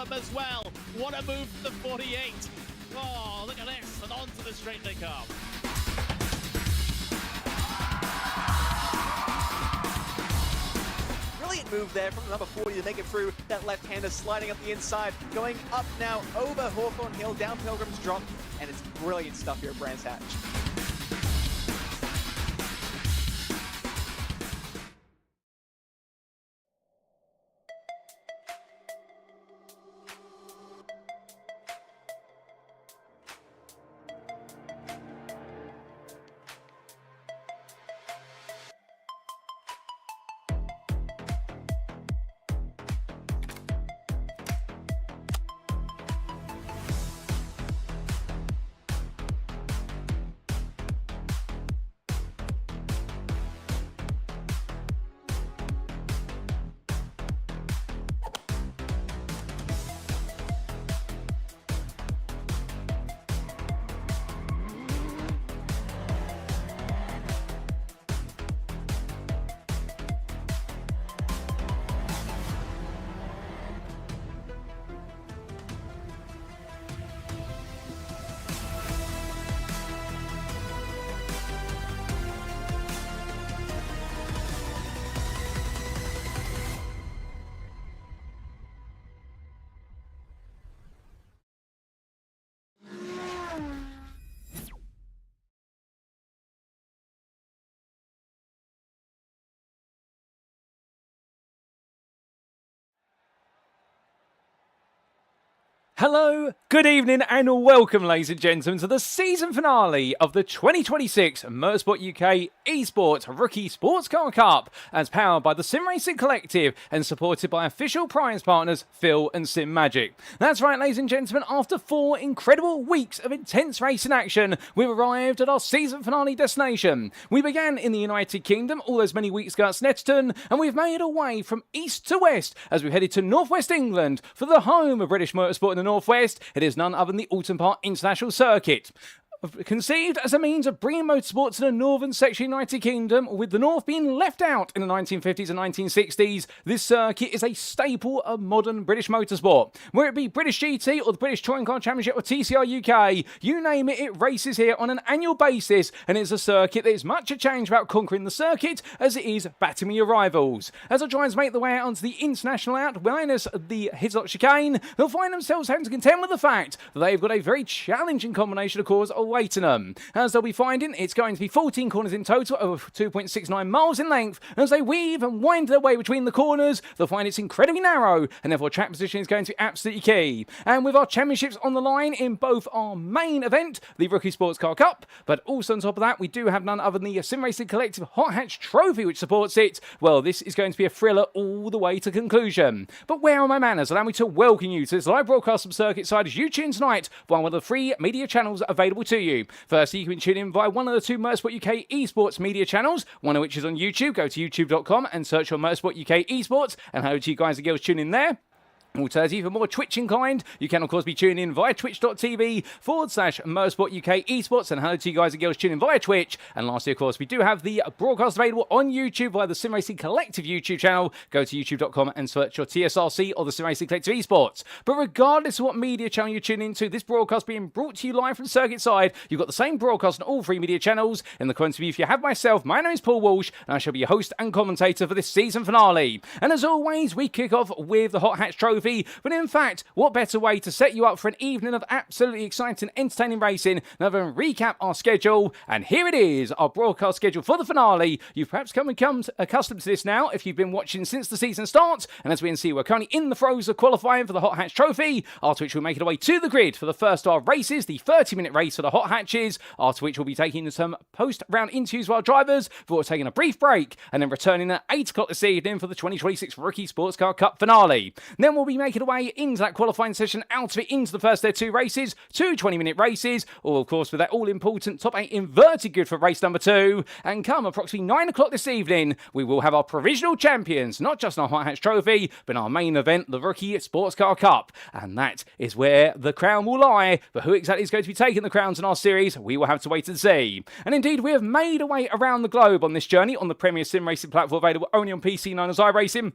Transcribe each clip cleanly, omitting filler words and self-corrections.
them as well. What a move from the 48. Oh, look at this, and onto the straight they come. Brilliant move there from the number 40 to make it through. That left-hander sliding up the inside, going up now over Hawthorne Hill, down Pilgrim's Drop, and it's brilliant stuff here at Brands Hatch. Hello, good evening and welcome ladies and gentlemen to the season finale of the 2026 Motorsport UK Esports Rookie Sportscar Cup as powered by the SimRacing Collective and supported by official prize partners FINALE and Simagic. That's right ladies and gentlemen, after 4 incredible weeks of intense racing action, we've arrived at our season finale destination. We began in the United Kingdom all those many weeks ago at Snetterton, and we've made our way from east to west as we headed to northwest England for the home of British motorsport in the northwest. It is none other than the Oulton Park International Circuit. Conceived as a means of bringing motorsport to the northern section of the United Kingdom, with the north being left out in the 1950s and 1960s, this circuit is a staple of modern British motorsport. Whether it be British GT or the British Touring Car Championship or TCR UK, you name it, it races here on an annual basis, and it's a circuit that is much a change about conquering the circuit as it is battling your rivals. As our drivers make their way out onto the international out, minus the Hislop chicane, they'll find themselves having to contend with the fact that they've got a very challenging combination of cores awaiting them. As they'll be finding, it's going to be 14 corners in total, over 2.69 miles in length, and as they weave and wind their way between the corners, they'll find it's incredibly narrow, and therefore track position is going to be absolutely key. And with our championships on the line in both our main event, the Rookie Sportscar Cup, but also on top of that, we do have none other than the SimRacing Collective Hot Hatch Trophy, which supports it. Well, this is going to be a thriller all the way to conclusion. But where are my manners? Allow me to welcome you to this live broadcast from Circuit Side as you tune tonight via one of the free media channels available to you. Firstly, you can tune in via one of the 2 Motorsport UK Esports media channels, one of which is on YouTube. Go to youtube.com and search for Motorsport UK Esports, and hello to you guys and girls tuning in there. Alternatively, for more Twitch inclined, you can of course be tuning in via twitch.tv/Motorsport UK Esports, and hello to you guys and girls tuning in via Twitch. And lastly, of course, we do have the broadcast available on YouTube via the SimRacing Collective YouTube channel. Go to youtube.com and search your TSRC or the SimRacing Collective Esports. But regardless of what media channel you tune into, this broadcast being brought to you live from Circuit Side, you've got the same broadcast on all 3 media channels. In the comments view, you have myself, my name is Paul Walsh, and I shall be your host and commentator for this season finale. And as always, we kick off with the Hot Hatch Trophy. But in fact, what better way to set you up for an evening of absolutely exciting, entertaining racing than to recap our schedule. And here it is, our broadcast schedule for the finale. You've perhaps become accustomed to this now if you've been watching since the season starts. And as we can see, we're currently in the throes of qualifying for the Hot Hatch Trophy, after which we'll make it away to the grid for the first of our races, the 30-minute race for the Hot Hatches, after which we'll be taking some post-round interviews with our drivers before taking a brief break and then returning at 8 o'clock this evening for the 2026 Rookie Sportscar Cup finale. Then we'll be making away into that qualifying session, out of it into the first of their 2 races, 2 20-minute races, or of course with that all-important top 8 inverted grid for race number 2. And come approximately 9 o'clock this evening, we will have our provisional champions, not just in our Hot Hatch Trophy, but in our main event, the Rookie Sportscar Cup. And that is where the crown will lie. But who exactly is going to be taking the crowns in our series, we will have to wait and see. And indeed, we have made our way around the globe on this journey on the premier sim racing platform available only on PC known as iRacing.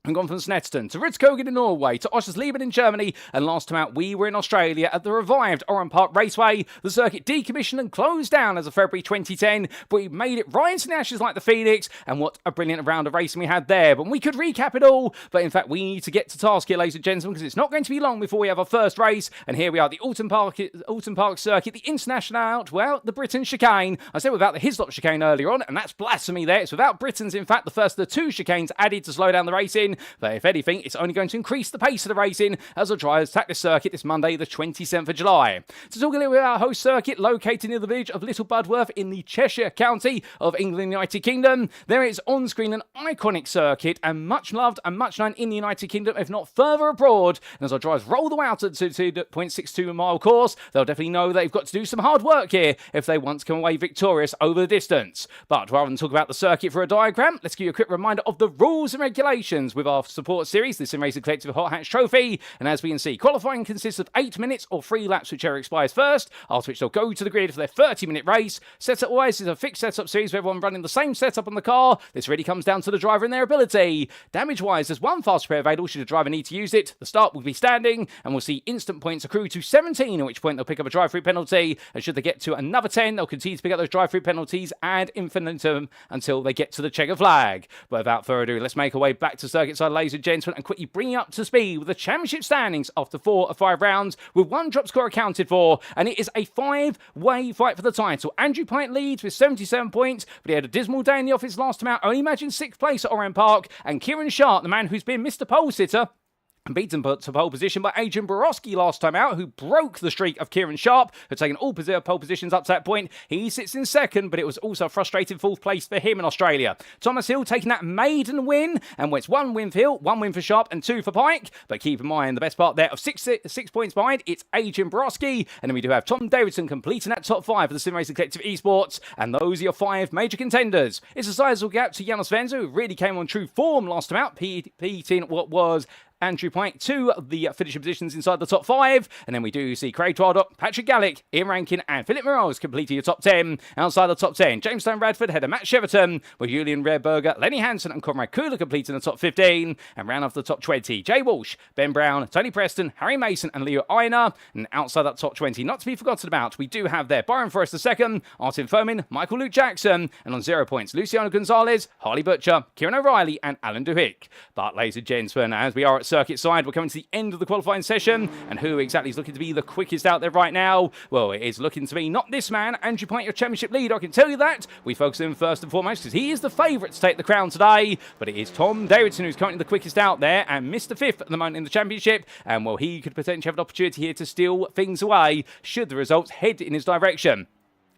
And gone from Snetterton to Rudskogen in Norway to Oschersleben in Germany, and last time out we were in Australia at the revived Oulton Park Raceway. The circuit decommissioned and closed down as of February 2010, but we made it right into the ashes like the Phoenix, and what a brilliant round of racing we had there. But we could recap it all, but in fact we need to get to task here, ladies and gentlemen, because it's not going to be long before we have our first race. And here we are, the Oulton Park circuit, the International out, well, the Britain chicane. I said without the Hislop chicane earlier on, and that's blasphemy there. It's without Britain's, in fact, the first of the 2 chicanes added to slow down the racing. But if anything, it's only going to increase the pace of the racing as the drivers attack this circuit this Monday, the 27th of July. To talk a little bit about our host circuit, located near the village of Little Budworth in the Cheshire County of England, United Kingdom, there is on screen an iconic circuit and much loved and much known in the United Kingdom, if not further abroad. And as our drivers roll the way out at the 2.62 mile course, they'll definitely know they've got to do some hard work here if they want to come away victorious over the distance. But rather than talk about the circuit for a diagram, let's give you a quick reminder of the rules and regulations with our support series, the Sim Racing Collective Hot Hatch Trophy. And as we can see, qualifying consists of 8 minutes or 3 laps, whichever expires first, after which they'll go to the grid for their 30-minute race. Setup-wise is a fixed setup series with everyone running the same setup on the car. This really comes down to the driver and their ability. Damage-wise, there's 1 fast repair available should a driver need to use it. The start will be standing, and we'll see instant points accrue to 17, at which point they'll pick up a drive-through penalty, and should they get to another 10, they'll continue to pick up those drive-through penalties ad infinitum until they get to the checker flag. But without further ado, let's make our way back to circuit side, ladies and gentlemen, and quickly bring you up to speed with the championship standings after 4 of 5 rounds, with 1 drop score accounted for, and it is a 5-way fight for the title. Andrew Pint leads with 77 points, but he had a dismal day in the office last time out, only imagined 6th place at Oulton Park, and Kieran Sharp, the man who's been Mr. Pole Sitter, beaten to pole position by Adrian Borowski last time out, who broke the streak of Kieran Sharp, who had taken all pole positions up to that point. He sits in 2nd, but it was also a frustrating 4th place for him in Australia. Thomas Hill taking that maiden win, and it's 1 win for Hill, 1 win for Sharp, and 2 for Pike. But keep in mind, the best part there of 6 points behind, it's Adrian Borowski, and then we do have Tom Davidson completing that top 5 for the Sim Racing Collective Esports, and those are your 5 major contenders. It's a sizable gap to Janos Venzo, who really came on true form last time out, beating what was Andrew Pike to the finishing positions inside the top 5. And then we do see Craig Twardock, Patrick Gallick, Ian Rankin, and Philip Morose completing the top 10. Outside the top 10, James Stone Radford head of Matt Cheverton, with Julian Reberger, Lenny Hansen, and Conrad Kula completing the top 15. And round off the top 20, Jay Walsh, Ben Brown, Tony Preston, Harry Mason, and Leo Einer. And outside that top 20, not to be forgotten about, we do have there Byron Forrest II, Artin Fomin, Michael Luke Jackson, and on 0 points, Luciano Gonzalez, Harley Butcher, Kieran O'Reilly, and Alan Duhick. But ladies and gentlemen, as we are at circuit side, we're coming to the end of the qualifying session, and who exactly is looking to be the quickest out there right now? Well, it is looking to be not this man, Andrew Pike, your championship leader, I can tell you that. We focus on him first and foremost because he is the favourite to take the crown today, but it is Tom Davidson who's currently the quickest out there and Mr. 5th at the moment in the championship, and well, he could potentially have an opportunity here to steal things away should the results head in his direction.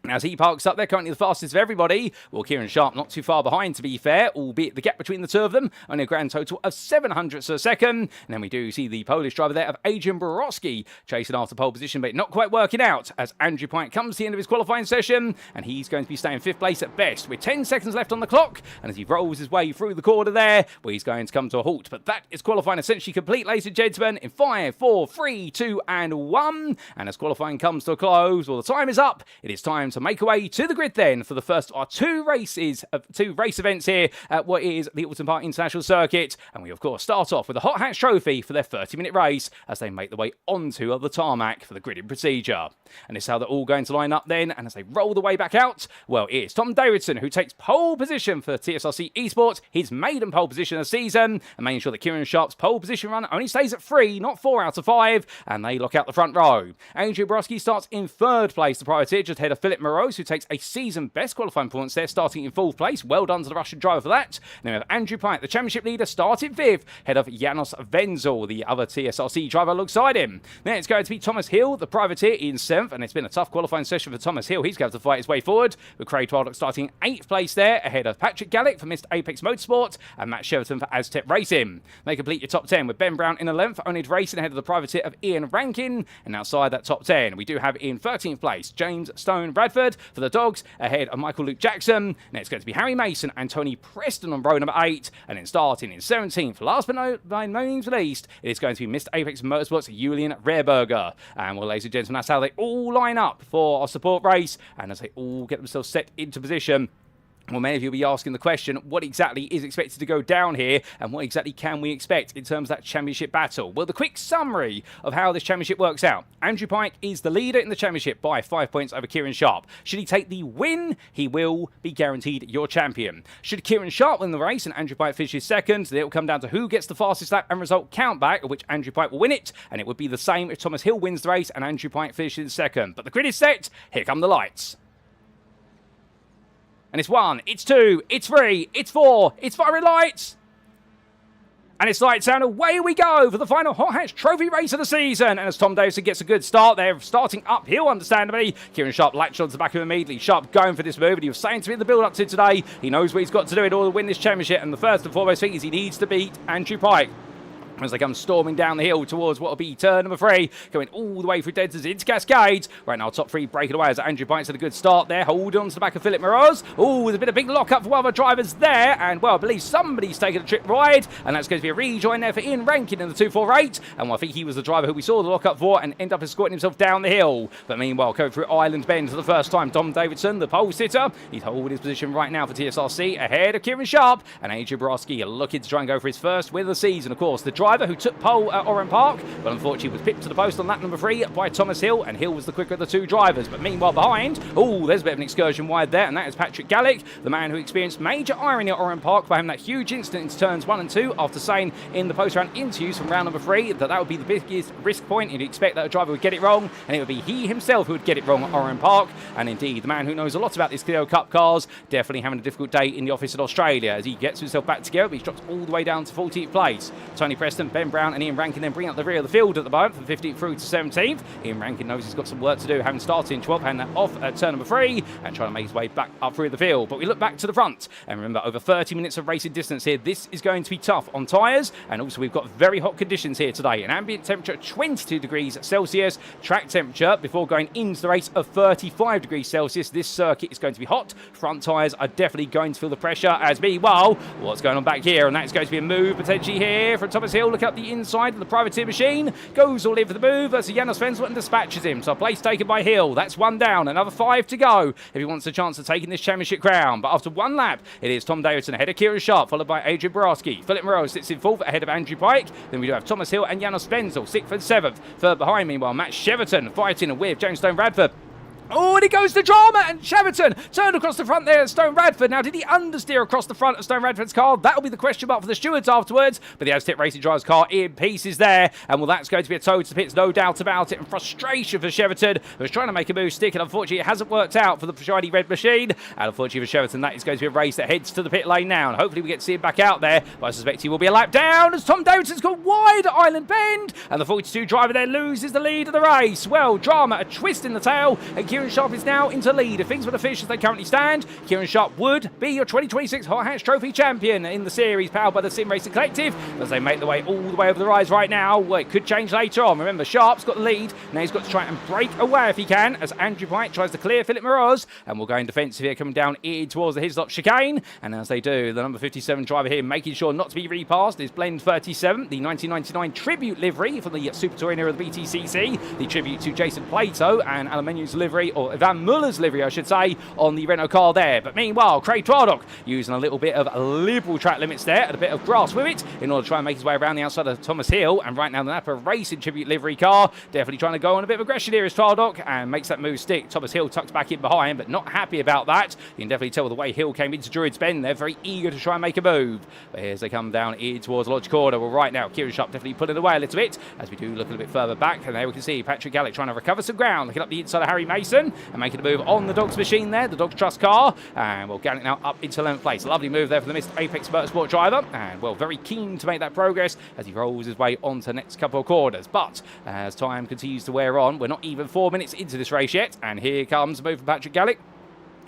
As he parks up there, currently the fastest of everybody. Well, Kieran Sharp not too far behind, to be fair, albeit the gap between the two of them, only a grand total of 700ths of a second. And then we do see the Polish driver there of Adrian Borowski chasing after pole position, but not quite working out as Andrew Pike comes to the end of his qualifying session, and he's going to be staying 5th place at best with 10 seconds left on the clock. And as he rolls his way through the corner there, well, he's going to come to a halt. But that is qualifying essentially complete, ladies and gentlemen, in 5, 4, 3, 2, and 1. And as qualifying comes to a close, well, the time is up. It is time to make our way to the grid then for the first of our 2 race events here at what is the Oulton Park International Circuit. And we of course start off with the Hot Hatch Trophy for their 30-minute race as they make their way onto the tarmac for the gridding procedure. And this is how they're all going to line up then, and as they roll the way back out, well, it's Tom Davidson who takes pole position for TSRC Esports, his maiden pole position of the season, and making sure that Kieran Sharp's pole position run only stays at 3, not 4 out of 5, and they lock out the front row. Andrew Borowski starts in 3rd place, the priority just ahead of Philip Morose, who takes a season best qualifying performance there, starting in 4th place. Well done to the Russian driver for that. And then we have Andrew Pike, the championship leader, starting 5th, ahead of Janos Venzel, the other TSRC driver alongside him. Then it's going to be Thomas Hill, the privateer, in 7th, and it's been a tough qualifying session for Thomas Hill. He's going to have to fight his way forward, with Craig Twardock starting 8th place there, ahead of Patrick Gallick for Mr. Apex Motorsport, and Matt Cheverton for Aztec Racing. They complete your top 10 with Ben Brown in 11th, only racing ahead of the privateer of Ian Rankin, and outside that top 10, we do have in 13th place James Stone Bradford for the Dogs, ahead of Michael Luke Jackson. Now it's going to be Harry Mason and Tony Preston on row number 8, and then starting in 17th, last but by no means least, it is going to be Mr. Apex Motorsports Julian Reberger. And well, ladies and gentlemen, that's how they all line up for our support race, and as they all get themselves set into position, Well, many of you will be asking the question, what exactly is expected to go down here and what exactly can we expect in terms of that championship battle? Well, the quick summary of how this championship works out. Andrew Pike is the leader in the championship by 5 points over Kieran Sharp. Should he take the win, he will be guaranteed your champion. Should Kieran Sharp win the race and Andrew Pike finishes second, then it will come down to who gets the fastest lap and result count back, of which Andrew Pike will win it, and it would be the same if Thomas Hill wins the race and Andrew Pike finishes second. But the grid is set, here come the lights. And it's 1, it's 2, it's 3, it's 4, it's firing lights. And it's lights out, away we go for the final Hot Hatch Trophy race of the season. And as Tom Davison gets a good start, they're starting uphill, understandably. Kieran Sharp latched onto the back of him immediately. Sharp going for this move, and he was saying to me in the build-up to today, he knows what he's got to do in order to win this championship. And the first and foremost thing is he needs to beat Andrew Pike. As they come storming down the hill towards what will be turn number 3, going all the way through Dentons into Cascades. Right now, top 3 breaking away as Andrew Pike's had a good start there. Hold on to the back of Philip Moroz. Oh, there's a bit of big lock-up for one of the drivers there. And, well, I believe somebody's taken a trip ride. And that's going to be a rejoin there for Ian Rankin in the 248. And I think he was the driver who we saw the lock-up for and end up escorting himself down the hill. But meanwhile, going through Island Bend for the first time, Dom Davidson, the pole sitter. He's holding his position right now for TSRC ahead of Kieran Sharp. And Adrian Borowski looking to try and go for his first win of the season. Of course, the driver who took pole at Oulton Park, but unfortunately was pipped to the post on lap number 3 by Thomas Hill, and Hill was the quicker of the 2 drivers. But meanwhile behind, there's a bit of an excursion wide there, and that is Patrick Gallick, the man who experienced major irony at Oulton Park by having that huge incident in turns 1 and 2 after saying in the post-round interviews from round number 3 that would be the biggest risk point. You'd expect that a driver would get it wrong, and it would be he himself who would get it wrong at Oulton Park. And indeed, the man who knows a lot about these Clio Cup cars, definitely having a difficult day in the office in Australia as he gets himself back together, but he's dropped all the way down to 14th place. Tony Preston, Ben Brown and Ian Rankin then bring up the rear of the field at the moment from 15th through to 17th. Ian Rankin knows he's got some work to do, having started in 12th, handing that off at turn number 3 and trying to make his way back up through the field. But we look back to the front, and remember, over 30 minutes of racing distance here. This is going to be tough on tyres, and also we've got very hot conditions here today. An ambient temperature 22 degrees Celsius, track temperature before going into the race of 35 degrees Celsius. This circuit is going to be hot. Front tyres are definitely going to feel the pressure, as meanwhile, what's going on back here? And that's going to be a move potentially here from Thomas Hill. Look up the inside of the privateer machine. Goes all in for the move versus Janos Svensson and dispatches him. So a place taken by Hill. That's 1 down. Another 5 to go if he wants a chance of taking this championship crown. But after 1 lap, it is Tom Davidson ahead of Kieran Sharp, followed by Adrian Borowski. Philip Moreau sits in 4th ahead of Andrew Pike. Then we do have Thomas Hill and Janos Svensson, 6th and 7th. Third behind, meanwhile, Matt Cheverton fighting with James Stone Radford. Oh, and it goes to drama, and Cheverton turned across the front there at Stone Radford. Now, did he understeer across the front of Stone Radford's car? That'll be the question mark for the stewards afterwards. But the Aztec Racing driver's car in pieces there. And well, that's going to be a tow to the pits, no doubt about it. And frustration for Cheverton, who was trying to make a move stick, and unfortunately it hasn't worked out for the shiny red machine. And unfortunately for Cheverton, that is going to be a race that heads to the pit lane now. And hopefully we get to see him back out there. But I suspect he will be a lap down as Tom Davidson's gone wide at Island Bend. And the 42 driver there loses the lead of the race. Well, drama, a twist in the tail. And Kieran Sharp is now into lead. If things were to finish as they currently stand, Kieran Sharp would be your 2026 Hot Hatch Trophy champion in the series, powered by the Sim Racing Collective, as they make the way all the way over the rise right now. Well, it could change later on. Remember, Sharp's got the lead. Now he's got to try and break away if he can, as Andrew Pike tries to clear Philip Moroz, and we'll go in defensive here, coming down in towards the Hislop chicane. And as they do, the number 57 driver here making sure not to be repassed is Blend 37, the 1999 tribute livery from the Super Touring era of the BTCC, the tribute to Jason Plato and Alan Menu's livery, or Van Muller's livery, I should say, on the Renault car there. But meanwhile, Craig Twardock using a little bit of liberal track limits there and a bit of grass with it in order to try and make his way around the outside of Thomas Hill. And right now, the Napa Racing tribute livery car definitely trying to go on a bit of aggression here is Twardock, and makes that move stick. Thomas Hill tucks back in behind, but not happy about that. You can definitely tell the way Hill came into Druids Bend. They're very eager to try and make a move. But as they come down in towards Lodge Corner, well, right now, Kieran Sharp definitely pulling away a little bit as we do look a little bit further back. And there we can see Patrick Gallick trying to recover some ground, looking up the inside of Harry Mason and making a move on the Dogs machine there, the Dogs Trust car. And well, Gallick now up into 11th place. Lovely move there for the Mr. Apex Motorsport driver. And well, very keen to make that progress as he rolls his way on to the next couple of corners. But as time continues to wear on, we're not even 4 minutes into this race yet. And here comes a move from Patrick Gallick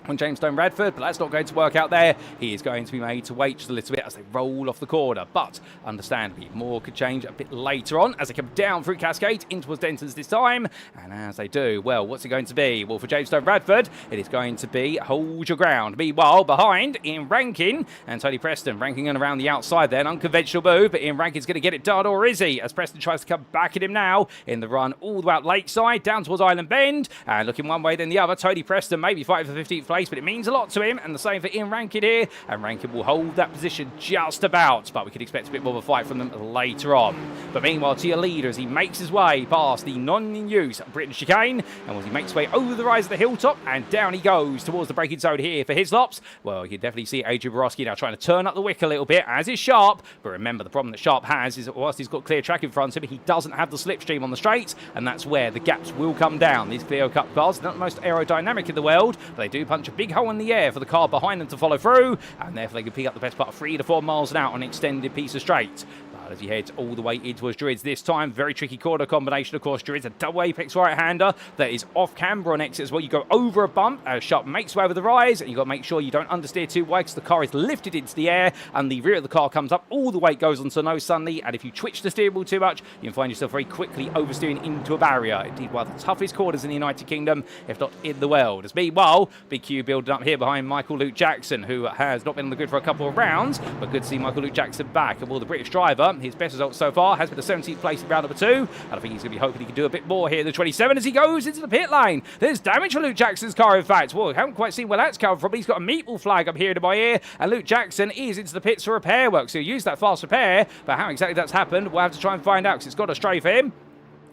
on James Stone Radford, but that's not going to work out there. He is going to be made to wait just a little bit as they roll off the corner. But understandably, more could change a bit later on as they come down through Cascade in towards Dentons this time. And as they do, well, what's it going to be? Well, for James Stone Radford, it is going to be hold your ground. Meanwhile, behind Ian Rankin and Tony Preston, Rankin around the outside there, an unconventional move, but Ian Rankin's going to get it done, or is he? As Preston tries to come back at him now in the run all the way out Lakeside, down towards Island Bend, and looking one way then the other. Tony Preston maybe fighting for 15th place, but it means a lot to him, and the same for Ian Rankin here, and Rankin will hold that position just about, but we could expect a bit more of a fight from them later on. But meanwhile, to your leader as he makes his way past the non-in-use Britain chicane, and as he makes his way over the rise of the hilltop, and down he goes towards the braking zone here for Hislops. Well, you can definitely see Adrian Borowski now trying to turn up the wick a little bit, as is Sharp, but remember the problem that Sharp has is that whilst he's got clear track in front of him, he doesn't have the slipstream on the straights, and that's where the gaps will come down. These Clio Cup cars are not the most aerodynamic in the world, but they do punch a big hole in the air for the car behind them to follow through, and therefore they can pick up the best part of 3 to 4 miles an hour on an extended piece of straight. As he heads all the way in towards Druids this time. Very tricky corner combination, of course. Druids a double apex right-hander that is off camber on exit as well. You go over a bump as Sharp makes way over the rise, and you've got to make sure you don't understeer too wide because the car is lifted into the air and the rear of the car comes up. All the weight goes onto the nose suddenly, and if you twitch the steering wheel too much, you can find yourself very quickly oversteering into a barrier. Indeed, one of the toughest corners in the United Kingdom, if not in the world. As meanwhile, Big Q building up here behind Michael Luke Jackson, who has not been on the grid for a couple of rounds, but good to see Michael Luke Jackson back. And well, the British driver, his best result so far has been the 17th place in round number 2, and I think he's going to be hoping he can do a bit more here in the 27 as he goes into the pit lane. There's damage for Luke Jackson's car, in fact. Well, I haven't quite seen where that's come from, but he's got a meatball flag up here in my ear, and Luke Jackson is into the pits for repair work, so he'll use that fast repair, but how exactly that's happened, we'll have to try and find out because it's got a stray for him.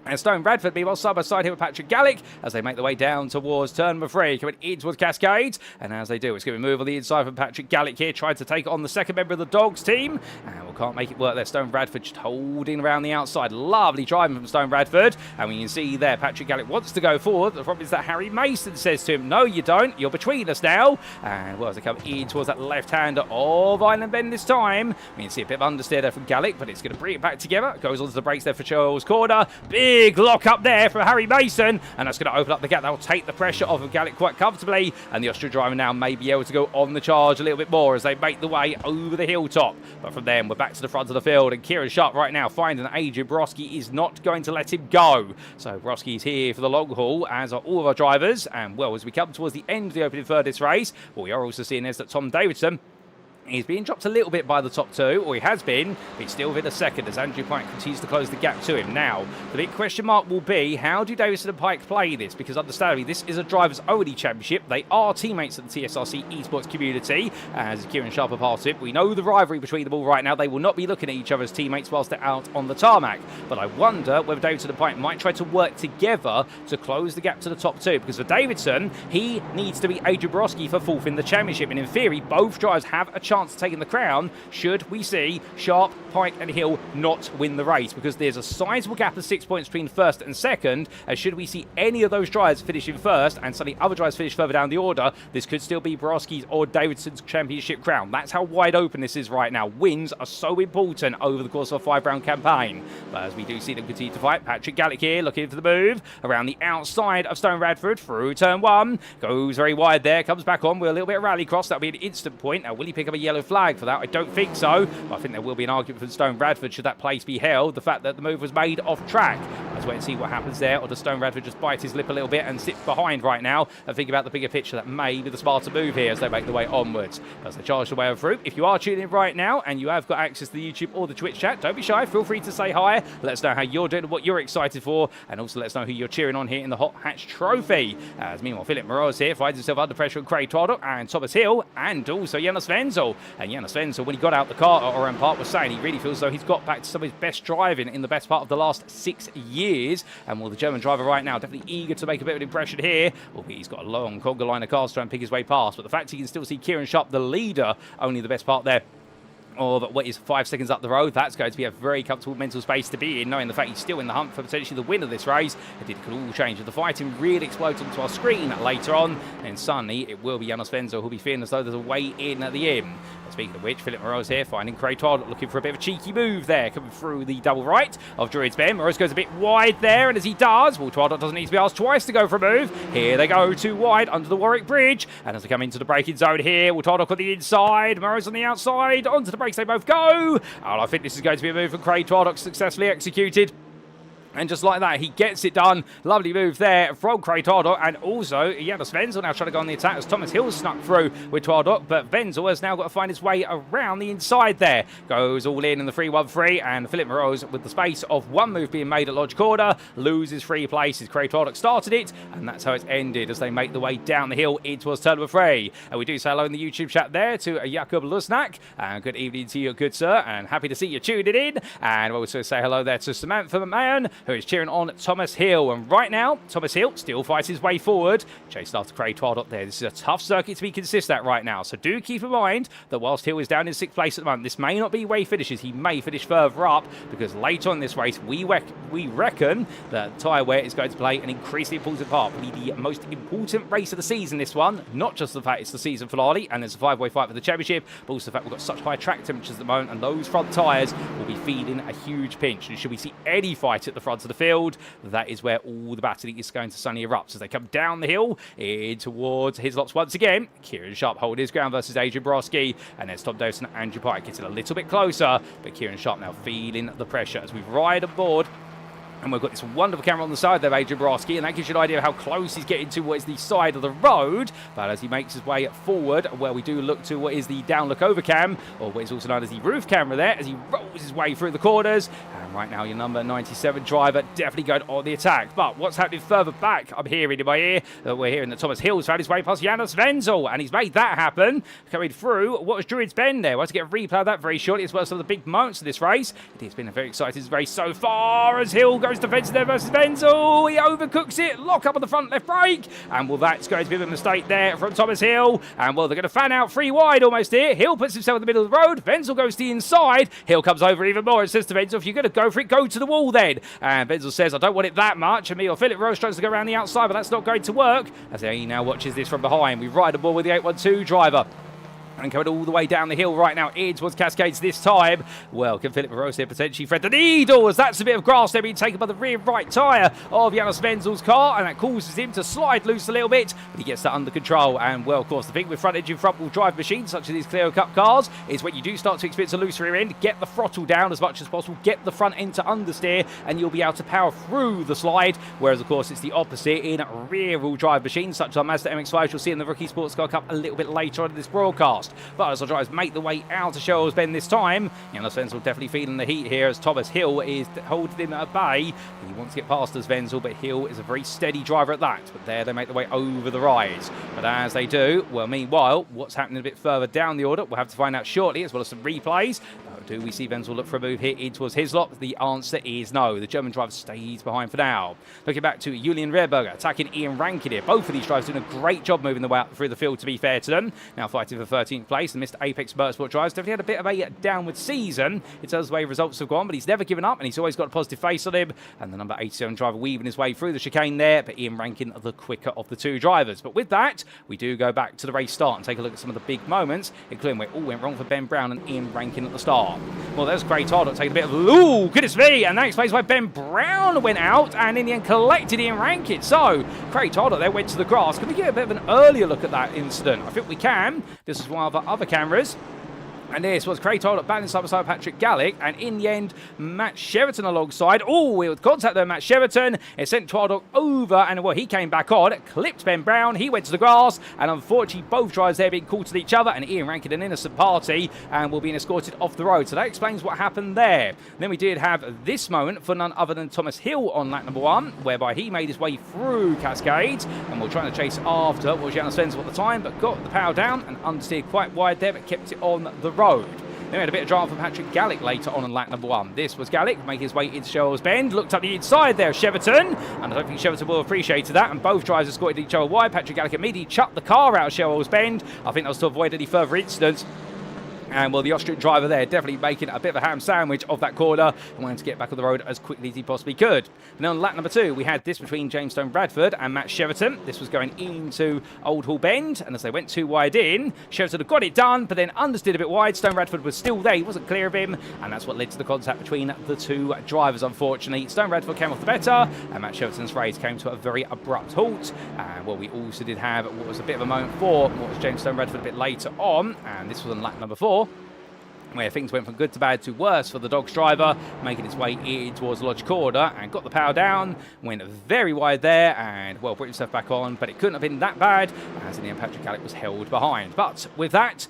And Stone Bradford, meanwhile, side by side here with Patrick Gallick as they make their way down towards turn number 3, coming in towards Cascades. And as they do, it's going to move on the inside from Patrick Gallick here, trying to take on the second member of the Dogs team. And we can't make it work there. Stone Bradford just holding around the outside. Lovely driving from Stone Bradford. And we can see there, Patrick Gallick wants to go forward. The problem is that Harry Mason says to him, no, you don't. You're between us now. And well, as they come in towards that left-hander of Island Bend this time, we can see a bit of understeer there from Gallick, but it's going to bring it back together. Goes onto the brakes there for Charles Corner. Big lock up there for Harry Mason, and that's going to open up the gap. That will take the pressure off of Gallick quite comfortably, and the Austrian driver now may be able to go on the charge a little bit more as they make the way over the hilltop. But from then, we're back to the front of the field, and Kieran Sharp right now finding that Adrian Borowski is not going to let him go. So Borowski is here for the long haul, as are all of our drivers, and well, as we come towards the end of the opening third of this race, what we are also seeing is that Tom Davidson, he's being dropped a little bit by the top 2, or he has been, but he's still within a second as Andrew Pike continues to close the gap to him. Now, the big question mark will be, how do Davidson and Pike play this? Because understandably, this is a drivers only championship. They are teammates of the TSRC esports community, as Kieran Sharp are part of it. We know the rivalry between them all right now. They will not be looking at each other as teammates whilst they're out on the tarmac. But I wonder whether Davidson and Pike might try to work together to close the gap to the top 2. Because for Davidson, he needs to be Adrian Borowski for 4th in the championship. And in theory, both drivers have a chance of taking the crown should we see Sharp, Pike and Hill not win the race, because there's a sizable gap of 6 points between first and second, and should we see any of those drivers finishing first and suddenly other drivers finish further down the order, this could still be Borowski's or Davidson's championship crown. That's how wide open this is right now. Wins are so important over the course of a 5-round campaign. But as we do see them continue to fight, Patrick Gallick here looking for the move around the outside of Stone Radford through turn 1, goes very wide there, comes back on with a little bit of rallycross. That'll be an instant point. Now, will he pick up a yellow flag for that? I don't think so, but I think there will be an argument for Stone Bradford should that place be held. The fact that the move was made off track. Let's wait and see what happens there. Or does Stone Bradford just bite his lip a little bit and sit behind right now and think about the bigger picture? That may be the smarter move here as they make their way onwards. As they charge the way through. If you are tuning in right now and you have got access to the YouTube or the Twitch chat, don't be shy. Feel free to say hi. Let us know how you're doing and what you're excited for, and also let us know who you're cheering on here in the Hot Hatch Trophy. As meanwhile, Philip Moreau here finds himself under pressure with Craig Twaddock and Thomas Hill, and also Jonas Wenzel. And Jonas Wenzel, when he got out the car at Oran Park, was saying he really feels as though he's got back to some of his best driving in the best part of the last 6 years. And well, the German driver right now definitely eager to make a bit of an impression here. Albeit he's got a long conga line of cars to try and pick his way past. But the fact he can still see Kieran Sharp, the leader, only the best part there of what is 5 seconds up the road, that's going to be a very comfortable mental space to be in, knowing the fact he's still in the hunt for potentially the win of this race. It could all change if the fighting really explodes onto our screen later on, and suddenly it will be Jonas Wenzel who'll be feeling as though there's a way in at the end. Speaking of which, Philip Moreau's here finding Craig Todd looking for a bit of a cheeky move there, coming through the double right of Druids Bend. Moreau goes a bit wide there, and as he does, well, Todd doesn't need to be asked twice to go for a move. Here they go, too wide under the Warwick Bridge, and as they come into the braking zone here, well, Todd on the inside, Moreau's on the outside, onto the brakes they both go. And I think this is going to be a move from Craig Twaddock successfully executed. And just like that, he gets it done. Lovely move there from Kratardo. And also, Janus Wenzel now trying to go on the attack as Thomas Hill snuck through with Twardok. But Wenzel has now got to find his way around the inside there. Goes all in the 3-1-3. And Philip Morose, with the space of one move being made at Lodge Corner, loses 3 places. Kratardo started it. And that's how it's ended as they make the way down the hill. It was turn number 3. And we do say hello in the YouTube chat there to Jakub Lusnak. And good evening to you, good sir. And happy to see you tuning in. And we'll also say hello there to Samantha McMahon, who is cheering on Thomas Hill. And right now, Thomas Hill still fights his way forward. Chased after Craig Twardok there. This is a tough circuit to be consistent at right now. So do keep in mind that whilst Hill is down in 6th place at the moment, this may not be where he finishes. He may finish further up because later on in this race, we reckon that tyre wear is going to play an increasingly important part. It'll be the most important race of the season, this one. Not just the fact it's the season finale and there's a 5-way fight for the championship, but also the fact we've got such high track temperatures at the moment and those front tyres will be feeding a huge pinch. And should we see any fight at the front of the field, that is where all the battling is going to suddenly erupt as they come down the hill in towards Hislop's once again. Kieran Sharp holding his ground versus Adrian Broski, and there's Tom Dawson and Andrew Pike getting a little bit closer, but Kieran Sharp now feeling the pressure as we ride aboard. And we've got this wonderful camera on the side there of Adrian Broski, and that gives you an idea of how close he's getting to what is the side of the road. But as he makes his way forward, where we do look to what is the down look over cam, or what is also known as the roof camera there, as he rolls his way through the corners. And right now, your number 97 driver definitely going on the attack. But what's happening further back, I'm hearing in my ear, we're hearing that Thomas Hill's found his way past Janus Wenzel, and he's made that happen. Coming through, what was Druid's Bend there? We'll have to get a replay of that very shortly, as well as some of the big moments of this race. It has been a very exciting race so far, as Hill goes defensive there versus Wenzel. He overcooks it, lock up on the front left brake, and well, that's going to be a mistake there from Thomas Hill. And well, they're going to fan out 3 wide almost here. Hill puts himself in the middle of the road. Wenzel goes to the inside. Hill comes over even more and says to Wenzel, if you're going to go for it, go to the wall then. And Wenzel says, I don't want it that much. And me or Philip Rose tries to go around the outside, but that's not going to work. As he now watches this from behind. We ride aboard with the 812 driver. And coming all the way down the hill right now in towards Cascades this time. Well, can Philip Rose here potentially thread the needle, as that's a bit of grass there being taken by the rear right tyre of Janus Wenzel's car, and that causes him to slide loose a little bit, but he gets that under control. And well, of course, the thing with front engine front wheel drive machines such as these Clio Cup cars is when you do start to experience a loose rear end, get the throttle down as much as possible, get the front end to understeer, and you'll be able to power through the slide. Whereas of course it's the opposite in rear wheel drive machines such as our Mazda MX-5 you'll see in the Rookie Sportscar Cup a little bit later on in this broadcast. But as our drivers make the way out to Sherrills Bend this time, Janus Wenzel definitely feeling the heat here as Thomas Hill is holding him at bay. He wants to get past us Wenzel, but Hill is a very steady driver at that. But there they make the way over the rise. But as they do, well, meanwhile, what's happening a bit further down the order, we'll have to find out shortly, as well as some replays. Do we see Wenzel look for a move here in towards Hislop? The answer is no. The German driver stays behind for now. Looking back to Julian Rehrberger, attacking Ian Rankin here. Both of these drivers doing a great job moving the way out through the field, to be fair to them. Now fighting for 13th place. And Mr. Apex Motorsport drivers definitely had a bit of a downward season in terms of the way results have gone, but he's never given up and he's always got a positive face on him. And the number 87 driver weaving his way through the chicane there, but Ian Rankin the quicker of the 2 drivers. But with that, we do go back to the race start and take a look at some of the big moments, including where it all went wrong for Ben Brown and Ian Rankin at the start. Well, there's Craig Tardot taking a bit of, ooh, goodness me, and that explains why Ben Brown went out and in the end collected Ian Rankin. So, Craig Tardot there went to the grass. Can we get a bit of an earlier look at that incident? I think we can. This is one of our other cameras. And this was Craig Tardot battling side by side Patrick Gallick, and in the end, Matt Sheraton alongside. Oh, we had contact there, Matt Sheraton. It sent Tardot over, and well, he came back on, clipped Ben Brown. He went to the grass, and unfortunately, both drivers there being caught at each other, and Ian Rankin an innocent party, and will be escorted off the road. So that explains what happened there. Then we did have this moment for none other than Thomas Hill on lap number 1, whereby he made his way through Cascades, and we're trying to chase after what was Janus Wenzel at the time, but got the power down and understeered quite wide there, but kept it on the road. Then we had a bit of drama from Patrick Gallick later on lap number 1. This was Gallick making his way into Sherrills Bend, looked up the inside there of Cheverton, and I don't think Cheverton will have appreciated that, and both drivers escorted each other wide. Patrick Gallick immediately chucked the car out of Sherrills Bend. I think that was to avoid any further incidents. And well, the Austrian driver there definitely making a bit of a ham sandwich of that corner and wanting to get back on the road as quickly as he possibly could. And then on lap number 2, we had this between James Stone Bradford and Matt Cheverton. This was going into Old Hall Bend, and as they went too wide in, Cheverton had got it done, but then understeered a bit wide. Stone Bradford was still there, he wasn't clear of him, and that's what led to the contact between the 2 drivers, unfortunately. Stone Bradford came off the better, and Matt Cheverton's race came to a very abrupt halt. And well, we also did have what was a bit of a moment for what was James Stone Bradford a bit later on, and this was on lap number 4. where things went from good to bad to worse for the Dogs driver, making its way in towards Lodge Corner and got the power down, went very wide there and, well, brought himself back on, but it couldn't have been that bad, as in the end Patrick Gallic was held behind. But with that,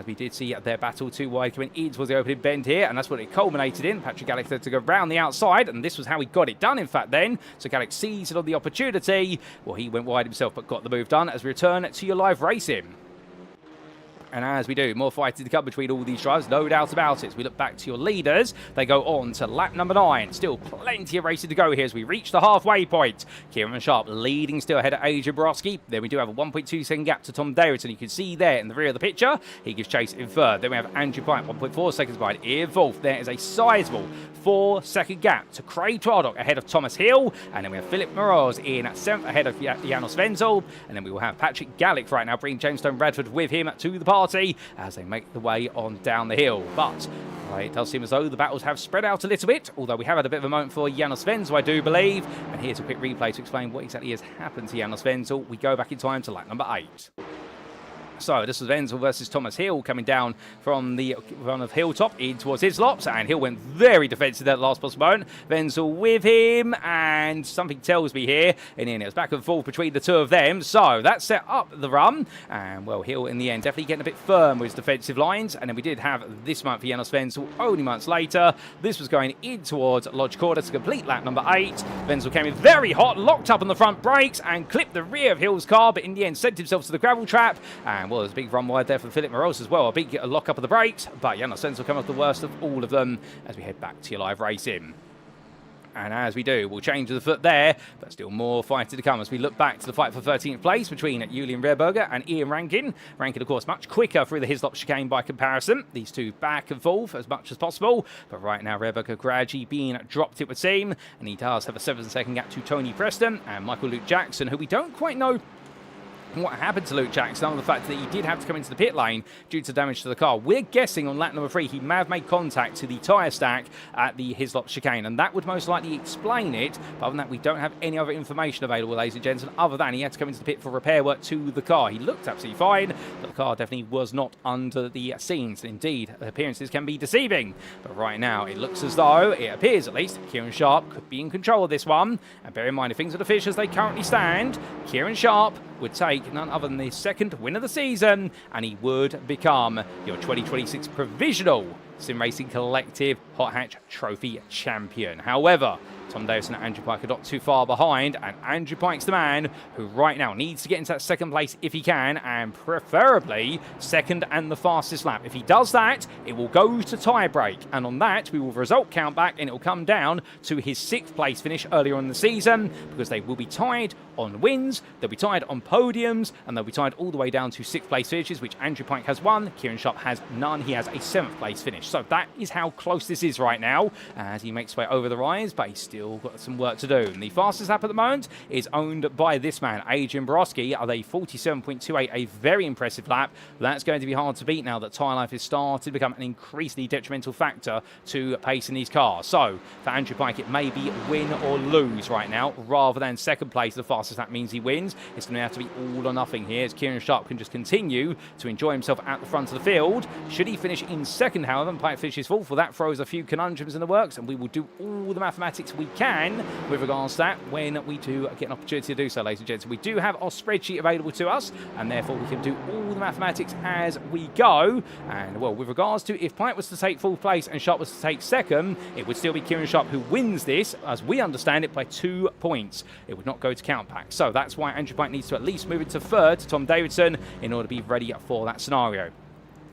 we did see their battle too wide coming in towards the opening bend here, and that's what it culminated in. Patrick Gallic had to go round the outside, and this was how he got it done, in fact, then. So Gallic seized on the opportunity. Well, he went wide himself, but got the move done as we return to your live racing. And as we do, more fighting to come between all these drivers, no doubt about it. As we look back to your leaders, they go on to lap number 9. Still plenty of racing to go here as we reach the halfway point. Kieran Sharp leading still ahead of Adrian Borowski. Then we do have a 1.2 second gap to Tom Davidson. You can see there in the rear of the picture. He gives chase in third. Then we have Andrew Pike, 1.4 seconds behind. In fourth, there is a sizable 4-second gap to Craig Twardock ahead of Thomas Hill. And then we have Philip Moroz in at 7th ahead of Janos Wenzel. And then we will have Patrick Gallic right now bringing James Stone Radford with him to the party as they make the way on down the hill. But it does seem as though the battles have spread out a little bit, although we have had a bit of a moment for Janos Wenzel, I do believe. And here's a quick replay to explain what exactly has happened to Janos Wenzel. We go back in time to lap number 8. So this was Wenzel versus Thomas Hill coming down from the run of Hilltop in towards Islops, and Hill went very defensive at that last possible moment. Wenzel with him, and something tells me here, and then it was back and forth between the two of them. So that set up the run, and well, Hill in the end definitely getting a bit firm with his defensive lines. And then we did have this month for Janos Wenzel only months later. This was going in towards Lodge Corner to complete lap number 8. Wenzel came in very hot, locked up on the front brakes, and clipped the rear of Hill's car, but in the end sent himself to the gravel trap. And well, there's a big run wide there for Philip Moroz as well. A big lock up of the brakes, but Janos Wenzel come off the worst of all of them as we head back to your live racing. And as we do, we'll change the foot there, but still more fighting to come as we look back to the fight for 13th place between Julian Rehrberger and Ian Rankin. Rankin, of course, much quicker through the Hislop chicane by comparison. These two back and forth as much as possible, but right now Rehrberger gradually being dropped, it would seem, and he does have a 7-second gap to Tony Preston and Michael Luke Jackson, who we don't quite know what happened to Luke Jackson, other than the fact that he did have to come into the pit lane due to damage to the car. We're guessing on lap number 3 he may have made contact to the tyre stack at the Hislop chicane, and that would most likely explain it. But other than that, we don't have any other information available, ladies and gentlemen, other than he had to come into the pit for repair work to the car. He looked absolutely fine, but the car definitely was not under the scenes. Indeed, appearances can be deceiving, but right now it looks as though, it appears at least, Kieran Sharp could be in control of this one. And bear in mind, if things are the fish as they currently stand, Kieran Sharp would take none other than the second win of the season, and he would become your 2026 provisional Sim Racing Collective Hot Hatch Trophy champion. However, Tom Davison and Andrew Pike are not too far behind, and Andrew Pike's the man who right now needs to get into that second place if he can, and preferably second and the fastest lap. If he does that, it will go to tie-break, and on that we will result count back, and it will come down to his 6th place finish earlier on in the season, because they will be tied on wins, they'll be tied on podiums, and they'll be tied all the way down to 6th place finishes, which Andrew Pike has 1, Kieran Sharp has none. He has a 7th place finish. So that is how close this is right now as he makes his way over the rise, but he's still got some work to do. And the fastest lap at the moment is owned by this man, Adrian Borowski, at a 47.28, a very impressive lap. That's going to be hard to beat now that tyre life has started to become an increasingly detrimental factor to pace in these cars. So for Andrew Pike, it may be win or lose right now, rather than second place. The fastest lap means he wins. It's going to have to be all or nothing here, as Kieran Sharp can just continue to enjoy himself at the front of the field. Should he finish in second, however, and Pike finishes fourth, well, that throws a few conundrums in the works, and we will do all the mathematics we can with regards to that when we do get an opportunity to do so, ladies and gents. We do have our spreadsheet available to us, and therefore we can do all the mathematics as we go. And well, with regards to if Pike was to take fourth place and Sharp was to take second, it would still be Kieran Sharp who wins this, as we understand it, by 2 points. It would not go to count back. So that's why Andrew Pike needs to at least move into third to Tom Davidson in order to be ready for that scenario.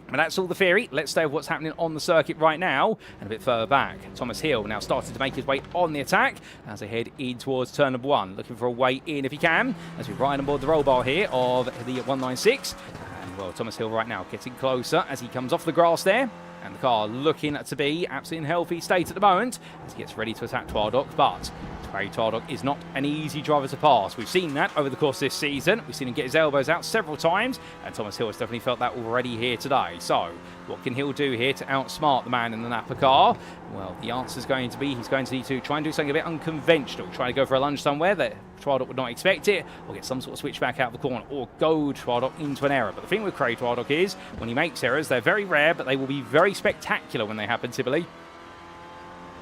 But that's all the theory. Let's stay with what's happening on the circuit right now. And a bit further back, Thomas Hill now started to make his way on the attack as they head in towards turn number 1, looking for a way in if he can, as we ride on board the roll bar here of the 196. And well, Thomas Hill right now getting closer as he comes off the grass there. And the car looking to be absolutely in a healthy state at the moment as he gets ready to attack Twardock, but Craig Twardock is not an easy driver to pass. We've seen that over the course of this season. We've seen him get his elbows out several times, and Thomas Hill has definitely felt that already here today. So what can Hill do here to outsmart the man in the Napa car? Well, the answer is going to be he's going to need to try and do something a bit unconventional. Try to go for a lunge somewhere that Twadok would not expect it, or get some sort of switch back out of the corner, or go Twadok into an error. But the thing with Craig Twadok is, when he makes errors, they're very rare, but they will be very spectacular when they happen, typically.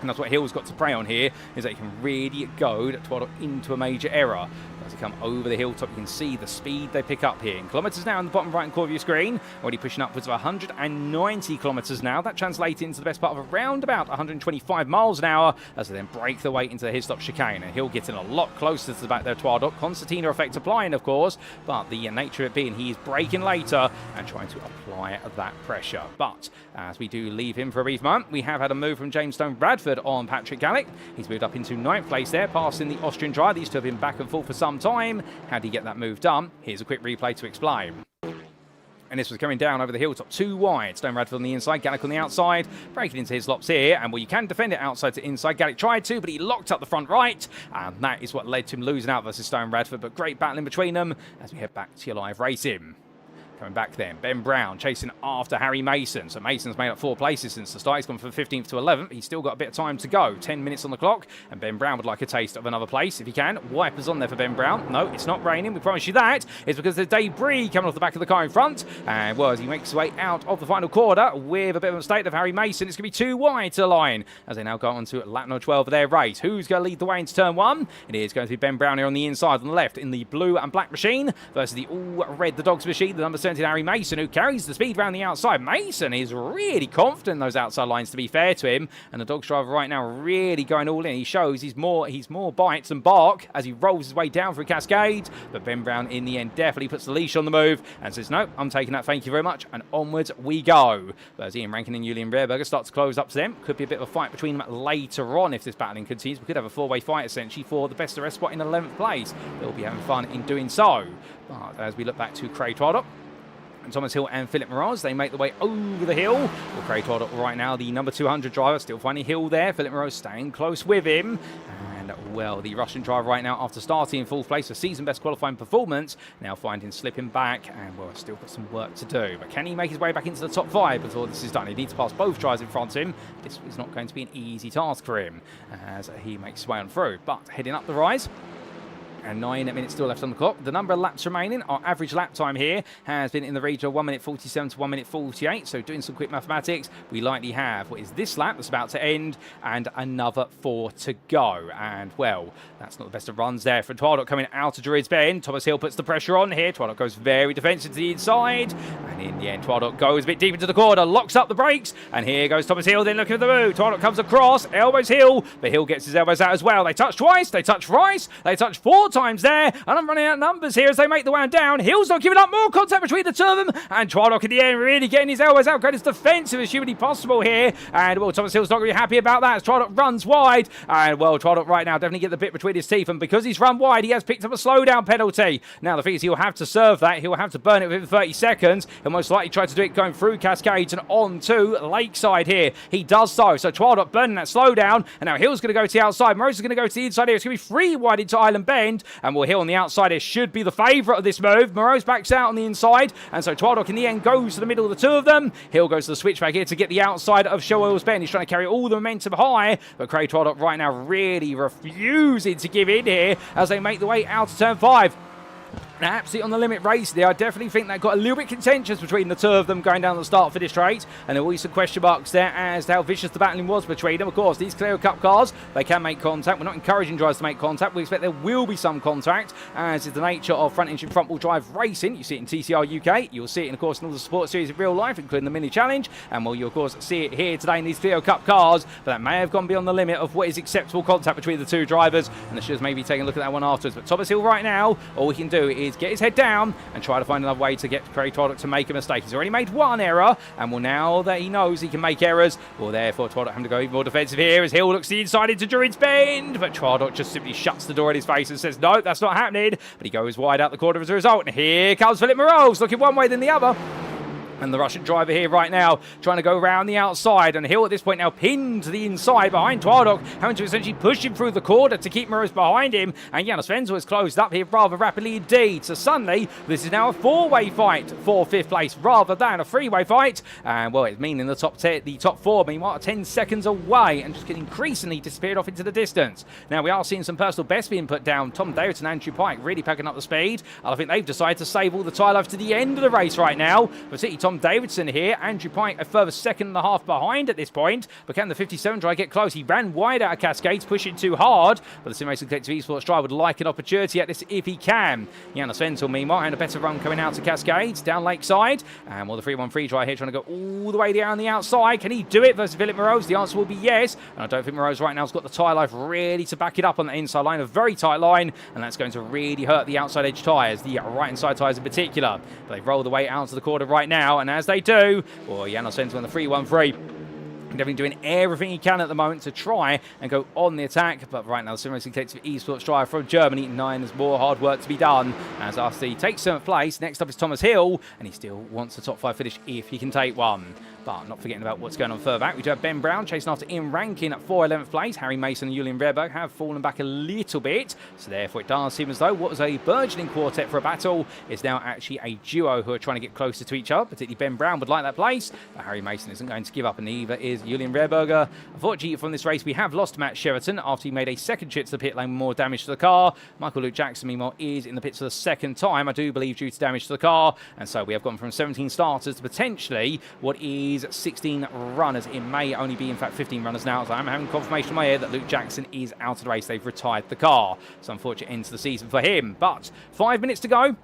And that's what Hill's got to prey on here, is that he can really goad Twadok into a major error. As he come over the hilltop, you can see the speed they pick up here. In kilometres now in the bottom right corner of your screen, already pushing upwards of 190 kilometres now. That translates into the best part of around about 125 miles an hour as they then break their way into the Hilltop chicane. And Hill getting a lot closer to the back there, Twadok. Concertina effect applying, of course, but the nature of it being he is braking later and trying to apply that pressure. But as we do leave him for a brief moment, we have had a move from James Stone Bradford on Patrick Gallick. He's moved up into 9th place there, passing the Austrian driver. These two have been back and forth for some time. How did he get that move done? Here's a quick replay to explain. And this was coming down over the hilltop, too wide. Stone Bradford on the inside, Gallick on the outside, breaking into his lops here. And well, you can defend it outside to inside. Gallick tried to, but he locked up the front right. And that is what led to him losing out versus Stone Bradford. But great battle in between them as we head back to your live racing. Coming back then, Ben Brown chasing after Harry Mason. So Mason's made up 4 places since the start. He's gone from 15th to 11th. He's still got a bit of time to go. 10 minutes on the clock. And Ben Brown would like a taste of another place if he can. Wipers on there for Ben Brown. No, it's not raining. We promise you that. It's because there's debris coming off the back of the car in front. And well, as he makes his way out of the final quarter with a bit of a mistake of Harry Mason, it's going to be too wide to the line as they now go on to lap number 12 of their race. Who's going to lead the way into turn 1? It is going to be Ben Brown here on the inside on the left in the blue and black machine versus the all red, the Dogs machine, the number 17 Harry Mason, who carries the speed around the outside. Mason is really confident in those outside lines, to be fair to him, and the Dogs driver right now really going all in. He shows he's more bites than bark as he rolls his way down through Cascades, but Ben Brown in the end definitely puts the leash on the move and says, no, I'm taking that, thank you very much, and onwards we go. But as Ian Rankin and Julian Rehrberger start to close up to them, could be a bit of a fight between them later on if this battling continues. We could have a 4-way fight essentially for the best of rest spot in 11th place. They'll be having fun in doing so. But as we look back to Craig Twadok, and Thomas Hill and Philip Moraz, they make the way over the hill. Well, Craig Twadok right now, the number 200 driver, still finding Hill there. Philip Moraz staying close with him. And, well, the Russian driver right now, after starting in 4th place for season best qualifying performance, now finding slipping back, and, well, still got some work to do. But can he make his way back into the top 5 before this is done? He needs to pass both drivers in front of him. This is not going to be an easy task for him as he makes his way on through. But heading up the rise, and 9 minutes still left on the clock. The number of laps remaining, our average lap time here has been in the region of 1 minute 47 to 1 minute 48. So doing some quick mathematics, we likely have what is this lap that's about to end and another 4 to go. And well, that's not the best of runs there for Twadok coming out of Druids Bend. Thomas Hill puts the pressure on here. Twadok goes very defensive to the inside. And in the end, Twadok goes a bit deep into the corner, locks up the brakes. And here goes Thomas Hill, then looking at the move. Twadok comes across, elbows Hill, but Hill gets his elbows out as well. They touch twice, they touch thrice, they touch 4 times there, and I'm running out of numbers here as they make the way down. Hill's not giving up, more contact between the two of them, and Twadok in the end really getting his elbows out, going as defensive as humanly possible here, and well, Thomas Hill's not going to be happy about that as Twadok runs wide, and well, Twadok right now definitely get the bit between his teeth, and because he's run wide, he has picked up a slowdown penalty. Now the thing is, he'll have to serve that, he'll have to burn it within 30 seconds, he'll most likely try to do it going through Cascades and on to Lakeside here. He does so Twadok burning that slowdown, and now Hill's going to go to the outside, Morose is going to go to the inside here, it's going to be 3 wide into Island Bend, and well, Hill on the outside here should be the favourite of this move. Morose backs out on the inside, and so Twadok in the end goes to the middle of the two of them. Hill goes to the switchback here to get the outside of Show Oils Bend. He's trying to carry all the momentum high, but Craig Twadok right now really refusing to give in here as they make the way out to turn 5. Absolutely on the limit race there. I definitely think that got a little bit contentious between the two of them going down the start for this straight, and there will be some question marks there as to how vicious the battling was between them. Of course, these Clear Cup cars, they can make contact. We're not encouraging drivers to make contact. We expect there will be some contact, as is the nature of front engine front wheel drive racing. You see it in TCR UK, you'll see it of course in all the sports series in real life, including the mini challenge, and well, you'll of course see it here today in these Clear Cup cars, but that may have gone beyond the limit of what is acceptable contact between the two drivers, and the should maybe taking a look at that one afterwards. But Thomas Hill right now, all we can do is get his head down and try to find another way to get Craig Twadok to make a mistake. He's already made 1 error, and well, now that he knows he can make errors, well, therefore Twadok having to go even more defensive here as Hill looks the inside into Druids Bend, but Twadok just simply shuts the door in his face and says, no, that's not happening, but he goes wide out the corner as a result, and here comes Philip Moraz, looking one way than the other. And the Russian driver here right now trying to go around the outside. And Hill at this point now pinned to the inside behind Twardok, having to essentially push him through the corner to keep Morose behind him. And Janos Wenzel has closed up here rather rapidly indeed. So suddenly, this is now a four-way fight for 5th place rather than a three-way fight. And well, it's meaning the top 4, meanwhile, 10 seconds away and just getting increasingly disappeared off into the distance. Now, we are seeing some personal best being put down. Tom Davidson and Andrew Pike really packing up the speed. I think they've decided to save all the tyre life to the end of the race right now. But see, Tom Davidson here, Andrew Pike a further second and a half behind at this point. But can the 57 driver get close? He ran wide out of Cascades, pushing too hard. But the SimRacing Collective Esports driver would like an opportunity at this if he can. Janos Wenzel, meanwhile, and a better run coming out to Cascades, down Lakeside. And well, the 313 driver here trying to go all the way down the outside. Can he do it versus Philip Morose? The answer will be yes. And I don't think Morose right now has got the tyre life ready to back it up on the inside line, a very tight line. And that's going to really hurt the outside edge tyres, the right-hand side tyres in particular. But they've rolled the way out to the corner right now. And as they do, well, Janos Wenzel on the 313. Definitely doing everything he can at the moment to try and go on the attack. But right now, the SimRacing Collective Esports driver from Germany, 9 has more hard work to be done. As after he takes 7th place, next up is Thomas Hill, and he still wants a top 5 finish if he can take one. But not forgetting about what's going on further back. We do have Ben Brown chasing after Ian Rankin for 11th place. Harry Mason and Julian Rehberg have fallen back a little bit. So therefore it does seem as though what was a burgeoning quartet for a battle is now actually a duo who are trying to get closer to each other. Particularly Ben Brown would like that place. But Harry Mason isn't going to give up, and neither is Julian Rehberger. Unfortunately from this race we have lost Matt Sheraton after he made a second trip to the pit lane with more damage to the car. Michael Luke Jackson meanwhile is in the pits for the second time, I do believe, due to damage to the car. And so we have gone from 17 starters to potentially what is 16 runners. It may only be in fact 15 runners now, so I'm having confirmation in my ear that Luke Jackson is out of the race. They've retired the car, so unfortunate end to the season for him. But 5 minutes to go,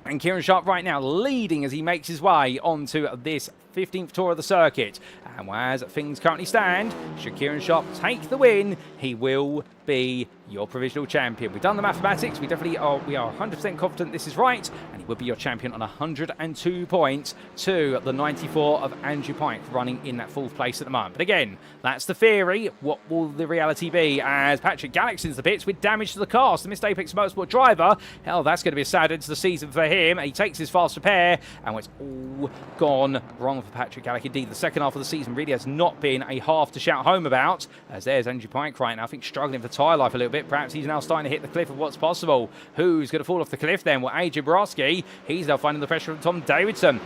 and Kieran Sharp right now leading as he makes his way onto this 15th tour of the circuit. And as things currently stand, should Kieran Sharp take the win, he will be your provisional champion. We've done the mathematics. We are 100% confident this is right, and he would be your champion on 102 points to the 94 of Andrew Pike, running in that 4th place at the moment. But again, that's the theory. What will the reality be as Patrick Galaxy's the pits with damage to the car? So the missed Apex Motorsport driver, hell, that's going to be a sad end to the season for him. He takes his fast repair, and it's all gone wrong for Patrick Gallagher. Indeed, the second half of the season really has not been a half to shout home about, as there's Andrew Pike right now, I think, struggling for tyre life a little bit. Perhaps he's now starting to hit the cliff of what's possible. Who's going to fall off the cliff then? Well, AJ Borowski. He's now finding the pressure from Tom Davidson.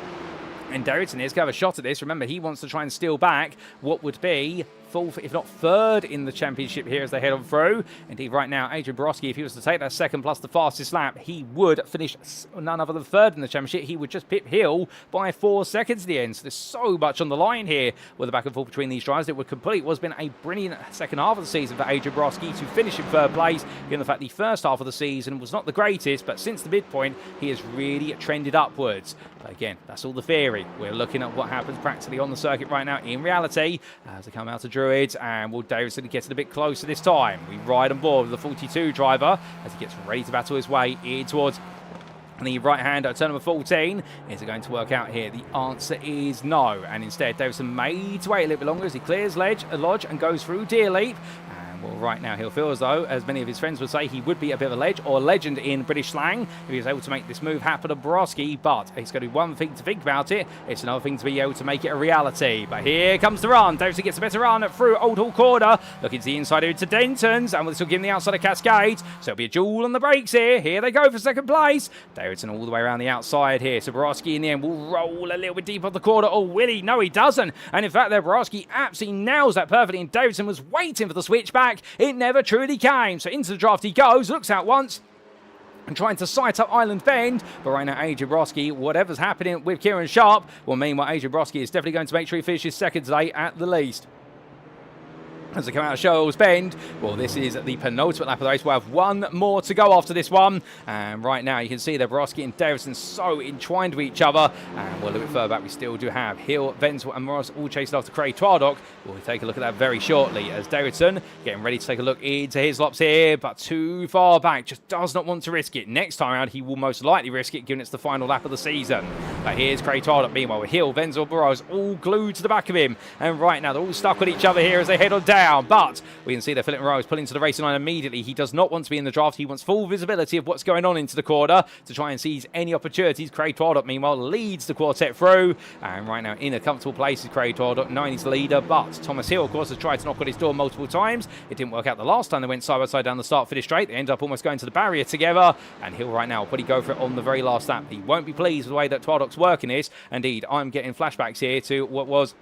And Davidson is going to have a shot at this. Remember, he wants to try and steal back what would be 4th, if not 3rd in the championship here as they head on through. Indeed, right now, Adrian Borowski, if he was to take that second plus the fastest lap, he would finish none other than 3rd in the championship. He would just pip Hill by 4 seconds at the end. So there's so much on the line here with the back and forth between these drivers. It would complete what's been a brilliant second half of the season for Adrian Borowski to finish in 3rd place, given the fact the first half of the season was not the greatest, but since the midpoint, he has really trended upwards. But again, that's all the theory. We're looking at what happens practically on the circuit right now in reality as they come out to Druids, and Will Davidson gets a bit closer this time. We ride on board with the 42 driver as he gets ready to battle his way in towards the right-hander, turn number 14. Is it going to work out here? The answer is no. And instead, Davidson made to wait a little bit longer as he clears Lodge and goes through Deer Leap. Well, right now he'll feel as though, as many of his friends would say, he would be a bit of a ledge or a legend in British slang if he was able to make this move happen to Borowski. But it's going to be one thing to think about it, it's another thing to be able to make it a reality. But here comes the run. Davidson gets a better run through Old Hall Corner, looking to the inside into Denton's, and this will give him the outside of Cascades. So it'll be a duel on the brakes here. Here they go for 2nd place. Davidson all the way around the outside here. So Borowski in the end will roll a little bit deep on the corner. Oh, will he? No, he doesn't. And in fact, there Borowski absolutely nails that perfectly, and Davidson was waiting for the switchback. It never truly came. So into the draft he goes, looks out once, and trying to sight up Island Bend. But right now, Adrian Borowski, whatever's happening with Kieran Sharp, well, meanwhile, Adrian Borowski is definitely going to make sure he finishes 2nd today at the least. As they come out of Shoals Bend, well, this is the penultimate lap of the race. We'll have one more to go after this one. And right now, you can see that Borowski and Davidson so entwined with each other. And well, a little bit further back, we still do have Hill, Wenzel, and Morris all chasing after Craig Twardok. We'll take a look at that very shortly as Davidson getting ready to take a look into his laps here, but too far back, just does not want to risk it. Next time around, he will most likely risk it, given it's the final lap of the season. But here's Craig Twardok, meanwhile, with Hill, Wenzel, Burrows all glued to the back of him. And right now, they're all stuck with each other here as they head on down down. But we can see that Philip Moreau is pulling to the racing line immediately. He does not want to be in the draft. He wants full visibility of what's going on into the quarter to try and seize any opportunities. Craig Twardock, meanwhile, leads the quartet through. And right now, in a comfortable place is Craig Twardock, 90's the leader. But Thomas Hill, of course, has tried to knock on his door multiple times. It didn't work out the last time they went side by side down the start-finish straight. They end up almost going to the barrier together. And Hill right now will probably go for it on the very last lap. He won't be pleased with the way that Twardock's working this. Indeed, I'm getting flashbacks here to what was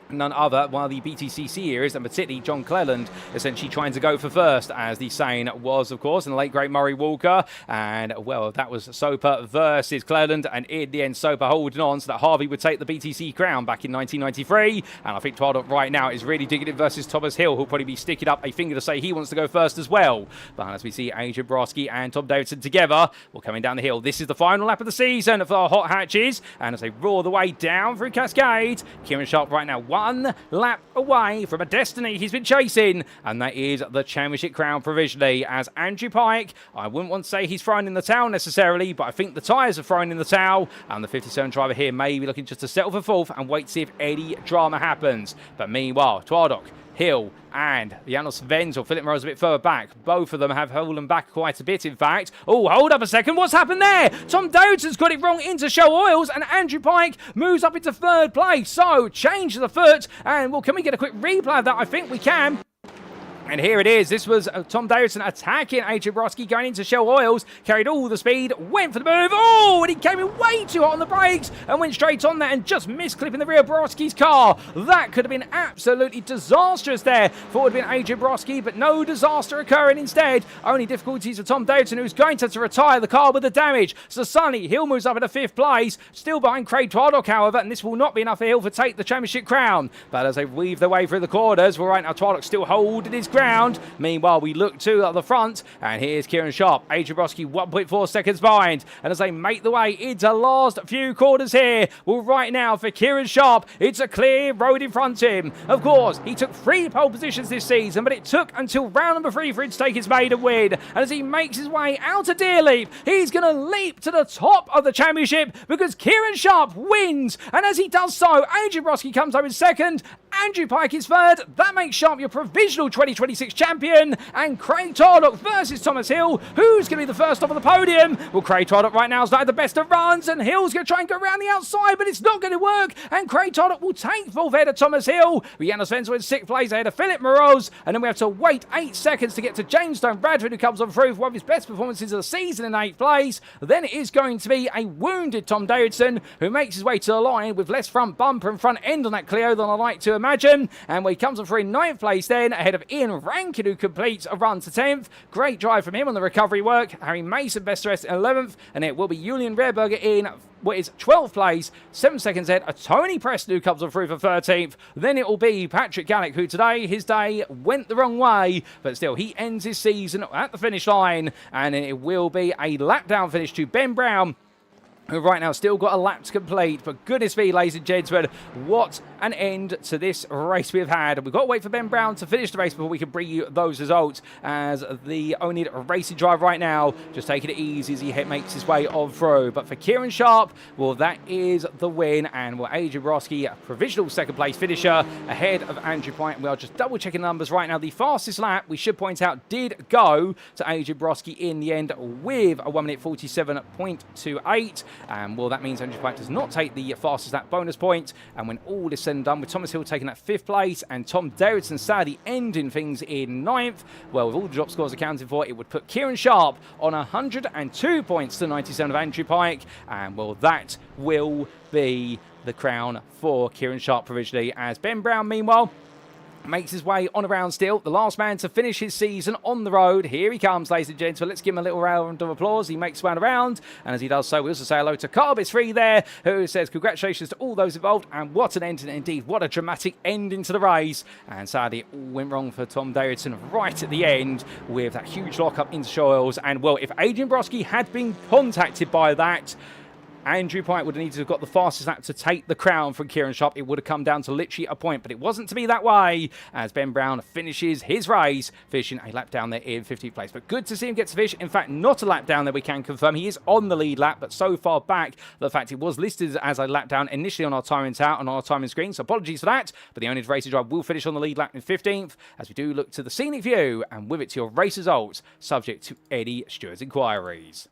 none other while the BTCC eras, and particularly John Cleland essentially trying to go for first, as the saying was, of course, in the late great Murray Walker. And well, that was Soper versus Cleland, and in the end Soper holding on so that Harvey would take the BTC crown back in 1993. And I think Twardock right now is really digging it versus Thomas Hill, who'll probably be sticking up a finger to say he wants to go first as well. But as we see Adrian Broski and Tom Davidson together, well, coming down the hill, this is the final lap of the season for our hot hatches, and as they roar the way down through Cascade, Kieran Sharp right now one lap away from a destiny he's been chasing, and that is the championship crown provisionally. As Andrew Pike, I wouldn't want to say he's thrown in the towel necessarily, but I think the tyres are thrown in the towel, and the 57 driver here may be looking just to settle for fourth and wait to see if any drama happens. But meanwhile, Twardock, Hill and Janos Wenzel, Philip Moreau's a bit further back. Both of them have held them back quite a bit, in fact. Oh, hold up a second. What's happened there? Tom Davidson's got it wrong into Shell Oils, and Andrew Pike moves up into third place. So, change the foot. And, well, can we get a quick replay of that? I think we can. And here it is. This was Tom Davidson attacking Adrian Broski, going into Shell Oils, carried all the speed, went for the move. Oh, and he came in way too hot on the brakes and went straight on that and just missed clipping the rear of Broski's car. That could have been absolutely disastrous there for what would have been Adrian Broski, but no disaster occurring instead. Only difficulties for Tom Davidson, who's going to have to retire the car with the damage. So Sonny Hill moves up into fifth place, still behind Craig Twardock, however, and this will not be enough for Hill to take the championship crown. But as they weave their way through the corners, well, right now Twardock still holding his ground. Meanwhile, we look to at the front, and here's Kieran Sharp. Adrian Broski 1.4 seconds behind. And as they make the way into last few quarters here, well, right now for Kieran Sharp, it's a clear road in front of him. Of course, he took 3 pole positions this season, but it took until round number 3 for him to take his maiden win. And as he makes his way out of Deer Leap, he's going to leap to the top of the championship because Kieran Sharp wins. And as he does so, Adrian Broski comes home in second. Andrew Pike is third. That makes Sharp your provisional 2026 champion. And Craig Twardock versus Thomas Hill. Who's going to be the first off of the podium? Well, Craig Twardock right now is like the best of runs, and Hill's going to try and go around the outside, but it's not going to work. And Craig Twardock will take fourth ahead of Thomas Hill. Janos Wenzel in 6th place ahead of Philip Moreau's. And then we have to wait 8 seconds to get to James Stone Bradford, who comes on through for one of his best performances of the season in 8th place. Then it is going to be a wounded Tom Davidson, who makes his way to the line with less front bumper and front end on that Clio than I like to imagine. And when he comes on through in 9th place then, ahead of Ian Rankin, who completes a run to 10th. Great drive from him on the recovery work. Harry Mason best rest in 11th. And it will be Julian Rehrberger in what is 12th place, 7 seconds ahead. A Tony Preston who comes on through for 13th. Then it will be Patrick Gallick, who today, his day went the wrong way. But still, he ends his season at the finish line. And it will be a lap down finish to Ben Brown, who right now still got a lap to complete. But goodness me, ladies and gentlemen, what an end to this race we've had. We've got to wait for Ben Brown to finish the race before we can bring you those results, as the only racing drive right now, just taking it easy as he makes his way on through. But for Kieran Sharp, well, that is the win. And well, Adrian Broski, provisional 2nd place finisher ahead of Andrew Pike. We are just double checking numbers right now. The fastest lap, we should point out, did go to Adrian Broski in the end with a 1 minute 47.28. And well, that means Andrew Pike does not take the fastest lap bonus point. And when all is said and done, with Thomas Hill taking that 5th place and Tom Davidson sadly ending things in 9th, well, with all the drop scores accounted for, it would put Kieran Sharp on 102 points to 97 of Andrew Pike. And well, that will be the crown for Kieran Sharp provisionally, as Ben Brown, meanwhile, makes his way on around still. The last man to finish his season on the road. Here he comes, ladies and gentlemen. Let's give him a little round of applause. He makes his way around, and as he does so, we also say hello to Carbis 3 there, who says congratulations to all those involved, and what an end, and indeed what a dramatic ending to the race. And sadly, it all went wrong for Tom Davidson right at the end with that huge lockup into Shoals. And well, if Adrian Broski had been contacted by that, Andrew Pike would have needed to have got the fastest lap to take the crown from Kieran Sharp. It would have come down to literally a point, but it wasn't to be that way as Ben Brown finishes his race, finishing a lap down there in 50th place. But good to see him get to finish. In fact, not a lap down there, we can confirm. He is on the lead lap, but so far back, the fact it was listed as a lap down initially on our timing tout on our timing screen, so apologies for that. But the Owners Racing Drive will finish on the lead lap in 15th as we do look to the scenic view and with it to your race results, subject to any stewards' inquiries.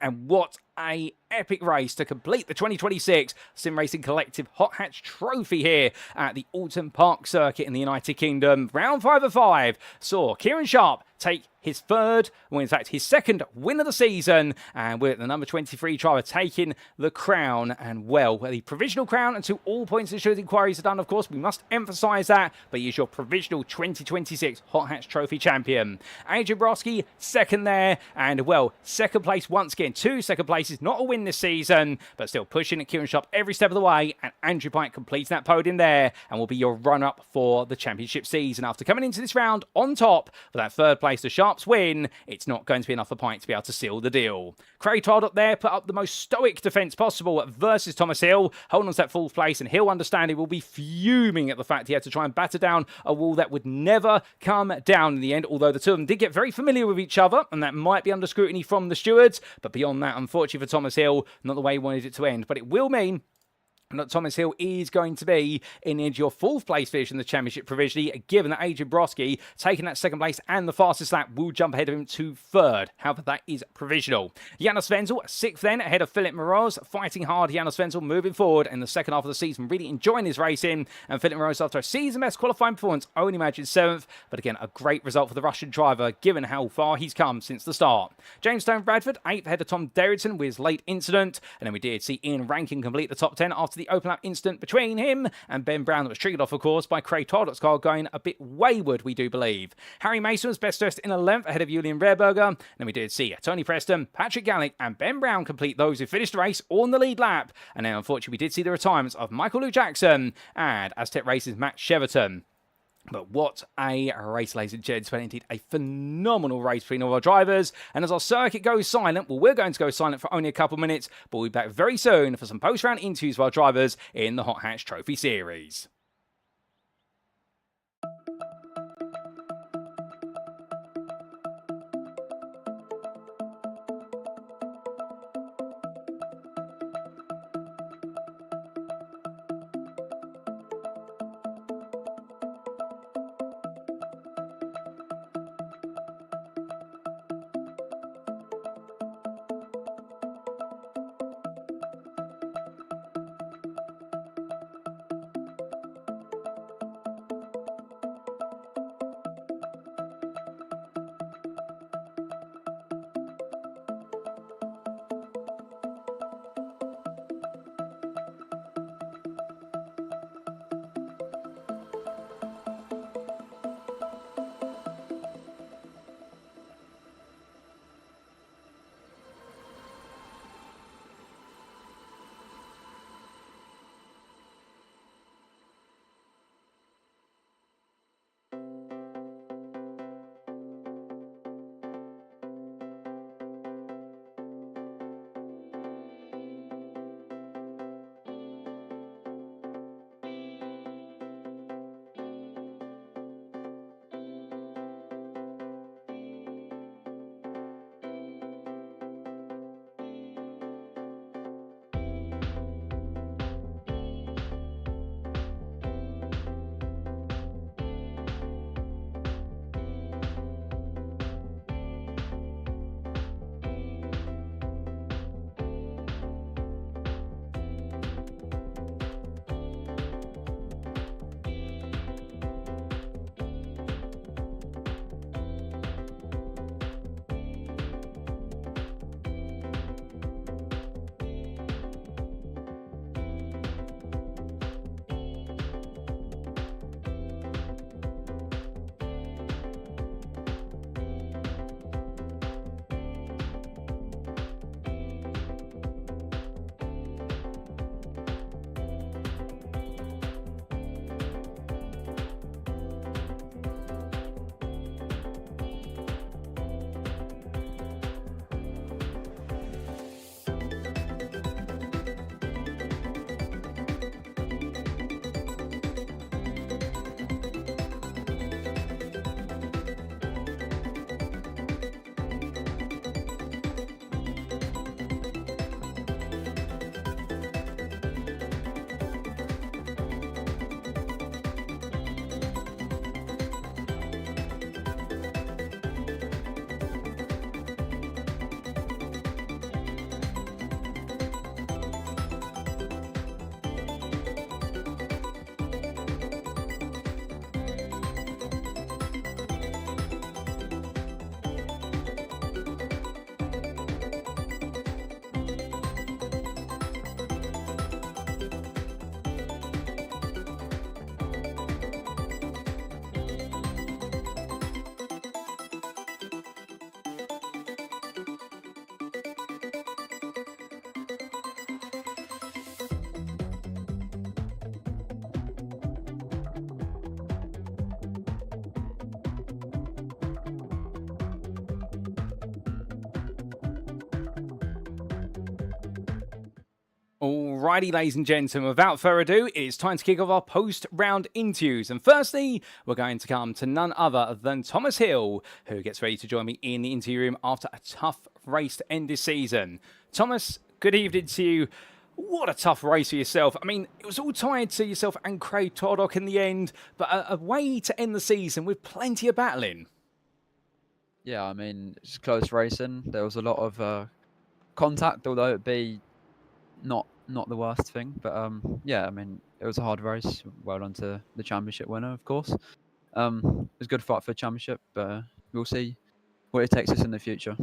And what a epic race to complete the 2026 Sim Racing Collective Hot Hatch Trophy here at the Oulton Park circuit in the United Kingdom. Round 5 of 5 saw Kieran Sharp take his third, well, in fact, his second win of the season, and with the number 23 driver taking the crown, and well, the provisional crown until all points and stewards inquiries are done, of course. We must emphasise that, but he is your provisional 2026 Hot Hatch Trophy champion. Adrian Broski, second there, and well, second place once again. 2 second places, not a win this season, but still pushing at Kieran Sharp every step of the way, and Andrew Pike completes that podium there, and will be your run-up for the championship season. After coming into this round on top for that third place, the Sharps win, it's not going to be enough for Pike to be able to seal the deal. Craig Todd up there put up the most stoic defence possible versus Thomas Hill, holding on to that fourth place, and Hill, understandably, will be fuming at the fact he had to try and batter down a wall that would never come down in the end, although the two of them did get very familiar with each other, and that might be under scrutiny from the stewards, but beyond that, unfortunately for Thomas Hill, not the way he wanted it to end, but it will mean that Thomas Hill is going to be in your fourth place finish in the championship provisionally, given that Adrian Broski, taking that second place and the fastest lap, will jump ahead of him to third. However, that is provisional. Janos Wenzel, sixth then, ahead of Philip Moroz, fighting hard. Janos Wenzel moving forward in the second half of the season, really enjoying his racing, and Philip Moroz, after a season-best qualifying performance, only managed seventh, but again, a great result for the Russian driver, given how far he's come since the start. James Stone Bradford, eighth ahead of Tom Derrickson with his late incident, and then we did see Ian Rankin complete the top 10 after the open lap incident between him and Ben Brown that was triggered off, of course, by Craig Toddott's car going a bit wayward, we do believe. Harry Mason was best dressed in a length ahead of Julian Rehrberger. And then we did see Tony Preston, Patrick Gallick and Ben Brown complete those who finished the race on the lead lap. And then, unfortunately, we did see the retirements of Michael Lou Jackson and Aztec Racing's Matt Cheverton. But what a race, ladies and gents. Indeed, a phenomenal race between all our drivers. And as our circuit goes silent, well, we're going to go silent for only a couple of minutes, but we'll be back very soon for some post-round interviews of our drivers in the Hot Hatch Trophy Series. Alrighty, ladies and gentlemen, without further ado, it is time to kick off our post-round interviews. And firstly, we're going to come to none other than Thomas Hill, who gets ready to join me in the interview room after a tough race to end this season. Thomas, good evening to you. What a tough race for yourself. I mean, it was all tied to yourself and Craig Toddock in the end, but a way to end the season with plenty of battling. Yeah, I mean, it's close racing. There was a lot of contact, although it'd be not the worst thing. But yeah, I mean, it was a hard race. Well done to the championship winner, of course. It was a good fight for the championship, but we'll see where it takes us in the future.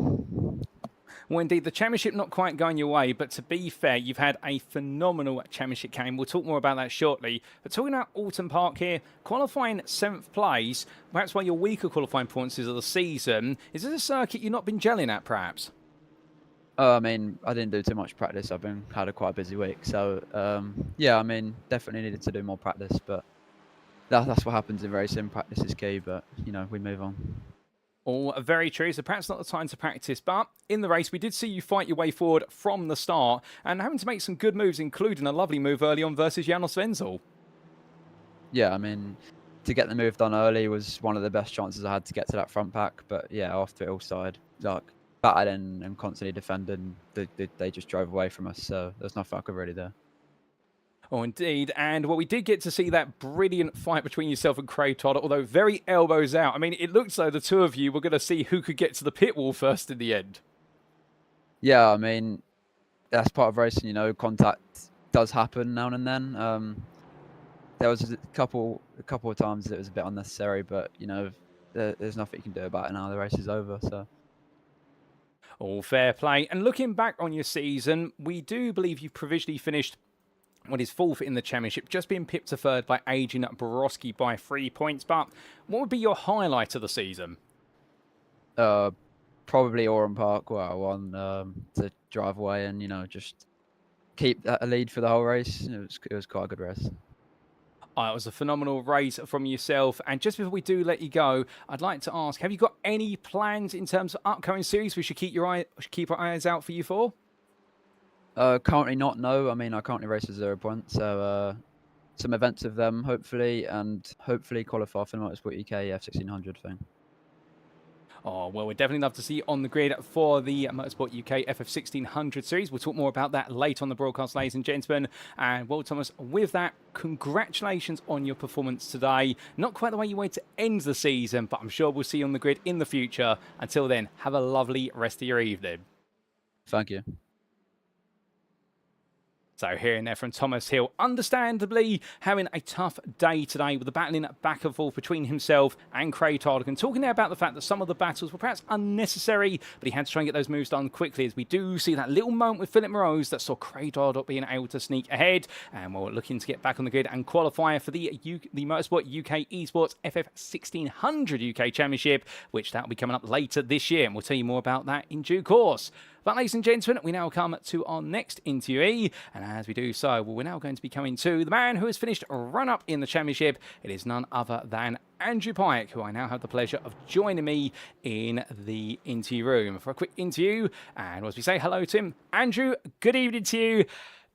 Well, indeed, the championship not quite going your way, but to be fair, you've had a phenomenal championship game. We'll talk more about that shortly. But talking about Oulton Park here, qualifying 7th place, perhaps one of your weaker qualifying performances of the season. Is this a circuit you've not been gelling at, perhaps? I mean, I didn't do too much practice. I've had a quite busy week. So, yeah, I mean, definitely needed to do more practice. But that's what happens in racing. Practice is key, but, you know, we move on. All very true, so perhaps not the time to practice, but in the race we did see you fight your way forward from the start and having to make some good moves, including a lovely move early on versus Janos Wenzel. Yeah, I mean, to get the move done early was one of the best chances I had to get to that front pack, but yeah, after it all started, like, battling and constantly defending, they just drove away from us, so there's nothing I could really do. Oh, indeed. And well, we did get to see that brilliant fight between yourself and Craig Todd, although very elbows out. I mean, it looked as though the two of you were going to see who could get to the pit wall first in the end. Yeah, I mean, that's part of racing, you know, contact does happen now and then. There was a couple of times that it was a bit unnecessary, but, you know, there's nothing you can do about it now. The race is over, so... All fair play. And looking back on your season, we do believe you've provisionally finished what is 4th in the championship, just being pipped to 3rd by Adrian Borowski by 3 points. But what would be your highlight of the season? Probably Oulton Park, where I won to drive away and, you know, just keep that lead for the whole race. It was quite a good race. It was a phenomenal race from yourself. And just before we do let you go, I'd like to ask, have you got any plans in terms of upcoming series we should keep our eyes out for you for? Currently not, no. I mean, I currently race at 0 points, so some events of them, hopefully, and hopefully qualify for the Motorsport UK F1600 thing. Oh, well, we'd definitely love to see you on the grid for the Motorsport UK FF1600 series. We'll talk more about that later on the broadcast, ladies and gentlemen. And, well, Thomas, with that, congratulations on your performance today. Not quite the way you wanted to end the season, but I'm sure we'll see you on the grid in the future. Until then, have a lovely rest of your evening. Thank you. So hearing there from Thomas Hill, understandably having a tough day today with the battling back and forth between himself and Craig Toddock, and talking there about the fact that some of the battles were perhaps unnecessary, but he had to try and get those moves done quickly, as we do see that little moment with Philip Morose that saw Craig Toddock being able to sneak ahead, and we're looking to get back on the grid and qualify for the Motorsport UK Esports FF1600 UK Championship, which that will be coming up later this year, and we'll tell you more about that in due course. But ladies and gentlemen, we now come to our next interviewee, and as we do so, well, we're now going to be coming to the man who has finished run-up in the championship. It is none other than Andrew Pike, who I now have the pleasure of joining me in the interview room for a quick interview. And as we say hello to him, Andrew, good evening to you.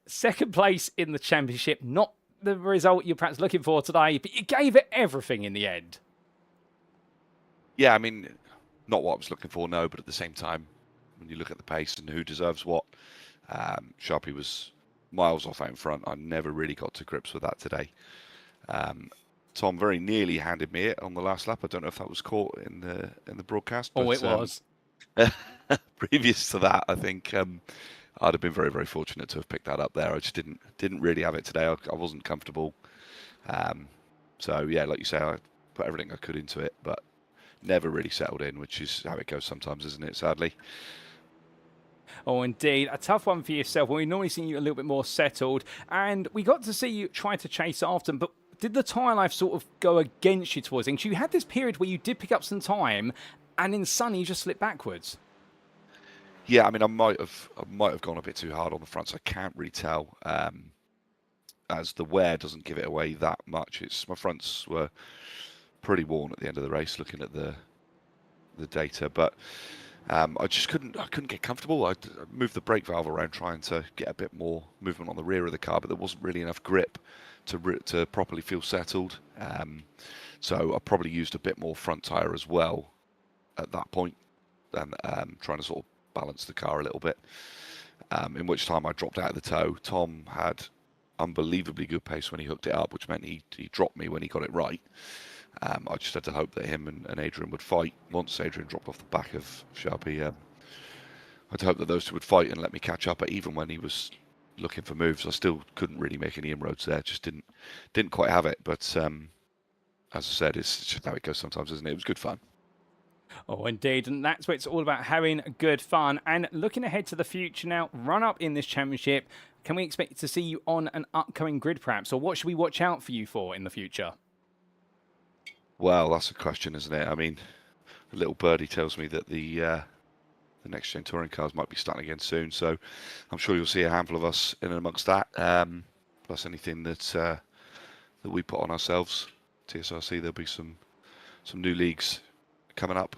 2nd place in the championship, not the result you're perhaps looking for today, but you gave it everything in the end. Yeah, I mean, not what I was looking for, no, but at the same time, when you look at the pace and who deserves what, Sharpie was miles off out in front. I never really got to grips with that today. Tom very nearly handed me it on the last lap. I don't know if that was caught in the broadcast. But, it was. Previous to that, I think I'd have been very, very fortunate to have picked that up there. I just didn't really have it today. I wasn't comfortable. So yeah, like you say, I put everything I could into it, but never really settled in, which is how it goes sometimes, isn't it? Sadly. Oh, indeed. A tough one for yourself. We've normally seen you a little bit more settled, and we got to see you try to chase after them, but did the tyre life sort of go against you towards things? You had this period where you did pick up some time, and in Sunny, you just slipped backwards. Yeah, I mean, I might have gone a bit too hard on the front, so I can't really tell. As the wear doesn't give it away that much. My fronts were pretty worn at the end of the race, looking at the data, but I just couldn't get comfortable. I moved the brake valve around trying to get a bit more movement on the rear of the car, but there wasn't really enough grip to properly feel settled. So I probably used a bit more front tyre as well at that point, and trying to sort of balance the car a little bit. In which time I dropped out of the tow. Tom had unbelievably good pace when he hooked it up, which meant he dropped me when he got it right. I just had to hope that him and Adrian would fight. Once Adrian dropped off the back of Sharpie, I had to hope that those two would fight and let me catch up. But even when he was looking for moves, I still couldn't really make any inroads there. Just didn't quite have it. But as I said, it's just how it goes sometimes, isn't it? It was good fun. Oh, indeed. And that's what it's all about, having good fun. And looking ahead to the future now, run up in this championship, can we expect to see you on an upcoming grid perhaps? Or what should we watch out for you for in the future? Well, that's a question, isn't it? I mean, a little birdie tells me that the next gen touring cars might be starting again soon. So I'm sure you'll see a handful of us in and amongst that. Plus anything that we put on ourselves. TSRC, there'll be some new leagues coming up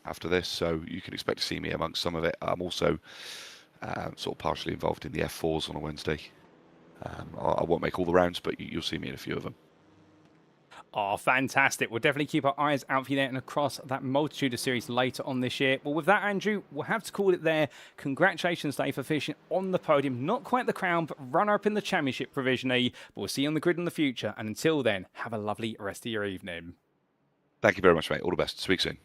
after this, so you can expect to see me amongst some of it. I'm also sort of partially involved in the F4s on a Wednesday. I won't make all the rounds, but you'll see me in a few of them. Oh, fantastic. We'll definitely keep our eyes out for you there and across that multitude of series later on this year. Well, with that, Andrew, we'll have to call it there. Congratulations, Dave, for finishing on the podium. Not quite the crown, but runner-up in the championship provisionally. But we'll see you on the grid in the future. And until then, have a lovely rest of your evening. Thank you very much, mate. All the best. Speak soon.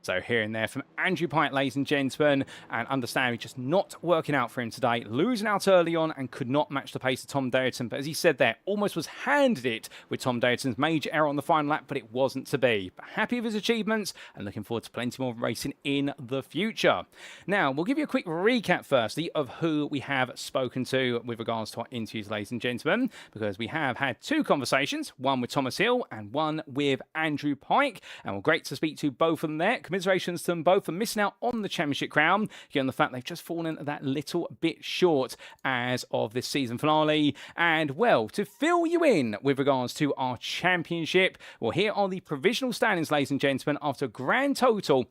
So here and there from Andrew Pike, ladies and gentlemen, and understand just not working out for him today, losing out early on and could not match the pace of Tom Davidson. But as he said there, almost was handed it with Tom Davidson's major error on the final lap, but it wasn't to be. But happy with his achievements and looking forward to plenty more racing in the future. Now, we'll give you a quick recap firstly of who we have spoken to with regards to our interviews, ladies and gentlemen, because we have had two conversations, one with Thomas Hill and one with Andrew Pike, and we're great to speak to both of them there. Commiserations to them both for missing out on the championship crown, given the fact they've just fallen that little bit short as of this season finale. And, well, to fill you in with regards to our championship, well, here are the provisional standings, ladies and gentlemen, after a grand total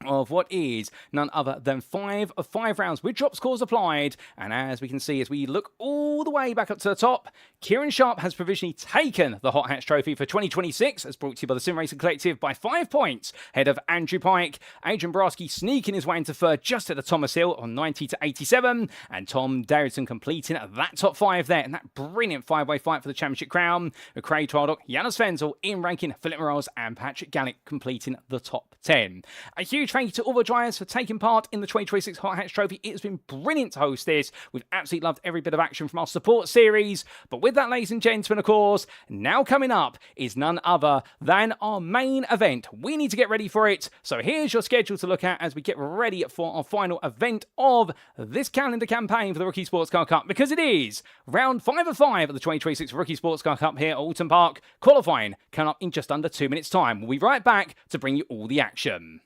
of what is none other than 5 of 5 rounds with drop scores applied. And as we can see, as we look all the way back up to the top, Kieran Sharp has provisionally taken the Hot Hatch Trophy for 2026, as brought to you by the Sim Racing Collective, by 5 points ahead of Andrew Pike. Adrian Brasky sneaking his way into third just at the Thomas Hill on 90 to 87, and Tom Davidson completing that top 5 there, and that brilliant 5-way fight for the championship crown, with Craig Twardock, Janos Fenzel, Ian Rankin, Philip Morales and Patrick Gallick completing the top 10. A huge thank you to all the drivers for taking part in the 2026 Hot Hatch Trophy. It has been brilliant to host this. We've absolutely loved every bit of action from our support series. But with that, ladies and gentlemen, of course, now coming up is none other than our main event. We need to get ready for it. So here's your schedule to look at as we get ready for our final event of this calendar campaign for the Rookie Sportscar Cup, because it is round 5 of 5 of the 2026 Rookie Sportscar Cup here at Oulton Park. Qualifying coming up in just under 2 minutes' time. We'll be right back to bring you all the action.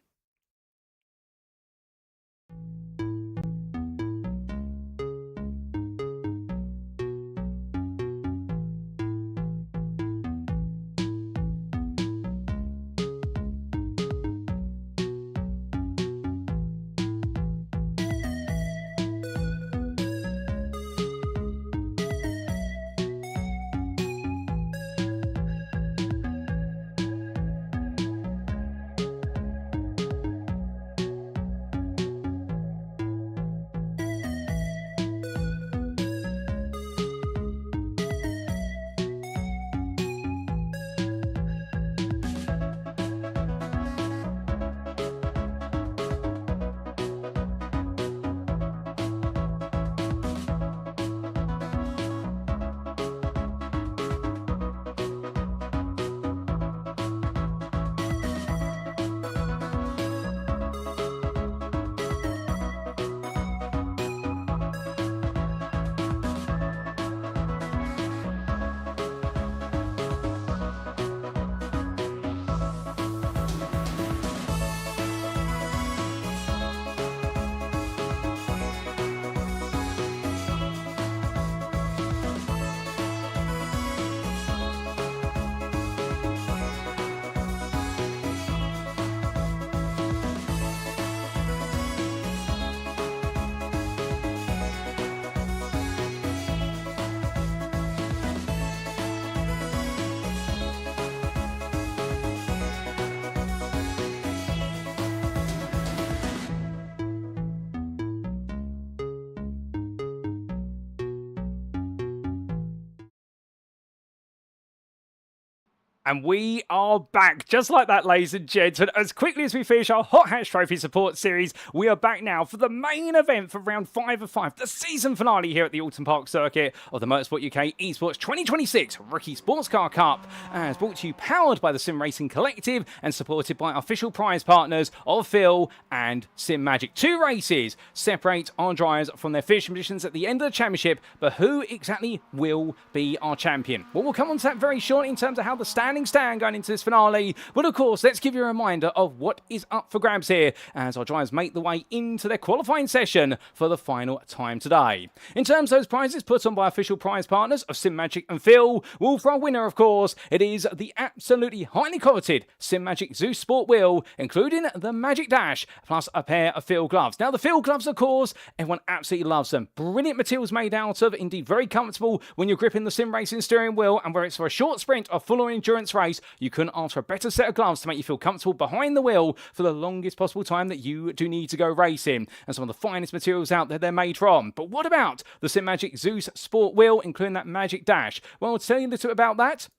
And we are back, just like that, ladies and gentlemen. As quickly as we finish our Hot Hatch Trophy support series, we are back now for the main event for round 5 of 5, the season finale here at the Oulton Park circuit of the Motorsport UK Esports 2026 Rookie Sportscar Cup, as brought to you, powered by the Sim Racing Collective and supported by our official prize partners of FINALE and Simagic. 2 races separate our drivers from their finishing positions at the end of the championship, but who exactly will be our champion? Well, we'll come on to that very shortly in terms of how the stand going into this finale. But of course, let's give you a reminder of what is up for grabs here as our drivers make the way into their qualifying session for the final time today. In terms of those prizes put on by official prize partners of Simagic and FINALE, well, for our winner, of course, it is the absolutely highly coveted Simagic Zeus Sport Wheel, including the Magic Dash, plus a pair of FINALE gloves. Now, the FINALE gloves, of course, everyone absolutely loves them. Brilliant materials made out of, indeed very comfortable when you're gripping the sim racing steering wheel, and whether it's for a short sprint or full-on endurance race, you couldn't ask for a better set of gloves to make you feel comfortable behind the wheel for the longest possible time that you do need to go racing. And some of the finest materials out there they're made from. But what about the Simagic Zeus Sport Wheel, including that Magic Dash? Well, to tell you a little bit about that,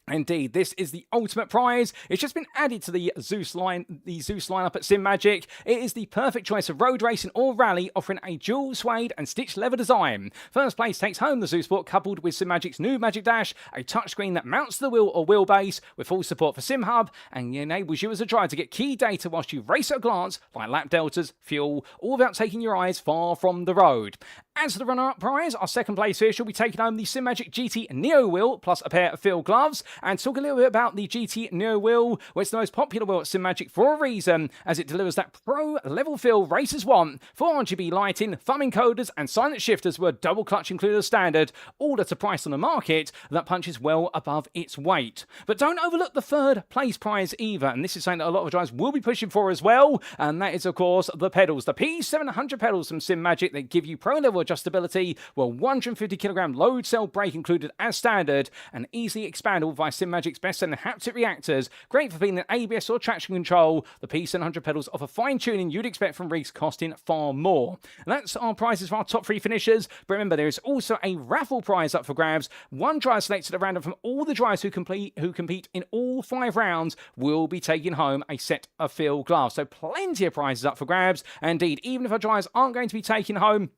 indeed, this is the ultimate prize. It's just been added to the Zeus lineup at Simagic. It is the perfect choice of road racing or rally, offering a dual suede and stitched leather design. First place takes home the Zeus Sport, coupled with Simagic's new Magic Dash, a touchscreen that mounts to the wheel or wheelbase with full support for SimHub, and enables you as a driver to get key data whilst you race at a glance, like lap deltas, fuel, all without taking your eyes far from the road. As for the runner-up prize, our second place finisher will be taking home the Simagic GT Neo wheel plus a pair of FINALE gloves. And talk a little bit about the GT Neo wheel, where it's the most popular wheel at Simagic for a reason, as it delivers that pro-level feel racers want. 4 RGB lighting, thumb encoders, and silent shifters were double clutch included as standard, all at a price on the market that punches well above its weight. But don't overlook the third place prize either, and this is something that a lot of drivers will be pushing for as well, and that is, of course, the pedals. The P700 pedals from Simagic that give you pro-level adjustability, well, 150kg load cell brake included as standard, and easily expandable via Simagic's best-selling haptic reactors, great for being an ABS or traction control. The P700 pedals offer fine-tuning you'd expect from rigs costing far more. And that's our prizes for our top 3 finishers, but remember, there is also a raffle prize up for grabs. One driver selected at random from all the drivers who compete in all 5 rounds will be taking home a set of FINALE gloves. So plenty of prizes up for grabs. And indeed, even if our drivers aren't going to be taking home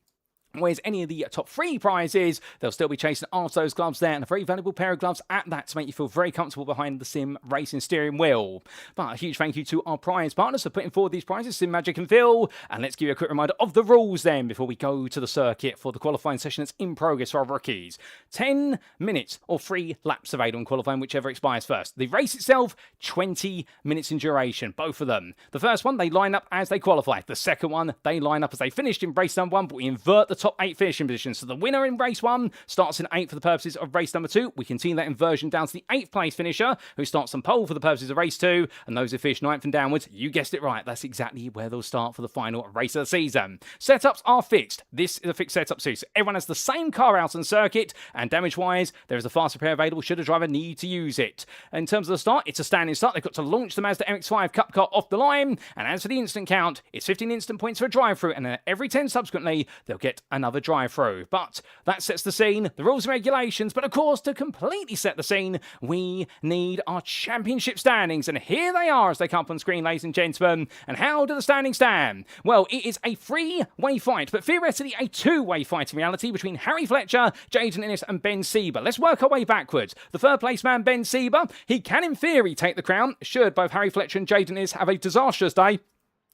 whereas any of the top 3 prizes, they'll still be chasing after those gloves there, and a very valuable pair of gloves at that to make you feel very comfortable behind the sim racing steering wheel. But a huge thank you to our prize partners for putting forward these prizes, Simagic and FINALE. And let's give you a quick reminder of the rules then before we go to the circuit for the qualifying session that's in progress for our rookies. 10 minutes or 3 laps available in qualifying, whichever expires first. The race itself, 20 minutes in duration, both of them. The first one, they line up as they qualify. The second one, they line up as they finished in race number 1, but we invert the top 8 finishing positions. So the winner in race 1 starts in 8th for the purposes of race number 2. We continue that inversion down to the 8th place finisher, who starts on pole for the purposes of race 2. And those who finish 9th and downwards, you guessed it right, that's exactly where they'll start for the final race of the season. Setups are fixed. This is a fixed setup too. So everyone has the same car out on circuit, and damage-wise, there is a fast repair available should a driver need to use it. In terms of the start, it's a standing start. They've got to launch the Mazda MX-5 Cup car off the line. And as for the instant count, it's 15 instant points for a drive-through, and then every 10 subsequently, they'll get another drive-through. But that sets the scene, the rules and regulations. But of course, to completely set the scene, we need our championship standings. And here they are as they come up on screen, ladies and gentlemen. And how do the standings stand? Well, it is a 3-way fight, but theoretically a 2-way fight in reality between Harry Fletcher, Jaden Innes and Ben Sieber. Let's work our way backwards. The third place man, Ben Sieber, he can in theory take the crown, should both Harry Fletcher and Jaden Innes have a disastrous day.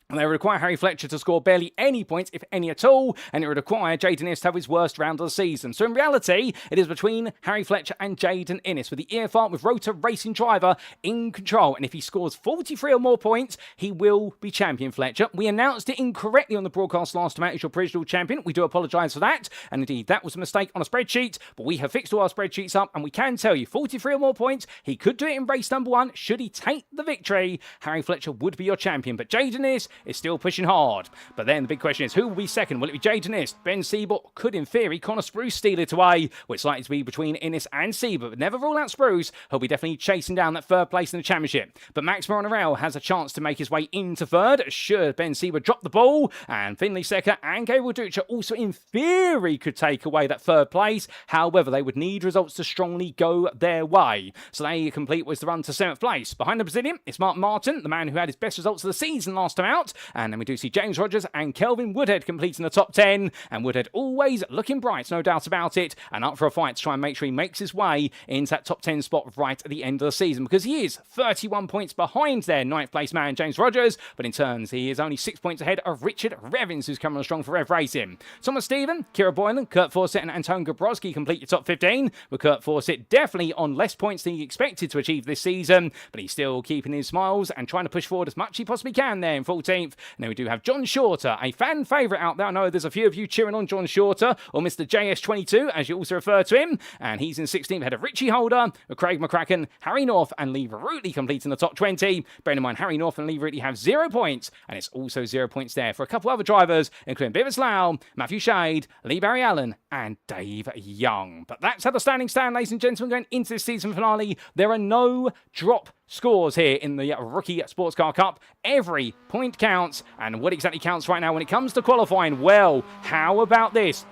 And they require Harry Fletcher to score barely any points, if any at all, and it would require Jaden Innes to have his worst round of the season. So in reality, it is between Harry Fletcher and Jaden Innes, with the EFR with Rotor Racing Driver in control. And if he scores 43 or more points, he will be champion, Fletcher. We announced it incorrectly on the broadcast last time out as your provisional champion. We do apologise for that. And indeed, that was a mistake on a spreadsheet, but we have fixed all our spreadsheets up, and we can tell you 43 or more points. He could do it in race number 1. Should he take the victory, Harry Fletcher would be your champion. But Jaden Innes, is still pushing hard. But then the big question is, who will be second? Will it be Jaden Ist? Ben Siebert could, in theory, Connor Spruce steal it away, which is likely to be between Innes and Siebert. But never rule out Spruce. He'll be definitely chasing down that third place in the championship. But Max Moronarel has a chance to make his way into third, should Ben Siebert drop the ball. And Finlay Secker and Gabriel Ducha also, in theory, could take away that third place. However, they would need results to strongly go their way. So they complete was the run to 7th place. Behind the Brazilian, it's Mark Martin, the man who had his best results of the season last time out. And then we do see James Rogers and Kelvin Woodhead completing the top 10. And Woodhead always looking bright, no doubt about it, and up for a fight to try and make sure he makes his way into that top 10 spot right at the end of the season, because he is 31 points behind their 9th place man, James Rogers, but in turns, he is only 6 points ahead of Richard Revins, who's coming on strong for Rev Racing. Thomas Stephen, Kira Boylan, Kurt Fawcett, and Anton Gabrowski complete your top 15, with Kurt Fawcett definitely on less points than he expected to achieve this season, but he's still keeping his smiles and trying to push forward as much as he possibly can there in 14th. And then we do have John Shorter, a fan favourite out there. I know there's a few of you cheering on John Shorter, or Mr. JS22, as you also refer to him, and he's in 16th ahead of Richie Holder, Craig McCracken, Harry North, and Lee Verrutley completing the top 20. Bear in mind, Harry North and Lee Verrutley have 0 points, and it's also 0 points there for a couple other drivers, including Beavis Lau, Matthew Shade, Lee Barry Allen, and Dave Young. But that's how the standings stand, ladies and gentlemen, going into this season finale. There are no drop scores here in the Rookie Sportscar Cup. Every point counts, and what exactly counts right now when it comes to qualifying? Well, how about this?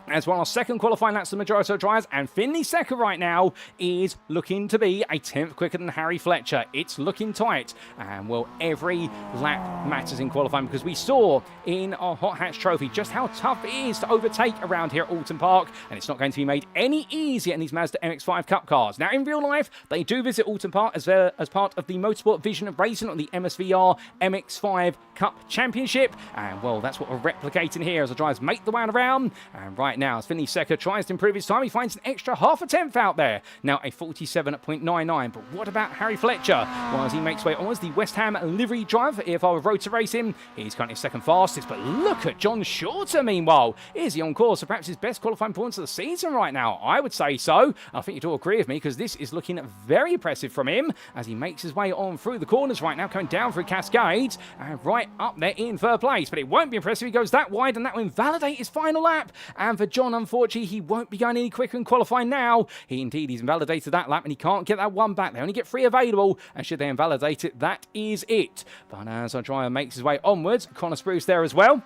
As well, our second qualifying lap's the majority of drivers, and Finlay Secker right now is looking to be a 10th quicker than Harry Fletcher. It's looking tight, and well, every lap matters in qualifying, because we saw in our Hot Hatch Trophy just how tough it is to overtake around here at Oulton Park, and it's not going to be made any easier in these Mazda MX-5 Cup cars. Now, in real life, they do visit Oulton Park as part of the Motorsport Vision Racing on the MSVR MX-5 Cup Championship, and well, that's what we're replicating here as the drivers make the way around. And right now, as Finlay Secker tries to improve his time, he finds an extra half a tenth out there. Now a 47.99. But what about Harry Fletcher? Well, as he makes way onwards, the West Ham livery driver for EFR with Rotor Racing, he's currently second fastest. But look at John Shorter, meanwhile. Is he on course for perhaps his best qualifying points of the season right now? I would say so. I think you'd all agree with me, because this is looking very impressive from him as he makes his way on through the corners right now, coming down through Cascades and right up there in third place. But it won't be impressive. He goes that wide, and that will invalidate his final lap. And for John, unfortunately, he won't be going any quicker in qualifying now. He's invalidated that lap, and he can't get that one back. They only get 3 available, and should they invalidate it, that is it. But as our driver makes his way onwards, Connor Spruce there as well,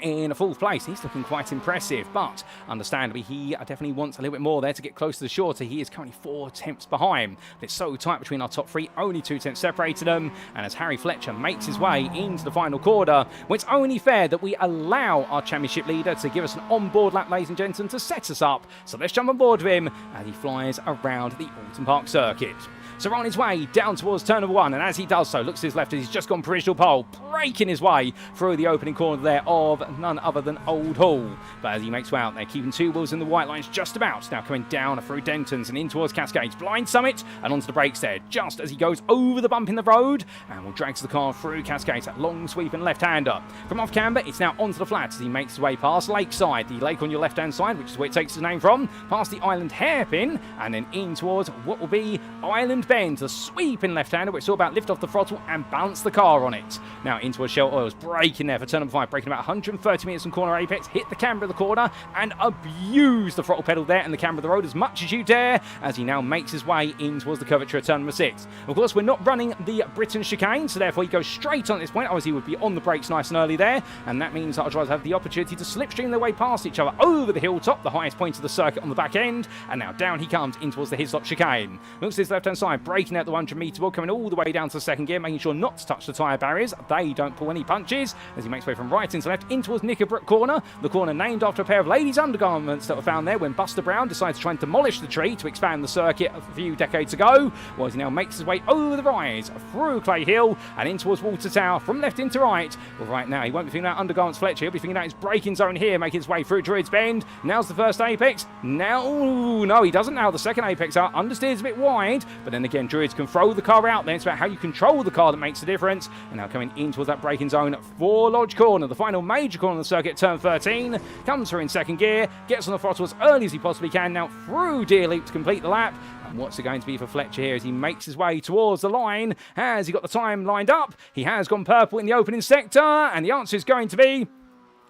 in a 4th place. He's looking quite impressive, but understandably, he definitely wants a little bit more there to get close to the Shorter. He is currently 4 tenths behind. But it's so tight between our top 3, only 2 tenths separating them. And as Harry Fletcher makes his way into the final quarter, well, it's only fair that we allow our championship leader to give us an on-board lap, ladies and gentlemen, to set us up. So let's jump on board with him as he flies around the Oulton Park circuit. So on his way down towards turn number 1, and as he does so, looks to his left as he's just gone provisional pole, breaking his way through the opening corner there of none other than Old Hall. But as he makes way out there, keeping 2 wheels in the white lines just about, now coming down through Dentons and in towards Cascades, blind summit, and onto the brakes there, just as he goes over the bump in the road, and will drags the car through Cascades, that long sweep and left-hander. From off camber, it's now onto the flat as he makes his way past Lakeside, the lake on your left-hand side, which is where it takes its name from, past the Island Hairpin, and then in towards what will be Island Bend, the sweeping left-hander, which is all about lift off the throttle and balance the car on it. Now into a Shell Oils, braking there for turn number 5, braking about 130 metres from corner apex, hit the camber of the corner and abuse the throttle pedal there and the camber of the road as much as you dare, as he now makes his way in towards the curvature of turn number 6. Of course, we're not running the Britain chicane, so therefore he goes straight on at this point. Obviously, he would be on the brakes nice and early there, and that means that our drivers have the opportunity to slipstream their way past each other over the hilltop, the highest point of the circuit on the back end, and now down he comes in towards the Hislop chicane. Looks to his left-hand side, braking out the 100-metre wall, coming all the way down to the second gear, making sure not to touch the tyre barriers. They don't pull any punches, as he makes way from right into left in towards Knickerbrook Corner, the corner named after a pair of ladies' undergarments that were found there when Buster Brown decided to try and demolish the tree to expand the circuit a few decades ago. Well, he now makes his way over the rise, through Clay Hill, and in towards Water Tower, from left into right. Well, right now, he won't be thinking about undergarments Fletcher, he'll be thinking about his braking zone here, making his way through Druids Bend. Now's the first apex. Now, no, he doesn't now. The second apex out, understeer's a bit wide, but then again, Druids can throw the car out there. It's about how you control the car that makes the difference. And now coming in towards that braking zone for Lodge Corner, the final major corner of the circuit, turn 13, comes through in second gear, gets on the throttle as early as he possibly can, now through Deer Loop to complete the lap. What's it going to be for Fletcher here as he makes his way towards the line? Has he got the time lined up? He has gone purple in the opening sector, and the answer is going to be...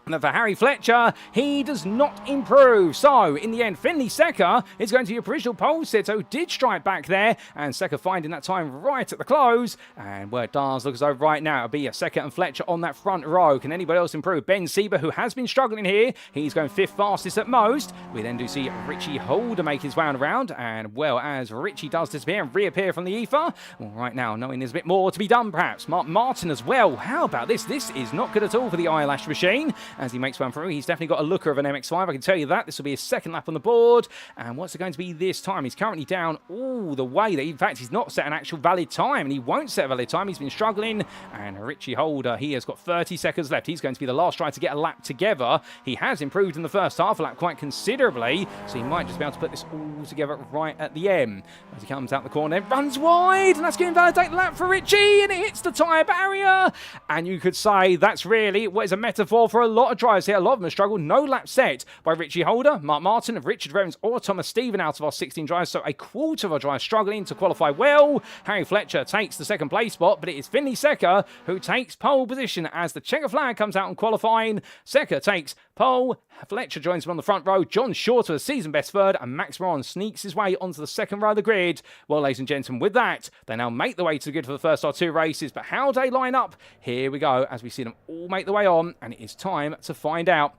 And for Harry Fletcher, he does not improve. So, in the end, Finley Secker is going to be a provisional pole sitter who did strike back there. And Secker finding that time right at the close. And where it does look as though right now it'll be a Secker and Fletcher on that front row. Can anybody else improve? Ben Sieber, who has been struggling here. He's going 5th fastest at most. We then do see Richie Holder make his round around. And, well, as Richie does disappear and reappear from the ether, well, right now, knowing there's a bit more to be done, perhaps. Mark Martin as well. How about this? This is not good at all for the eyelash machine. As he makes one through, he's definitely got a looker of an MX-5, I can tell you that. This will be his second lap on the board, and what's it going to be this time? He's currently down all the way. In fact, he's not set an actual valid time, and he won't set a valid time. He's been struggling, and Richie Holder, he has got 30 seconds left. He's going to be the last try to get a lap together. He has improved in the first half a lap quite considerably, so he might just be able to put this all together right at the end. As he comes out the corner, then runs wide, and that's going to invalidate the lap for Richie, and it hits the tyre barrier. And you could say that's really what is a metaphor for a lot of drivers here. A lot of them have struggled. No lap set by Richie Holder, Mark Martin, Richard Revens or Thomas Stephen out of our 16 drivers, so a quarter of our drivers struggling to qualify well. Harry Fletcher takes the second place spot, but it is Finley Secker who takes pole position as the checker flag comes out on qualifying. Secker takes pole. Fletcher joins him on the front row. John Shorter, the season best third, and Max Moron sneaks his way onto the second row of the grid. Well, ladies and gentlemen, with that, they now make the way to the grid for the first of 2 races. But how do they line up? Here we go, as we see them all make the way on, and it is time to find out,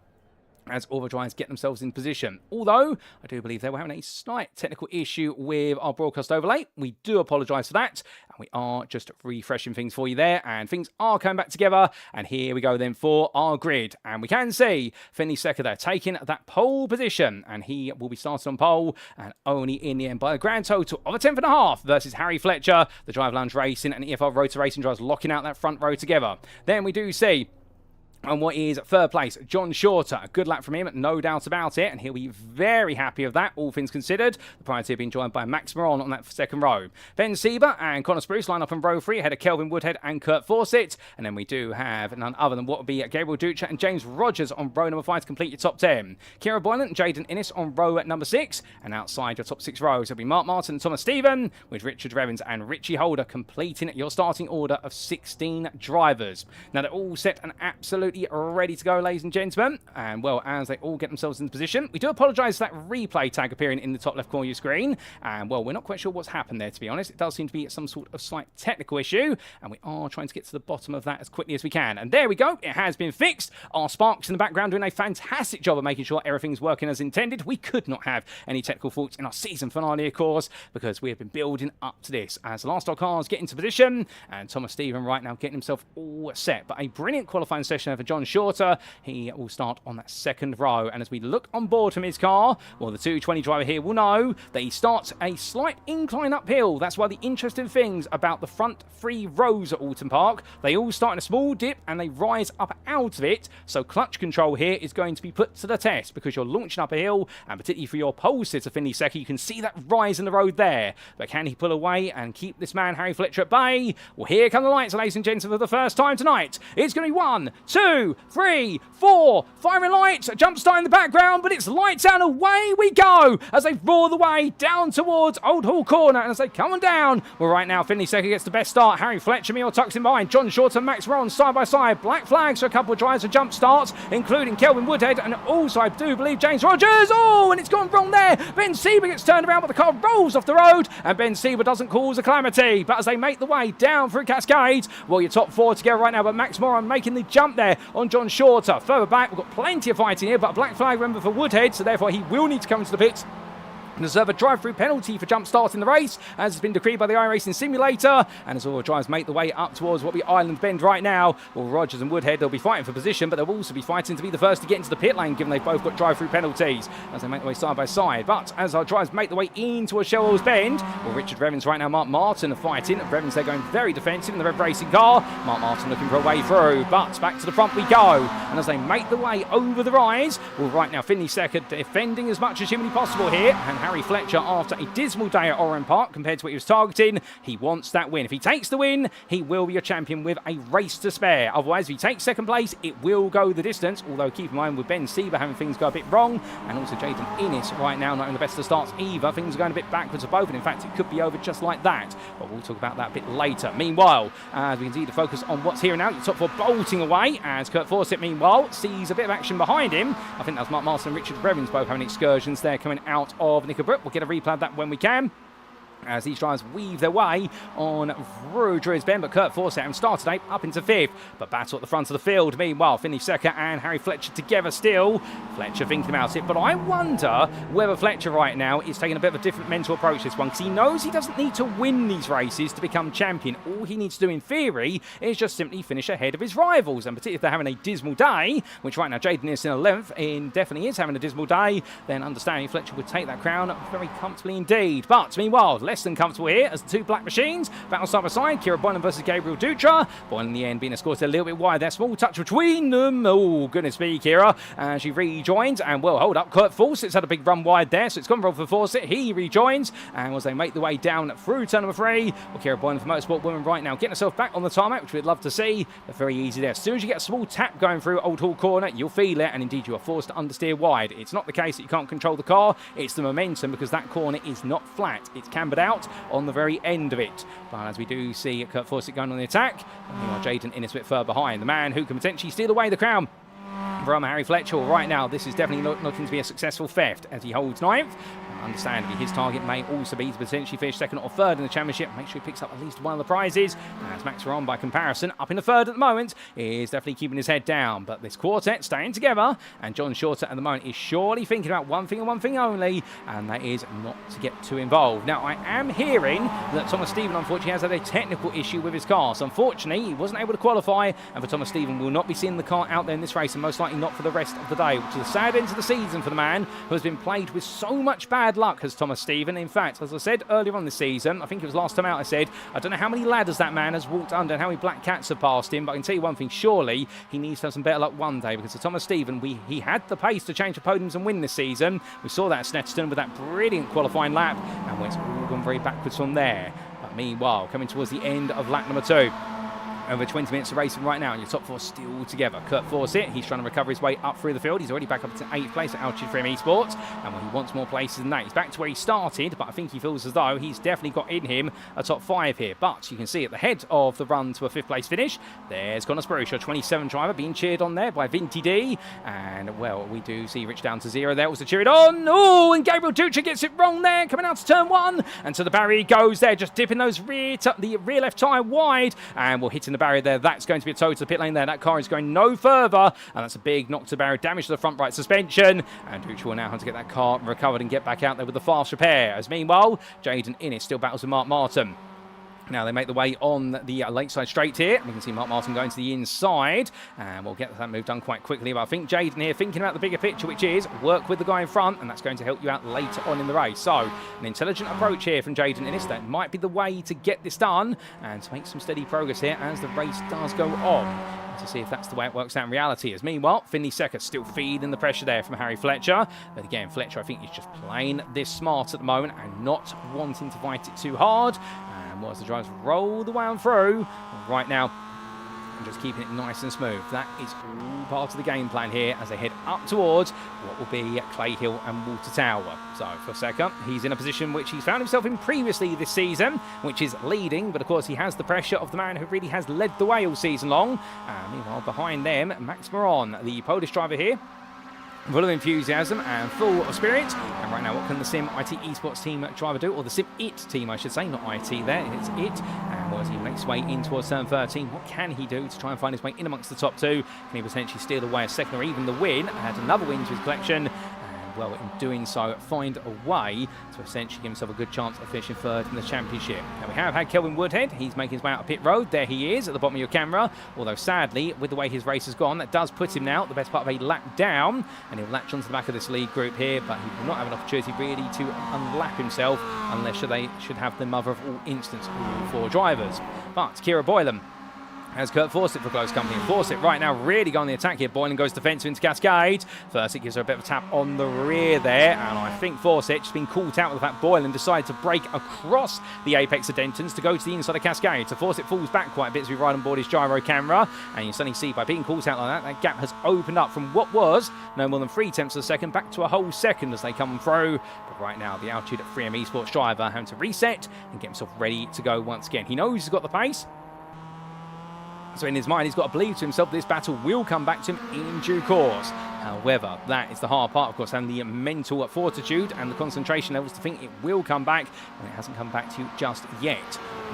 as all the drivers get themselves in position. Although, I do believe they were having a slight technical issue with our broadcast overlay. We do apologise for that, and we are just refreshing things for you there, and things are coming back together. And here we go then for our grid, and we can see Finley Secker there taking that pole position, and he will be starting on pole, and only in the end by a grand total of a 10.5 versus Harry Fletcher, the Drive Lounge Racing and EFL Rotor Racing drivers locking out that front row together. Then we do see, and what is third place, John Shorter. A good lap from him, no doubt about it, and he'll be very happy of that, all things considered. The prior two being joined by Max Moron on that second row. Ben Sieber and Connor Spruce line up in row 3 ahead of Kelvin Woodhead and Kurt Fawcett. And then we do have none other than what would be Gabriel Ducha and James Rogers on row number 5 to complete your top 10. Kira Boylan and Jaden Innes on row number 6. And outside your top 6 rows, it'll be Mark Martin and Thomas Stephen, with Richard Revens and Richie Holder completing your starting order of 16 drivers. Now they're all set and absolutely ready to go, ladies and gentlemen, and well, as they all get themselves in position, we do apologise for that replay tag appearing in the top left corner of your screen, and well, we're not quite sure what's happened there, to be honest. It does seem to be some sort of slight technical issue, and we are trying to get to the bottom of that as quickly as we can. And there we go, it has been fixed. Our Sparks in the background doing a fantastic job of making sure everything's working as intended. We could not have any technical faults in our season finale, of course, because we have been building up to this. As the last of our cars get into position, and Thomas Stephen right now getting himself all set, but a brilliant qualifying session for John Shorter. He will start on that second row, and as we look on board from his car, well, the 220 driver here will know that he starts a slight incline uphill. That's why the interesting things about the front 3 rows at Oulton Park, they all start in a small dip and they rise up out of it, so clutch control here is going to be put to the test, because you're launching up a hill, and particularly for your pole sitter Finley Secker, you can see that rise in the road there, but can he pull away and keep this man Harry Fletcher at bay? Well, here come the lights, ladies and gentlemen, for the first time tonight. It's going to be 1, 2, 3, 4, firing lights, a jump start in the background, but it's lights out, away we go as they roar the way down towards Old Hall Corner, and as they come on down, well, right now Finley Secker gets the best start. Harry Fletcher meal tucks in behind. John Shorter and Max Moron side by side. Black flags for a couple of drivers for jump starts, including Kelvin Woodhead and also, I do believe, James Rogers. Oh, and it's gone wrong there. Ben Sieber gets turned around, but the car rolls off the road, and Ben Sieber doesn't cause a calamity, but as they make the way down through Cascade, well, your top 4 together right now, but Max Moron making the jump there on John Shorter. Further back, we've got plenty of fighting here, but a black flag, remember, for Woodhead, so therefore he will need to come into the pits and deserve a drive-through penalty for jump start in the race, as has been decreed by the iRacing simulator. And as all the drivers make the way up towards what we Island Bend right now, well, Rogers and Woodhead, they'll be fighting for position, but they'll also be fighting to be the first to get into the pit lane, given they've both got drive-through penalties as they make their way side by side. But as our drivers make the way into a Shellwell's Bend, well, Richard Revens right now, Mark Martin are fighting. Revens, they're going very defensive in the Rev Racing car. Mark Martin looking for a way through, but back to the front we go. And as they make the way over the rise, well, right now Finley Secker defending as much as humanly possible here, and Harry Fletcher, after a dismal day at Oulton Park compared to what he was targeting, he wants that win. If he takes the win, he will be a champion with a race to spare. Otherwise, if he takes second place, it will go the distance. Although keep in mind with Ben Sieber having things go a bit wrong, and also Jaden Innes right now not in the best of starts either. Things are going a bit backwards for both, and in fact, it could be over just like that. But we'll talk about that a bit later. Meanwhile, as we continue to focus on what's here and now, your top four bolting away as Kurt Fawcett, meanwhile, sees a bit of action behind him. I think that's Mark Martin and Richard Brevins both having excursions there coming out of Knickerbrook. We'll get a replay of that when we can, as these drivers weave their way on through Druids Bend, but Kurt Fawcett started today up into 5th, but battle at the front of the field. Meanwhile, Finley Secker and Harry Fletcher together still. Fletcher thinking about it, but I wonder whether Fletcher right now is taking a bit of a different mental approach this one, because he knows he doesn't need to win these races to become champion. All he needs to do in theory is just simply finish ahead of his rivals, and particularly if they're having a dismal day, which right now Jaden is in 11th, and definitely is having a dismal day, then understanding Fletcher would take that crown very comfortably indeed. But meanwhile, less than comfortable here as the two black machines battle side by side. Kira Boylan versus Gabriel Dutra. Boylan in the end being escorted a little bit wide there. Small touch between them. Oh, goodness me, Kira. And she rejoins. And well, hold up. Kurt Fawcett's had a big run wide there, so it's gone wrong for Fawcett. He rejoins. And as they make the way down through turn number 3, well, Kira Boylan for Motorsport Women right now getting herself back on the tarmac, which we'd love to see. But very easy there. As soon as you get a small tap going through Old Hall Corner, you'll feel it. And indeed, you are forced to understeer wide. It's not the case that you can't control the car. It's the momentum, because that corner is not flat. It's cambered out on the very end of it. But as we do see Kurt Fawcett going on the attack, meanwhile Jaden Innes a bit further behind. The man who can potentially steal away the crown from Harry Fletcher. Right now, this is definitely looking to be a successful theft as he holds 9th. Understandably, his target may also be to potentially finish 2nd or 3rd in the championship. Make sure he picks up at least one of the prizes. As Max Veron, by comparison, up in the 3rd at the moment, is definitely keeping his head down. But this quartet staying together, and John Shorter at the moment is surely thinking about one thing and one thing only, and that is not to get too involved. Now, I am hearing that Thomas Stephen, unfortunately, has had a technical issue with his car. So, unfortunately, he wasn't able to qualify, and for Thomas Stephen, will not be seeing the car out there in this race, and most likely not for the rest of the day, which is a sad end to the season for the man who has been plagued with so much bad luck as Thomas Stephen. In fact, as I said earlier on this season, I think it was last time out, I said, I don't know how many ladders that man has walked under and how many black cats have passed him, but I can tell you one thing, surely he needs to have some better luck one day, because for Thomas Stephen, he had the pace to change the podiums and win this season. We saw that at Snetterton with that brilliant qualifying lap, and it's all gone very backwards from there. But meanwhile, coming towards the end of lap number 2, over 20 minutes of racing right now, and your top 4 still together. Kurt Fawcett, he's trying to recover his way up through the field. He's already back up to 8th place at F33L Esports, and well, he wants more places than that. He's back to where he started, but I think he feels as though he's definitely got in him a top 5 here. But you can see at the head of the run to a 5th place finish, there's Connor Spurrier, 27 driver, being cheered on there by Vinty D. And well, we do see Rich down to 0 there, also cheered on. Oh, and Gabriel Dutra gets it wrong there, coming out to turn 1, and to the barrier he goes there, just dipping those the rear left tyre wide, and we're hitting the barrier there. That's going to be a tow to the pit lane there. That car is going no further, and that's a big knock to the barrier, damage to the front right suspension, and Dutra will now have to get that car recovered and get back out there with the fast repair. As meanwhile, Jaden Innes still battles with Mark Martin. Now they make the way on the lakeside straight here. We can see Mark Martin going to the inside, and we'll get that move done quite quickly. But I think Jaden here thinking about the bigger picture, which is work with the guy in front, and that's going to help you out later on in the race. So an intelligent approach here from Jaden Innes. That might be the way to get this done and to make some steady progress here as the race does go on, to see if that's the way it works out in reality. As meanwhile, Finley Secker still feeding the pressure there from Harry Fletcher. But again, Fletcher, I think, is just playing this smart at the moment and not wanting to fight it too hard. And whilst the drivers roll the way on through, right now, and just keeping it nice and smooth. That is all part of the game plan here as they head up towards what will be Clay Hill and Water Tower. So for Secker, he's in a position which he's found himself in previously this season, which is leading, but of course he has the pressure of the man who really has led the way all season long. Meanwhile, behind them, Max Moron, the Polish driver here, full of enthusiasm and full of spirit. And right now, what can the Sim IT Esports team driver do? Or the Sim IT team, I should say, not IT there, it's IT. And as he makes his way in towards turn 13, what can he do to try and find his way in amongst the top 2? Can he potentially steal away a second or even the win? Add another win to his collection. Well, in doing so, find a way to essentially give himself a good chance of finishing 3rd in the championship. Now, we have had Kelvin Woodhead. He's making his way out of pit road. There he is at the bottom of your camera. Although, sadly, with the way his race has gone, that does put him now the best part of a lap down. And he'll latch onto the back of this lead group here, but he will not have an opportunity really to unlap himself unless they should have the mother of all instants, all 4 drivers. But Kira Boylan, As Kurt Fawcett for close company. Fawcett right now really going on the attack here. Boylan goes defensive into Cascade. First, it gives her a bit of a tap on the rear there. And I think Fawcett just been caught out with the fact Boylan decided to break across the apex of Denton's to go to the inside of Cascade. So Fawcett falls back quite a bit as we ride on board his gyro camera. And you suddenly see by being caught out like that, that gap has opened up from what was no more than 3/10 of a second back to a whole second as they come through. But right now, the altitude at 3M Esports driver having to reset and get himself ready to go once again. He knows he's got the pace. So in his mind, he's got to believe to himself this battle will come back to him in due course. However, that is the hard part, of course, and the mental fortitude and the concentration levels to think it will come back, and it hasn't come back to you just yet.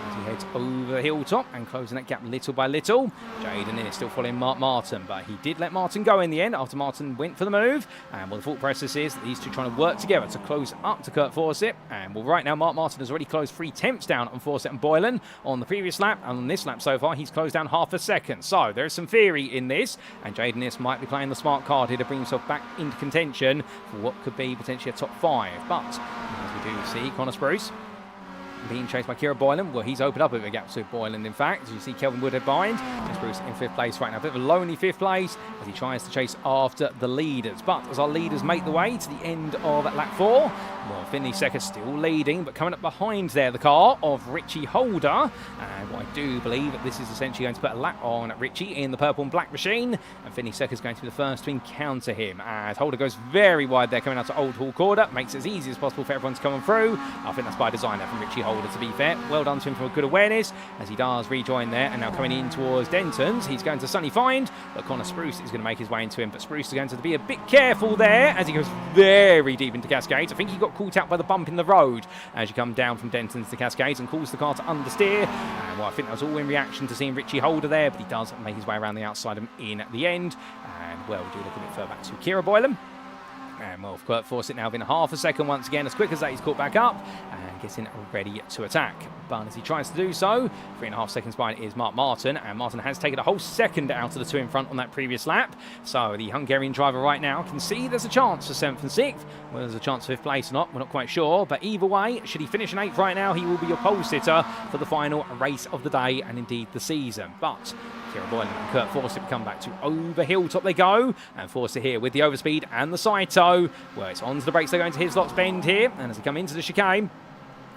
As he heads over the hilltop and closing that gap little by little. Jaden is still following Mark Martin, but he did let Martin go in the end after Martin went for the move. And the thought process is that these two trying to work together to close up to Kurt Fawcett. And well, right now, Mark Martin has already closed 3/10 down on Fawcett and Boylan on the previous lap, and on this lap so far, he's closed down half a second. So there's some theory in this, and Jaden might be playing the smart card here to bring himself back into contention for what could be potentially a top 5. But as we do see, Connor Spruce being chased by Kira Boylan. Well, he's opened up a bit of a gap to Boylan, in fact. As you see, Kelvin Woodhead behind. And Spruce in 5th place right now. A bit of a lonely 5th place as he tries to chase after the leaders. But as our leaders make the way to the end of lap 4, well, Finley Secker still leading, but coming up behind there, the car of Richie Holder. And I do believe that this is essentially going to put a lap on Richie in the purple and black machine. And Finley Secker is going to be the first to encounter him. As Holder goes very wide there, coming out to Old Hall Corner. Makes it as easy as possible for everyone to come on through. I think that's by design there from Richie Holder, to be fair. Well done to him for a good awareness as he does rejoin there. And now coming in towards Denton's, he's going to suddenly find that Connor Spruce is going to make his way into him. But Spruce is going to be a bit careful there as he goes very deep into Cascades. I think he got caught out by the bump in the road as you come down from Denton's to Cascades and calls the car to understeer. And well, I think that was all in reaction to seeing Richie Holder there, but he does make his way around the outside of him in the end. And well, we do look a bit further back to Kira Boylan. And well, Kurt Fawcett now within half a second once again. As quick as that, he's caught back up and getting ready to attack. But as he tries to do so, 3.5 seconds behind is Mark Martin. And Martin has taken a whole second out of the 2 in front on that previous lap. So the Hungarian driver right now can see there's a chance for 7th and 6th. Whether there's a chance for 5th place or not, we're not quite sure. But either way, should he finish in 8th right now, he will be your pole sitter for the final race of the day and indeed the season. But Kira Boylan and Kurt Fawcett come back to over hilltop they go, and Fawcett here with the overspeed and the side toe. Well, it's onto the brakes, they're going to Hislop's Bend here, and as they come into the chicane,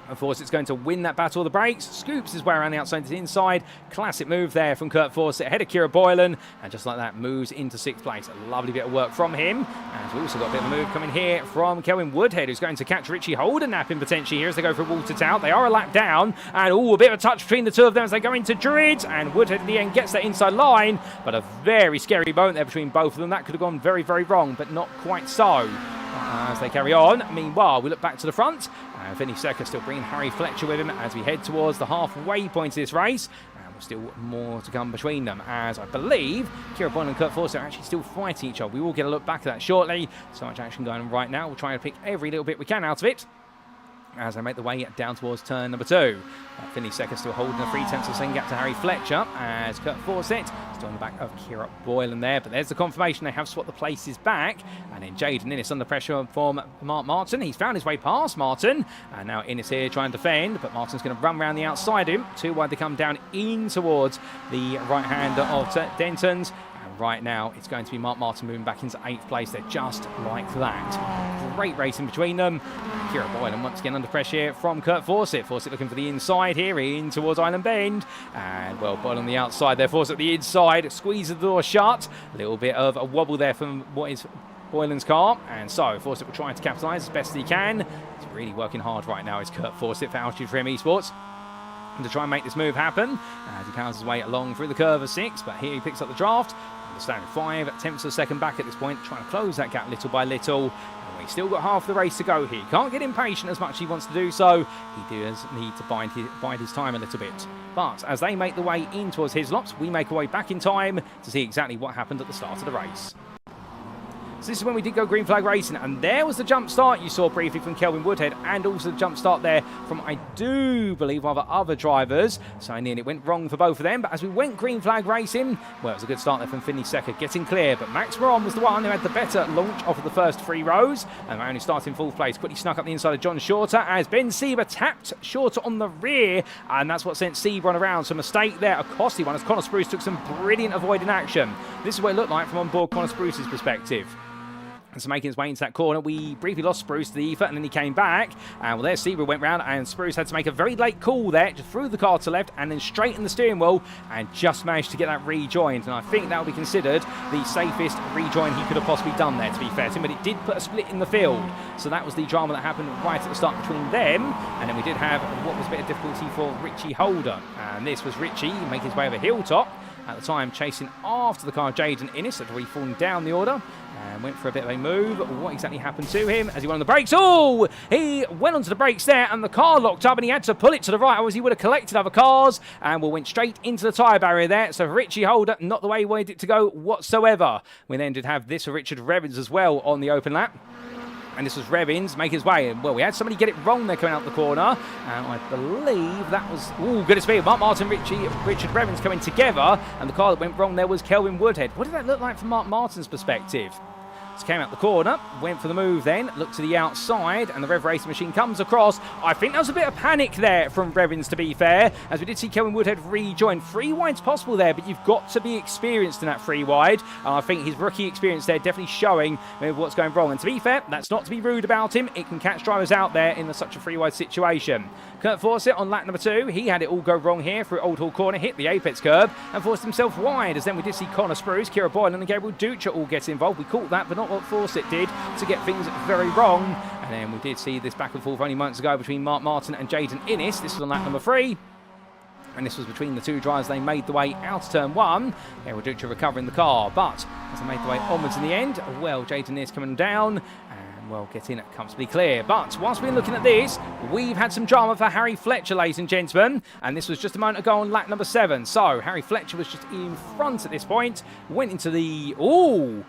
and Fawcett's going to win that battle of the brakes, scoops his way around the outside to the inside. Classic move there from Kurt Fawcett ahead of Kira Boylan, and just like that moves into 6th place. A lovely bit of work from him. And we've also got a bit of a move coming here from Kelvin Woodhead, who's going to catch Richie Holder napping potentially here as they go for Walter Tout. They are a lap down, and a bit of a touch between the two of them as they go into Druid, and Woodhead in the end gets that inside line, but a very scary moment there between both of them. That could have gone very, very wrong, but not quite so. As they carry on, meanwhile, we look back to the front, and Vinny Secker still bringing Harry Fletcher with him as we head towards the halfway point of this race. And there's still more to come between them, as I believe Kira Boylan and Kurt Fawcett are actually still fighting each other. We will get a look back at that shortly. So much action going on right now. We'll try to pick every little bit we can out of it as they make the way down towards turn number 2. Finley Secker still holding a 3/10 of a second gap to Harry Fletcher, as Kurt Fawcett still on the back of Kira Boylan there. But there's the confirmation they have swapped the places back. And then Jaden Innes under pressure from Mark Martin. He's found his way past Martin. And now Innes here trying to defend, but Martin's going to run around the outside of him. Too wide to come down in towards the right hand of Denton's. Right now, it's going to be Mark Martin moving back into 8th place there, just like that. Great racing between them. Kira Boylan once again under pressure from Kurt Fawcett. Fawcett looking for the inside here, in towards Island Bend. And, well, Boylan on the outside there. Fawcett the inside, squeezes the door shut. A little bit of a wobble there from what is Boylan's car. And so, Fawcett will try to capitalise as best he can. He's really working hard right now, is Kurt Fawcett for Altitude 3M Esports, and to try and make this move happen as he powers his way along through the curve of 6. But here he picks up the draft. Standing 5/10 of a second back at this point, trying to close that gap little by little. And he's still got half the race to go here. He can't get impatient as much as he wants to do so. He does need to bide his time a little bit. But as they make the way in towards Hislop's, we make our way back in time to see exactly what happened at the start of the race. So this is when we did go green flag racing, and there was the jump start you saw briefly from Kelvin Woodhead, and also the jump start there from, I do believe, other drivers. So in the end, it went wrong for both of them. But as we went green flag racing, well, it was a good start there from Finley Secker, getting clear. But Max Moron was the one who had the better launch off of the first 3 rows, and only started in 4th place. Quickly snuck up the inside of John Shorter as Ben Sieber tapped Shorter on the rear, and that's what sent Sieber on around. So mistake there, a costly one, as Connor Spruce took some brilliant avoiding action. This is what it looked like from on board Connor Spruce's perspective. And so making his way into that corner, we briefly lost Spruce to the ether, and then he came back. And well, there Sieber went round, and Spruce had to make a very late call there, just threw the car to left and then straight in the steering wheel, and just managed to get that rejoined. And I think that will be considered the safest rejoin he could have possibly done there, to be fair to him. But it did put a split in the field. So that was the drama that happened right at the start between them. And then we did have what was a bit of difficulty for Richie Holder. And this was Richie making his way over hilltop. At the time, chasing after the car of Jaden Innes, had already fallen down the order and went for a bit of a move. What exactly happened to him as he went on the brakes? Oh, he went onto the brakes there, and the car locked up, and he had to pull it to the right, otherwise he would have collected other cars, and went straight into the tyre barrier there. So Richie Holder, not the way he wanted it to go whatsoever. We then did have this for Richard Revens as well on the open lap. And this was Revins make his way. Well, we had somebody get it wrong there coming out the corner. And I believe that was... Ooh, good speed. Mark Martin, Richard Revins coming together. And the car that went wrong there was Kelvin Woodhead. What did that look like from Mark Martin's perspective? Just came out the corner, went for the move then, looked to the outside, and the Rev Racing machine comes across. I think there was a bit of panic there from Revins, to be fair, as we did see Kelvin Woodhead rejoin. 3 wide's possible there, but you've got to be experienced in that 3 wide. And I think his rookie experience there definitely showing what's going wrong. And to be fair, that's not to be rude about him. It can catch drivers out there in such a 3 wide situation. Kurt Fawcett on lap number 2, he had it all go wrong here through Old Hall Corner, hit the apex curb, and forced himself wide, as then we did see Connor Spruce, Kira Boylan and Gabriel Dutra all get involved. We caught that, but not what Fawcett did to get things very wrong. And then we did see this back and forth only moments ago between Mark Martin and Jaden Innes. This was on lap number 3. And this was between the 2 drivers. They made the way out of turn 1. Gabriel Dutra recovering the car, but as they made the way onwards in the end, well, Jaden Innes coming down. Well, getting comfortably clear. But whilst we're looking at this, we've had some drama for Harry Fletcher, ladies and gentlemen. And this was just a moment ago on lap number 7. So Harry Fletcher was just in front at this point. Went into the... Ooh!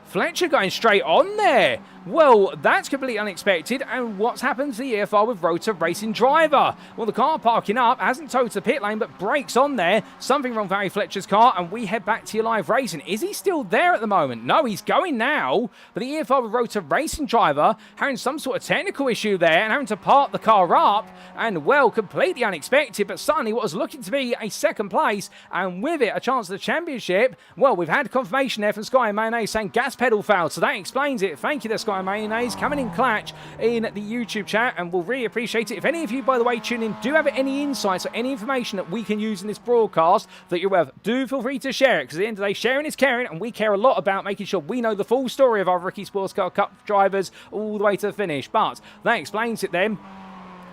Fletcher going straight on there. Well, that's completely unexpected. And what's happened to the EFR with Rotor Racing driver? Well, the car parking up, hasn't towed to the pit lane, but brakes on there. Something wrong with Harry Fletcher's car, and we head back to your live racing. Is he still there at the moment? No, he's going now. But the EFR with Rotor Racing driver having some sort of technical issue there and having to park the car up. And, well, completely unexpected, but suddenly what was looking to be a 2nd place, and with it, a chance at the championship. Well, we've had confirmation there from Sky and Mayonnaise saying gas pedal failed, so that explains it. Thank you there, Sky and Mayonnaise, coming in clutch in the YouTube chat, and we'll really appreciate it. If any of you, by the way, tune in, do have any insights or any information that we can use in this broadcast that you're aware of, do feel free to share it, because at the end of the day, sharing is caring, and we care a lot about making sure we know the full story of our Rookie Sportscar Cup drivers all the way to the finish. But that explains it then.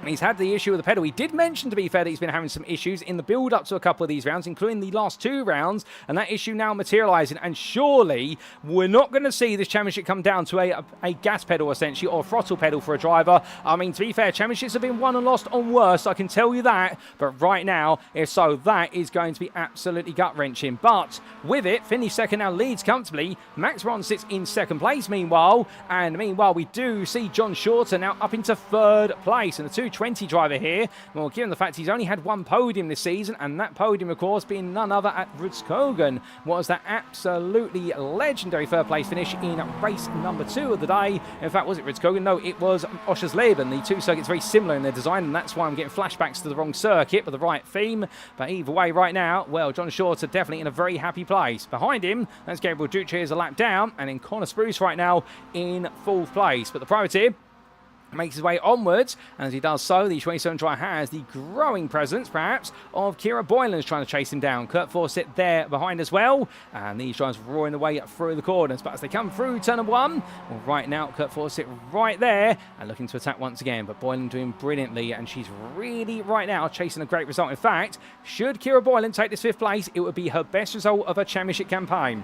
He's had the issue with the pedal. He did mention, to be fair, that he's been having some issues in the build-up to a couple of these rounds, including the last 2 rounds, and that issue now materialising. And surely we're not going to see this championship come down to a gas pedal, essentially, or a throttle pedal for a driver. I mean, to be fair, championships have been won and lost on worse, I can tell you that. But right now, if so, that is going to be absolutely gut-wrenching. But with it, Finley Secker now leads comfortably. Max Ron sits in 2nd place, meanwhile. And meanwhile, we do see John Shorter now up into 3rd place. And the 220 driver here, well, given the fact he's only had 1 podium this season, and that podium, of course, being none other at Rudskogen, was that absolutely legendary 3rd place finish in race number 2 of the day. In fact, was it Rudskogen? No, it was Oschersleben. The 2 circuits very similar in their design, and that's why I'm getting flashbacks to the wrong circuit, but the right theme. But either way, right now, well, John Shorter definitely in a very happy place. Behind him, that's Gabriel Dutra is a lap down, and then Connor Spruce right now in 4th place. But the privateer makes his way onwards, and as he does so, the 27 driver has the growing presence, perhaps, of Kira Boylan's trying to chase him down. Kurt Fawcett there behind as well, and these drivers roaring the way through the corners. But as they come through turn 1, well, right now, Kurt Fawcett right there, and looking to attack once again, but Boylan doing brilliantly, and she's really, right now, chasing a great result. In fact, should Kira Boylan take this 5th place, it would be her best result of her championship campaign.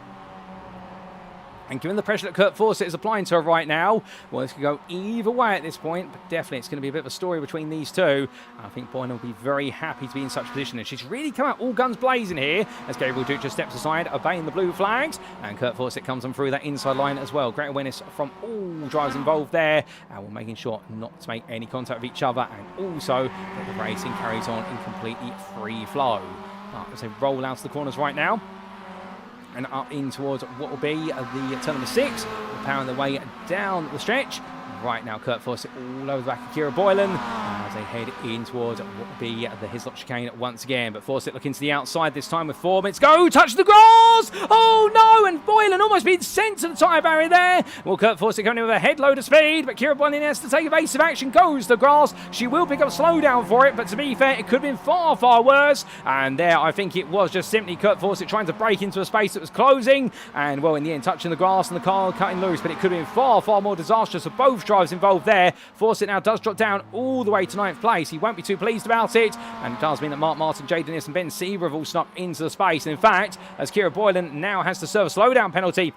And given the pressure that Kurt Fawcett is applying to her right now, well, this could go either way at this point, but definitely it's going to be a bit of a story between these two. I think Boylan will be very happy to be in such a position, and she's really come out all guns blazing here as Gabriel Duke just steps aside, obeying the blue flags, and Kurt Fawcett comes on through that inside line as well. Great awareness from all drivers involved there, and we're making sure not to make any contact with each other, and also that the racing carries on in completely free flow. But as they roll out to the corners right now, and up in towards what will be the turn number 6, powering their way down the stretch. Right now, Kurt Fawcett all over the back of Kira Boylan as they head in towards what will be the Hislop chicane once again. But Fawcett looking to the outside this time with 4 minutes go. Touch the grass! Oh no! And Boylan almost being sent to the tyre barrier there. Well, Kurt Fawcett coming in with a head load of speed, but Kira Boylan has to take evasive action. Goes the grass. She will pick up slowdown for it, but to be fair, it could have been far, far worse. And there, I think it was just simply Kurt Fawcett trying to break into a space that was closing. And well, in the end, touching the grass and the car cutting loose, but it could have been far, far more disastrous for both drivers involved there. Fawcett now does drop down all the way to 9th place. He won't be too pleased about it, and it does mean that Mark Martin, Jaden Innes and Ben Sieber have all snuck into the space. And in fact, as Kira Boylan now has to serve a slowdown penalty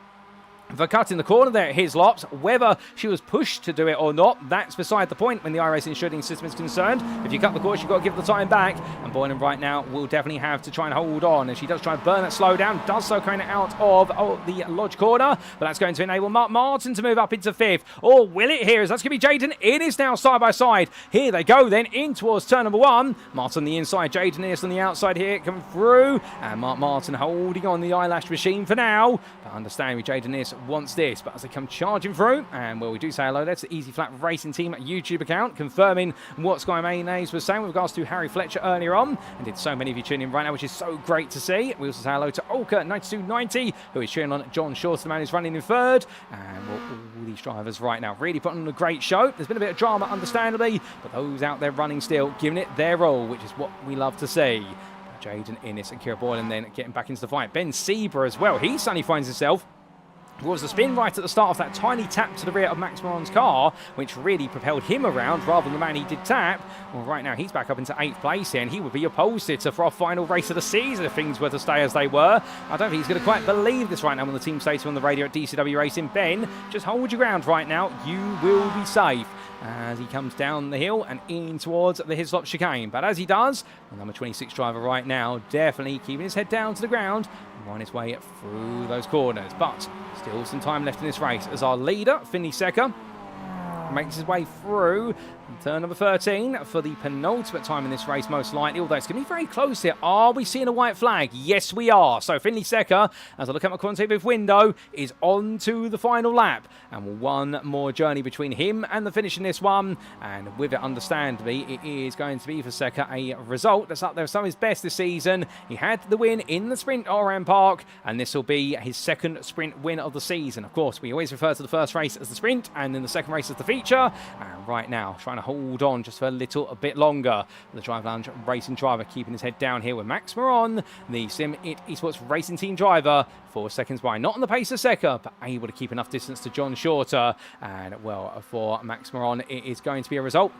for cutting the corner there at Hislops. Whether she was pushed to do it or not, that's beside the point when the iRacing shooting system is concerned. If you cut the course, you've got to give the time back, and Boylan right now will definitely have to try and hold on, and she does try and burn that slowdown, does so kind of out of the Lodge corner, but that's going to enable Mark Martin to move up into 5th. Or will it here? As that's going to be Jaden Innes now side by side. Here they go then in towards turn number 1. Martin on the inside, Jaden Innes on the outside here, coming through, and Mark Martin holding on the eyelash machine for now. But understand Jaden Innes wants this, but as they come charging through, and well, we do say hello there to the Easy Flat Racing Team YouTube account, confirming what Sky Mayonnaise was saying with regards to Harry Fletcher earlier on, and did so many of you tune in right now, which is so great to see. We also say hello to Olka9290, who is cheering on John Short, the man who's running in 3rd, and well, all these drivers right now really putting on a great show. There's been a bit of drama, understandably, but those out there running still, giving it their all, which is what we love to see. Jaden Innes and Kira Boylan then getting back into the fight. Ben Sieber as well, he suddenly finds himself. It was the spin right at the start of that tiny tap to the rear of Max Moron's car, which really propelled him around rather than the man he did tap. Well, right now he's back up into 8th place here, and he would be a pole sitter for our final race of the season if things were to stay as they were. I don't think he's going to quite believe this right now when the team say to him on the radio at DCW Racing, Ben, just hold your ground right now, you will be safe. As he comes down the hill and in towards the Hislop chicane. But as he does, the number 26 driver right now definitely keeping his head down to the ground and on his way through those corners. But still some time left in this race as our leader, Finley Secker, makes his way through turn number 13 for the penultimate time in this race, most likely, although it's going to be very close here. Are we seeing a white flag? Yes, we are. So Finley Secker, as I look at my quantitative window, is on to the final lap. And one more journey between him and the finish in this one. And with it, understandably, it is going to be for Secker a result that's up there some of his best this season. He had the win in the sprint at Oulton Park, and this will be his 2nd sprint win of the season. Of course, we always refer to the first race as the sprint, and then the 2nd race as the feature. And right now, trying to hold on just for a little bit longer. The Drive Lounge racing driver keeping his head down here with Max Moron, the Sim It Esports racing team driver, 4 seconds by. Not on the pace of Secker, but able to keep enough distance to John Shorter. And well, for Max Moron, it is going to be a result.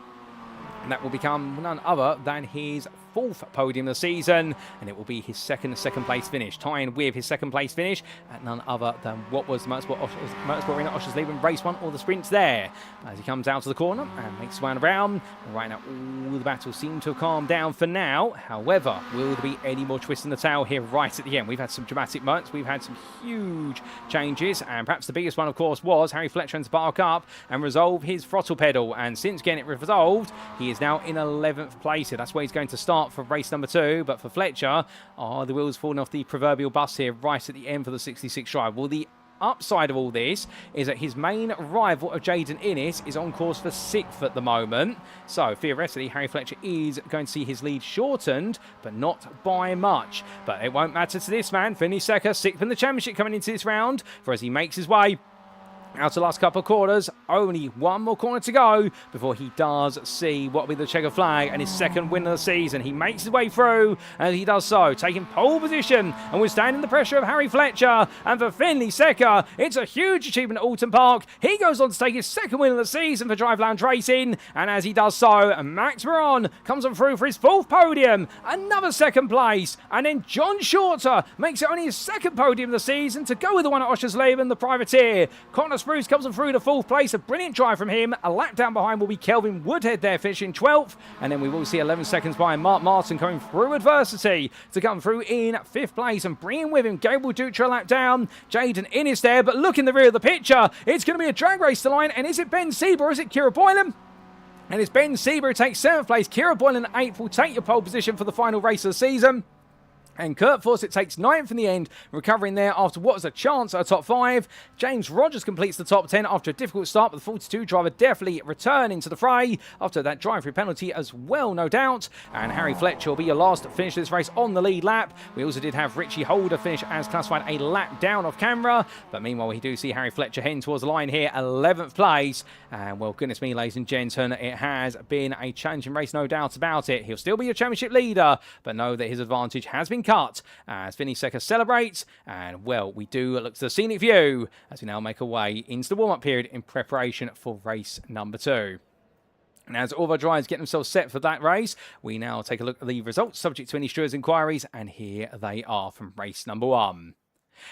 And that will become none other than his 4th podium of the season, and it will be his second place finish, tying with his 2nd place finish at none other than what was the Motorsport Arena Oschersleben race 1 or the sprints there. As he comes out to the corner and makes his way around, right now all the battles seem to have calmed down for now. However, will there be any more twists in the tail here right at the end? We've had some dramatic moments, we've had some huge changes, and perhaps the biggest one, of course, was Harry Fletcher to park up and resolve his throttle pedal, and since getting it resolved, he is now in 11th place here. That's where he's going to start for race number 2, but for Fletcher, the wheels falling off the proverbial bus here right at the end for the 66 drive. Well, the upside of all this is that his main rival of Jaden Innes is on course for 6th at the moment, so theoretically Harry Fletcher is going to see his lead shortened, but not by much. But it won't matter to this man. Finley Secker, 6th in the championship coming into this round, for as he makes his way out the last couple of quarters, only one more corner to go before he does see what will be the checkered flag and his second win of the season. He makes his way through, and he does so, taking pole position and withstanding the pressure of Harry Fletcher. And for Finlay Secker, it's a huge achievement at Oulton Park. He goes on to take his second win of the season for Drive Lounge Racing, and as he does so, Max Moran comes on through for his fourth podium, another second place, and then John Shorter makes it only his second podium of the season to go with the one at Oschersleben, the privateer. Connor Spruce comes on through to fourth place, a brilliant drive from him. A lap down behind will be Kelvin Woodhead there, finishing 12th, and then we will see 11 seconds behind Mark Martin coming through adversity to come through in fifth place, and bringing with him Gabriel Dutra a lap down. Jaden Innes there, but look in the rear of the picture, it's going to be a drag race to line, and is it Ben Sieber or is it Kira Boylan? And it's Ben Sieber who takes 7th place. Kira Boylan 8th will take your pole position for the final race of the season. And Kurt Fawcett takes 9th in the end, recovering there after what was a chance at a top 5. James Rogers completes the top 10 after a difficult start, but the 42 driver definitely returning to the fray after that drive-through penalty as well, no doubt. And Harry Fletcher will be your last to finish this race on the lead lap. We also did have Richie Holder finish as classified a lap down off camera, but meanwhile we do see Harry Fletcher heading towards the line here, 11th place. And well, goodness me, ladies and gentlemen, it has been a challenging race, no doubt about it. He'll still be your championship leader, but know that his advantage has been cut as Finlay Secker celebrates. And well, we do look to the scenic view as we now make our way into the warm-up period in preparation for race number 2. And as all of our drivers get themselves set for that race, we now take a look at the results subject to any stewards' inquiries, and here they are from race number 1.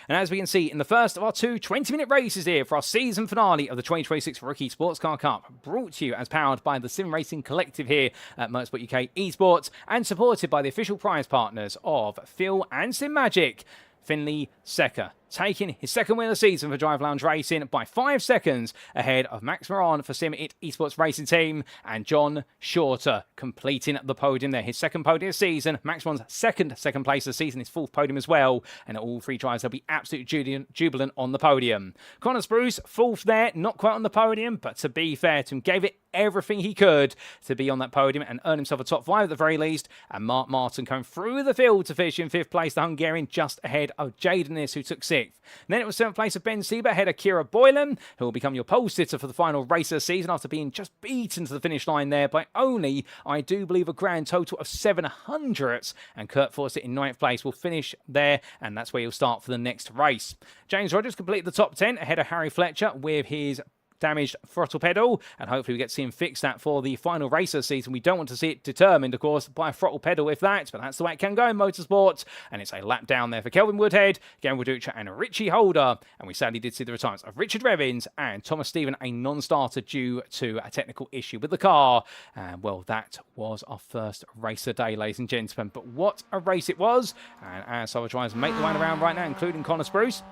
And as we can see, in the first of our 2 20-minute races here for our season finale of the 2026 Rookie Sportscar Cup, brought to you as powered by the Sim Racing Collective here at Motorsport UK Esports, and supported by the official prize partners of FINALE and Simagic, Finlay Secker taking his second win of the season for Drive Lounge Racing by 5 seconds ahead of Max Moran for Sim It Esports Racing Team, and John Shorter completing the podium there. His second podium of the season, Max Moran's second place of the season, his 4th podium as well, and all 3 drivers will be absolutely jubilant on the podium. Connor Spruce, 4th there, not quite on the podium, but to be fair to him, gave it everything he could to be on that podium and earn himself a top 5 at the very least. And Mark Martin coming through the field to finish in 5th place, the Hungarian, just ahead of Jaden Innes, who took 6th. And then it was 7th place of Ben Sieber ahead of Kira Boylan, who will become your pole sitter for the final race of the season after being just beaten to the finish line there by only, I do believe, a grand total of 700ths. And Kurt Fawcett in 9th place will finish there, and that's where he'll start for the next race. James Rogers completed the top 10 ahead of Harry Fletcher with his damaged throttle pedal, and hopefully we get to see him fix that for the final race of the season. We don't want to see it determined, of course, by a throttle pedal if that, but that's the way it can go in motorsport. And it's a lap down there for Kelvin Woodhead, Gabriel Dutra and Richie Holder, and we sadly did see the retirements of Richard Revins and Thomas Stephen, a non-starter due to a technical issue with the car. And well, that was our first race of the day, ladies and gentlemen, but what a race it was. And as our drivers make the way around right now, including Connor Spruce,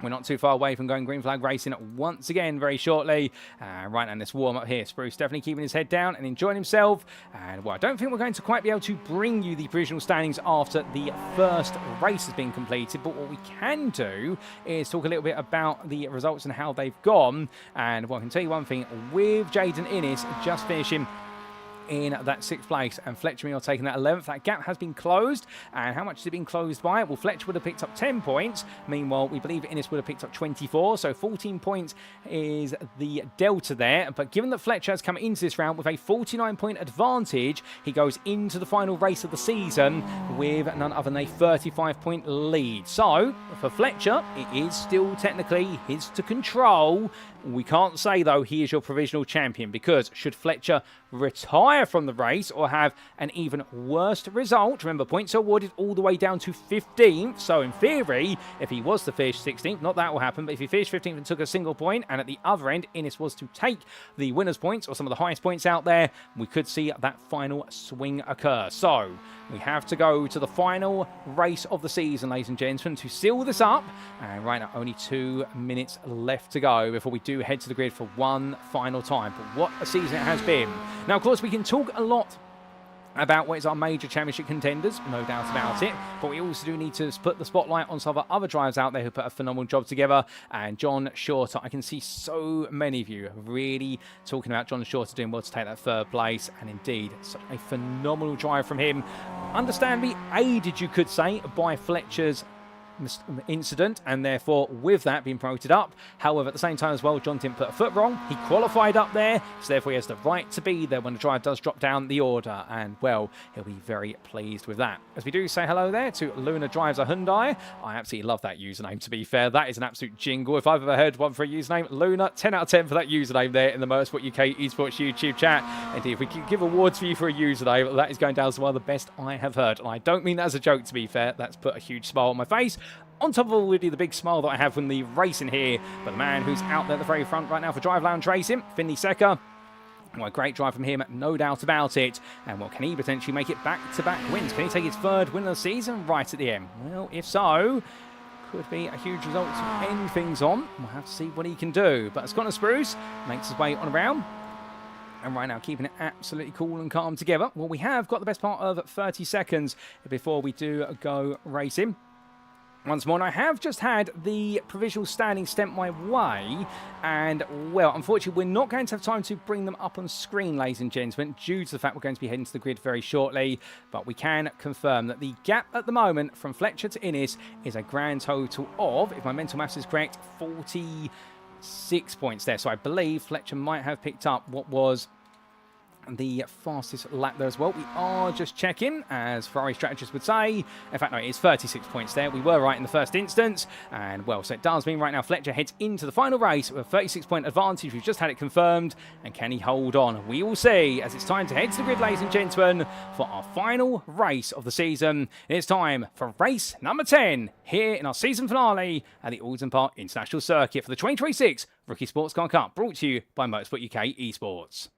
we're not too far away from going green flag racing once again very shortly. Right now, this warm up here, Spruce definitely keeping his head down and enjoying himself. And well, I don't think we're going to quite be able to bring you the provisional standings after the first race has been completed. But what we can do is talk a little bit about the results and how they've gone. And well, I can tell you one thing, with Jaden Innes just finishing in that 6th place and Fletcher Meal taking that 11th. That gap has been closed. And how much has it been closed by? Well, Fletcher would have picked up 10 points. Meanwhile, we believe Innes would have picked up 24. So 14 points is the delta there. But given that Fletcher has come into this round with a 49-point advantage, he goes into the final race of the season with none other than a 35-point lead. So for Fletcher, it is still technically his to control. We can't say, though, he is your provisional champion, because should Fletcher retire from the race or have an even worse result, remember, points are awarded all the way down to 15th. So in theory, if he was to finish 16th, not that will happen, but if he finished 15th and took a single point, and at the other end, Innes was to take the winner's points or some of the highest points out there, we could see that final swing occur. So we have to go to the final race of the season, ladies and gentlemen, to seal this up. And right now, only 2 minutes left to go before we do head to the grid for one final time. But what a season it has been. Now, of course, we can talk a lot about what is our major championship contenders, no doubt about it, but we also do need to put the spotlight on some of our other drivers out there who put a phenomenal job together. And John Shorter, I can see so many of you really talking about John Shorter doing well to take that 3rd place, and indeed such a phenomenal drive from him, understandably aided, you could say, by Fletcher's incident, and therefore with that being promoted up. However, at the same time as well, John didn't put a foot wrong. He qualified up there, so therefore he has the right to be there when the drive does drop down the order, and well, he'll be very pleased with that. As we do say hello there to Luna Drives a Hyundai. I absolutely love that username, to be fair. That is an absolute jingle. If I've ever heard one for a username, Luna, 10 out of 10 for that username there in the Motorsport UK Esports YouTube chat. Indeed, if we could give awards for you for a username, that is going down as one of the best I have heard. And I don't mean that as a joke, to be fair. That's put a huge smile on my face. On top of already the big smile that I have from the racing here, but the man who's out there at the very front right now for Drive Lounge Racing, Finley Secker. Well, a great drive from him, no doubt about it. And well, can he potentially make it back-to-back wins? Can he take his third win of the season right at the end? Well, if so, could be a huge result to end things on. We'll have to see what he can do. But Scott and Spruce makes his way on around. And right now, keeping it absolutely cool and calm together. Well, we have got the best part of 30 seconds before we do go racing. Once more, and I have just had the provisional standings sent my way, and, well, unfortunately, we're not going to have time to bring them up on screen, ladies and gentlemen, due to the fact we're going to be heading to the grid very shortly, but we can confirm that the gap at the moment from Fletcher to Innes is a grand total of, if my mental maths is correct, 46 points there. So I believe Fletcher might have picked up what was the fastest lap there as well. We are just checking, as Ferrari strategists would say. In fact, no, it is 36 points there. We were right in the first instance. And, well, so it does mean right now Fletcher heads into the final race with a 36-point advantage. We've just had it confirmed. And can he hold on? We will see, as it's time to head to the grid, ladies and gentlemen, for our final race of the season. It's time for race number 10 here in our season finale at the Oulton Park International Circuit for the 2026 Rookie Sportscar Cup, brought to you by Motorsport UK Esports.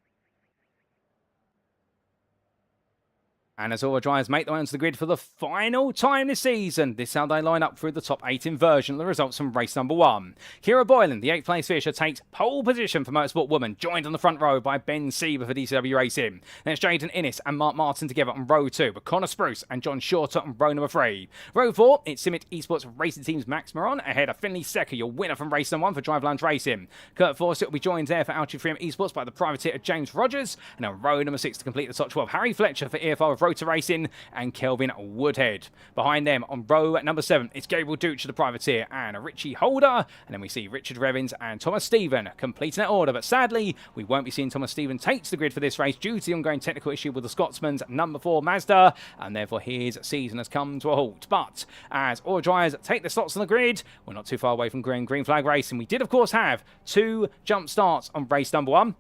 And as all our drivers make their way onto the grid for the final time this season, this is how they line up through the top 8 inversion. The results from race number 1. Kira Boylan, the 8th place finisher, takes pole position for Motorsport Woman, joined on the front row by Ben Sieber for DCW Racing. Then it's Jaden Innes and Mark Martin together on row 2, with Connor Spruce and John Shorter on row number 3. Row 4, it's Simit Esports Racing Team's Max Moron, ahead of Finley Secker, your winner from race number 1 for Drive Lounge Racing. Kurt Fawcett will be joined there for Altitude 3M Esports by the privateer James Rogers. And on row number 6 to complete the top 12, Harry Fletcher for EFR of Rotor Racing and Kelvin Woodhead. Behind them on row number 7, it's Gabriel Duch, the privateer, and Richie Holder. And then we see Richard Revins and Thomas Stephen completing that order. But sadly, we won't be seeing Thomas Stephen take to the grid for this race due to the ongoing technical issue with the Scotsman's number 4 Mazda. And therefore, his season has come to a halt. But as all drivers take their slots on the grid, we're not too far away from green flag racing. We did, of course, have 2 jump starts on race number 1.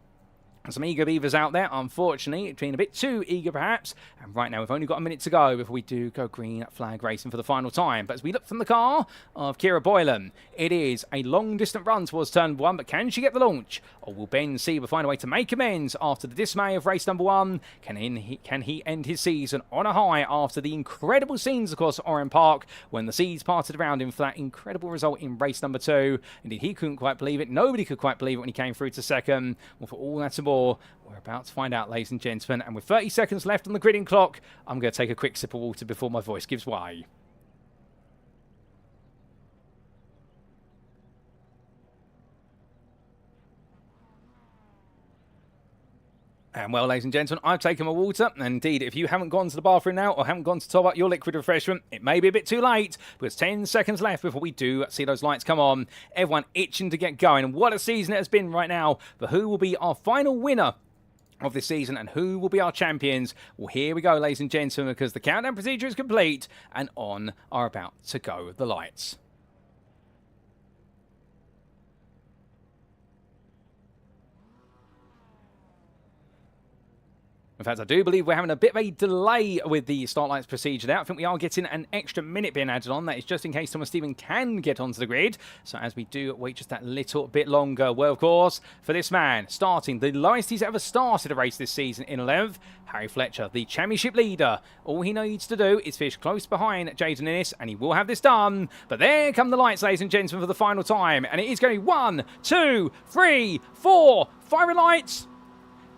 Some eager beavers out there, unfortunately, being a bit too eager perhaps. And right now we've only got a minute to go before we do go green flag racing for the final time. But as we look from the car of Kira Boylan, it is a long distant run towards turn 1, but can she get the launch? Or will Ben Sieber find a way to make amends after the dismay of race number 1? Can he end his season on a high after the incredible scenes, of course, at Oulton Park when the seas parted around him for that incredible result in race number 2? Indeed, he couldn't quite believe it. Nobody could quite believe it when he came through to second. Well, for all that and more, we're about to find out, ladies and gentlemen. And with 30 seconds left on the gridding clock, I'm going to take a quick sip of water before my voice gives way. And well, ladies and gentlemen, I've taken my water. And indeed, if you haven't gone to the bathroom now or haven't gone to top up your liquid refreshment, it may be a bit too late. Because 10 seconds left before we do see those lights come on. Everyone itching to get going. And what a season it has been right now. But who will be our final winner of this season and who will be our champions? Well, here we go, ladies and gentlemen, because the countdown procedure is complete and on are about to go the lights. In fact, I do believe we're having a bit of a delay with the start lights procedure there. I think we are getting an extra minute being added on. That is just in case Thomas Stephen can get onto the grid. So as we do wait just that little bit longer. Well, of course, for this man, starting the lowest he's ever started a race this season in 11th, Harry Fletcher, the championship leader. All he needs to do is finish close behind Jaden Innes, and he will have this done. But there come the lights, ladies and gentlemen, for the final time. And it is going to be 1, 2, 3, 4, 5 lights.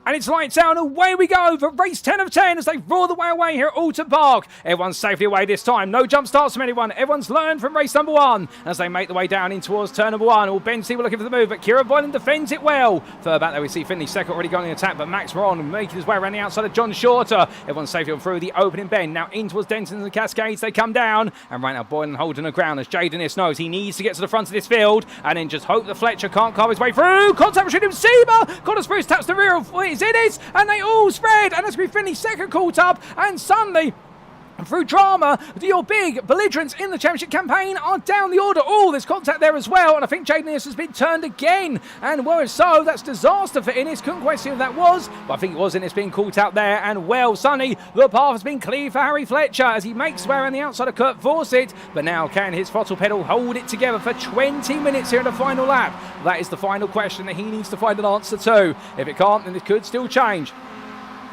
and it's lights out, and away we go for race 10 of 10 as they roar the way away here at Oulton Park. Everyone's safely away this time. No jump starts from anyone. Everyone's learned from race number 1 as they make the way down in towards turn number 1. All Ben Siebel looking for the move, but Kieran Boylan defends it well. Further back there we see Finley Second already going in attack, but Max Moran making his way around the outside of John Shorter. Everyone's safely on through the opening bend. Now in towards Denton and the Cascades. They come down, and right now Boylan holding the ground as Jay Dennis knows he needs to get to the front of this field, and then just hope that Fletcher can't carve his way through. Contact between him, Sieber. Connor Spruce taps the rear of Innis, and they all spread, and that's going to be Finley Second caught up, and suddenly through drama, your big belligerents in the championship campaign are down the order. Oh, there's contact there as well, and I think Jaden Innes has been turned again. And were so, that's disaster for Innes. Couldn't quite see who that was, but I think it was Innes being caught out there. And well, Sonny, the path has been cleared for Harry Fletcher as he makes his way around the outside of Kurt Fawcett. But now, can his throttle pedal hold it together for 20 minutes here in the final lap? That is the final question that he needs to find an answer to. If it can't, then it could still change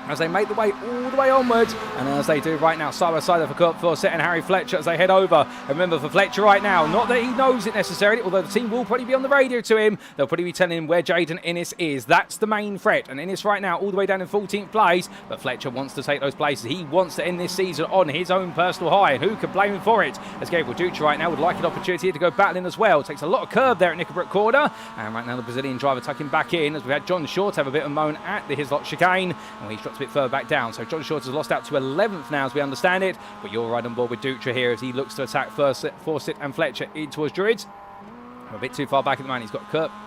as they make the way all the way onwards, and as they do right now, side by side for Kurt Fawcett and Harry Fletcher as they head over. And remember, for Fletcher right now, not that he knows it necessarily, although the team will probably be on the radio to him, they'll probably be telling him where Jaden Innes is. That's the main threat, and Innes right now all the way down in 14th place, but Fletcher wants to take those places. He wants to end this season on his own personal high, and who can blame him for it? As Gabriel Dutra right now would like an opportunity to go battling as well. Takes a lot of curve there at Nickelbrook corner, and right now the Brazilian driver tucking back in as we had John Short have a bit of a moan at the Hislop chicane, and he's dropped a bit further back down. So John Short has lost out to 11th now as we understand it, but you're right on board with Dutra here as he looks to attack Fawcett and Fletcher in towards Druids. A bit too far back at the moment.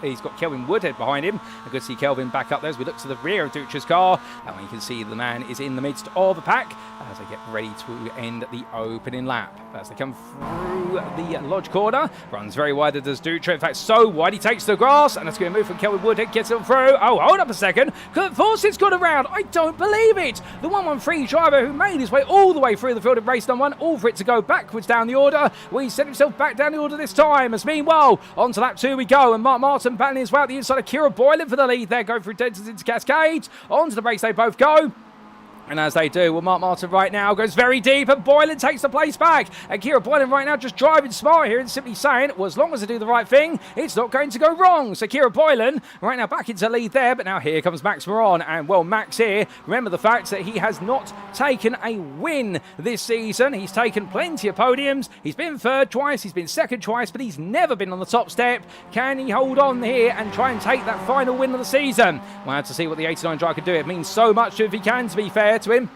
He's got Kelvin Woodhead behind him. I could see Kelvin back up there as we look to the rear of Dutra's car, and you can see the man is in the midst of a pack as they get ready to end the opening lap. As they come through the lodge corner, runs very wide as Dutra. In fact, so wide he takes the grass, and that's going to move from Kelvin Woodhead, gets him through. Oh, hold up a second. Kurt Fawcett's got around. I don't believe it. The 113 driver who made his way all the way through the field of race number 1, all for it to go backwards down the order. Well, he sent himself back down the order this time, as meanwhile, on to lap 2 we go, and Mark Martin battling his way out the inside of Kira Boylan for the lead there, going through Denton into Cascades. On to the brakes they both go. And as they do, well, Mark Martin right now goes very deep, and Boylan takes the place back. And Kira Boylan right now just driving smart here and simply saying, well, as long as they do the right thing, it's not going to go wrong. So Kira Boylan right now back into lead there, but now here comes Max Moran. And, well, Max here, remember the fact that he has not taken a win this season. He's taken plenty of podiums. He's been third twice, he's been second twice, but he's never been on the top step. Can he hold on here and try and take that final win of the season? We'll have to see what the 89 driver can do. It means so much to him if he can, to be fair to him.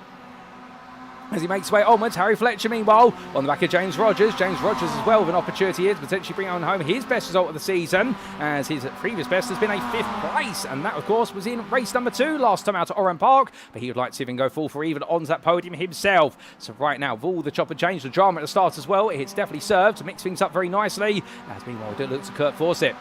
As he makes his way onwards, Harry Fletcher, meanwhile, on the back of James Rogers. James Rogers as well with an opportunity here to potentially bring on home his best result of the season, as his previous best has been a 5th place, and that, of course, was in race number 2 last time out at Oran Park, but he would like to see him go full for even onto that podium himself. So right now, with all the chopper change, the drama at the start as well, it's definitely served to mix things up very nicely, as meanwhile, it looks to Kurt Fawcett.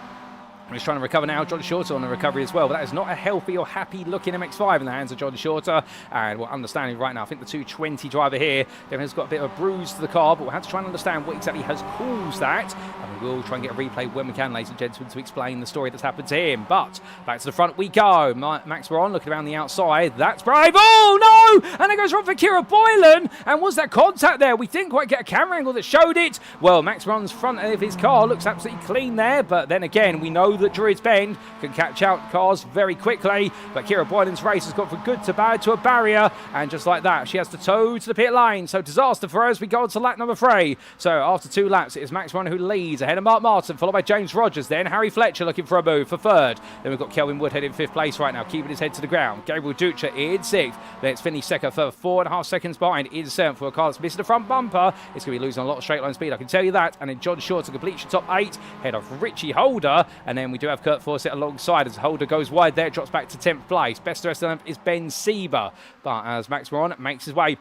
He's trying to recover now. John Shorter on the recovery as well, but that is not a healthy or happy looking MX-5 in the hands of John Shorter. And we're understanding right now, I think the 220 driver here has got a bit of a bruise to the car, but we'll have to try and understand what exactly has caused that. And we will try and get a replay when we can, ladies and gentlemen, to explain the story that's happened to him. But back to the front we go. Max Moran looking around the outside. That's brave. Oh, no! And it goes wrong for Kira Boylan. And was that contact there? We didn't quite get a camera angle that showed it. Well, Max Moran's front of his car looks absolutely clean there, but then again, we know that Druids Bend can catch out cars very quickly, but Kira Boylan's race has gone from good to bad to a barrier, and just like that, she has to tow to the pit lane. So disaster for her as we go on to lap number 3. So after 2 laps, it is Max Moran who leads ahead of Mark Martin, followed by James Rogers, then Harry Fletcher looking for a move for 3rd. Then we've got Kelvin Woodhead in 5th place right now, keeping his head to the ground. Gabriel Dutra in 6th. Then it's Finley Second for 4.5 seconds behind in 7th for a car that's missing the front bumper. It's going to be losing a lot of straight line speed, I can tell you that. And then John Short to complete your top 8, head of Richie Holder, and then we do have Kurt Fawcett alongside as Holder goes wide there, drops back to 10th place. Best of the rest of them is Ben Sieber, but as Max Moran makes his way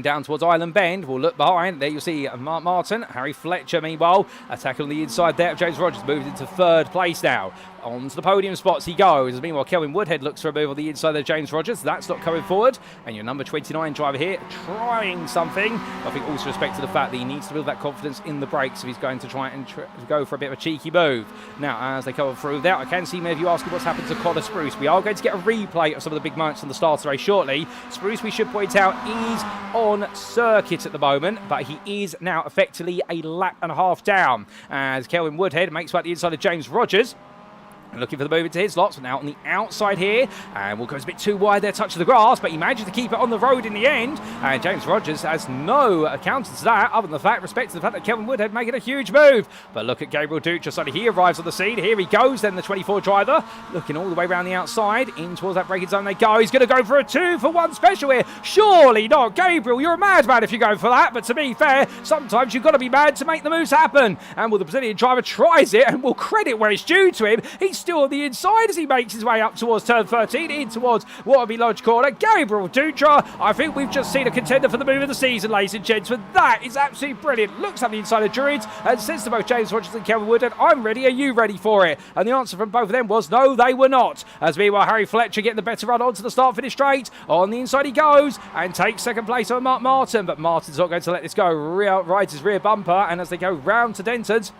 down towards Island Bend, we'll look behind. There you'll see Mark Martin. Harry Fletcher, meanwhile, attacking on the inside there. James Rogers moved into 3rd place now. On to the podium spots he goes. Meanwhile, Kelvin Woodhead looks for a move on the inside of James Rogers. That's not coming forward. And your number 29 driver here trying something. I think also respect to the fact that he needs to build that confidence in the brakes if he's going to try and go for a bit of a cheeky move. Now, as they come through there, I can see many of you asking what's happened to Connor Spruce. We are going to get a replay of some of the big moments on the starter race shortly. Spruce, we should point out, is on circuit at the moment, but he is now effectively a lap and a half down. As Kelvin Woodhead makes back the inside of James Rogers. Looking for the move into his slots, and out on the outside here, and will goes a bit too wide there, touch of the grass, but he manages to keep it on the road in the end, and James Rogers has no counter to that, other than the fact, respect to the fact that Kelvin Woodhead making a huge move. But look at Gabriel Dutra, suddenly he arrives on the scene, here he goes, then the 24 driver, looking all the way around the outside, in towards that braking zone they go, he's going to go for a 2-for-1 special here, surely not, Gabriel, you're a madman if you're going for that, but to be fair, sometimes you've got to be mad to make the moves happen, and will the Brazilian driver tries it, and will credit where it's due to him, he's still on the inside as he makes his way up towards turn 13, in towards Waterby Lodge corner. Gabriel Dutra, I think we've just seen a contender for the move of the season, ladies and gentlemen. That is absolutely brilliant. Looks at the inside of Druids and says to both James Rogers and Kelvin Woodhead, I'm ready, are you ready for it? And the answer from both of them was no, they were not. As meanwhile, Harry Fletcher getting the better run onto the start finish straight. On the inside he goes and takes second place over Mark Martin, but Martin's not going to let this go. Rides his rear bumper, and as they go round to Denton's,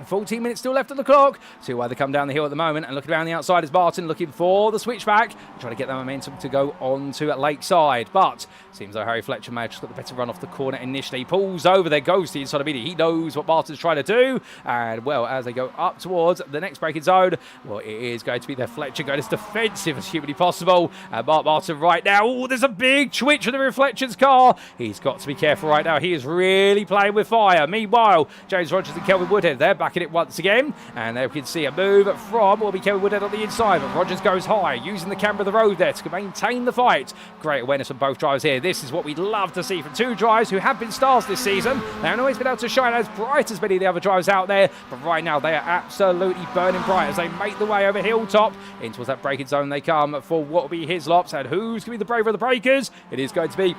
14 minutes still left on the clock. See why they come down the hill at the moment, and looking around the outside is Barton looking for the switchback, trying to get that momentum to go on to at Lakeside. But seems like Harry Fletcher may have just got the better run off the corner initially. Pulls over, there goes the inside of Media. He knows what Barton's trying to do. And well, as they go up towards the next braking zone, well, it is going to be their Fletcher going as defensive as humanly possible. And Mark Martin right now, oh, there's a big twitch with the rear Fletcher's car. He's got to be careful right now. He is really playing with fire. Meanwhile, James Rogers and Kelvin Woodhead, they're back in it once again, and there we can see a move from will be Kelvin Woodhead on the inside, but Rogers goes high, using the camber of the road there to maintain the fight. Great awareness from both drivers here. This is what we'd love to see from two drivers who have been stars this season. They haven't always been able to shine as bright as many of the other drivers out there, but right now they are absolutely burning bright as they make the way over Hilltop. In towards that braking zone they come for what will be his lops, and who's going to be the braver of the breakers? It is going to be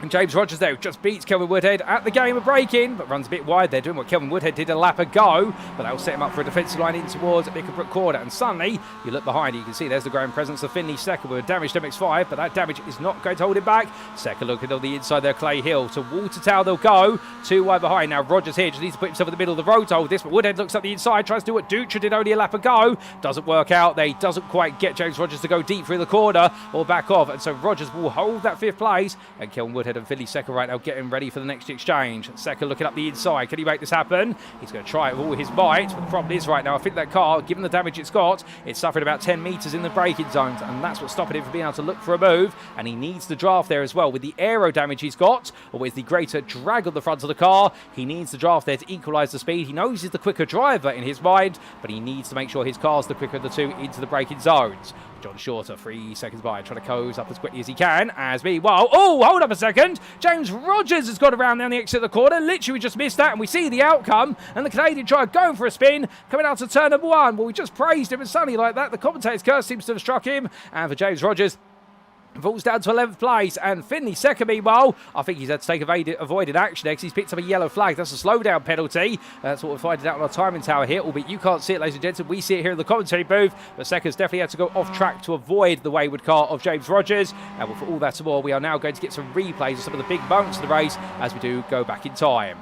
and James Rogers there just beats Kelvin Woodhead at the game of braking, but runs a bit wide there, doing what Kelvin Woodhead did a lap ago, but that will set him up for a defensive line in towards Micklebrook corner. And suddenly, you look behind, you can see there's the ground presence of Finley Secker with a damaged MX-5, but that damage is not going to hold him back. Secker looking on the inside there, Clay Hill to Watertown they'll go, too wide behind. Now Rogers here just needs to put himself in the middle of the road to hold this, but Woodhead looks up the inside, tries to do what Dutra did only a lap ago, doesn't work out there, he doesn't quite get James Rogers to go deep through the corner or back off, and so Rogers will hold that 5th place, and Kelvin Woodhead and Finley Secker right now getting ready for the next exchange. Secker looking up the inside. Can he make this happen? He's going to try it with all his might, but the problem is right now, I think that car, given the damage it's got, it's suffered about 10 metres in the braking zones, and that's what's stopping him from being able to look for a move, and he needs the draft there as well. With the aero damage he's got, or with the greater drag on the front of the car, he needs the draft there to equalise the speed. He knows he's the quicker driver in his mind, but he needs to make sure his car's the quicker of the two into the braking zones. John Shorter, 3 seconds by, trying to coast up as quickly as he can. As meanwhile, oh, hold up a second. James Rogers has got around down the exit of the corner. Literally just missed that, and we see the outcome. And the Canadian driver going for a spin, coming out to turn number 1. Well, we just praised him, and suddenly like that, the commentator's curse seems to have struck him. And for James Rogers, falls down to 11th place, and Finley Secker, meanwhile, I think he's had to take avoided action because he's picked up a yellow flag. That's a slowdown penalty. That's what we're finding out on our timing tower here, albeit you can't see it, ladies and gentlemen. We see it here in the commentary booth, but Secker's definitely had to go off track to avoid the wayward car of James Rogers. And for all that and more, we are now going to get some replays of some of the big moments of the race as we do go back in time.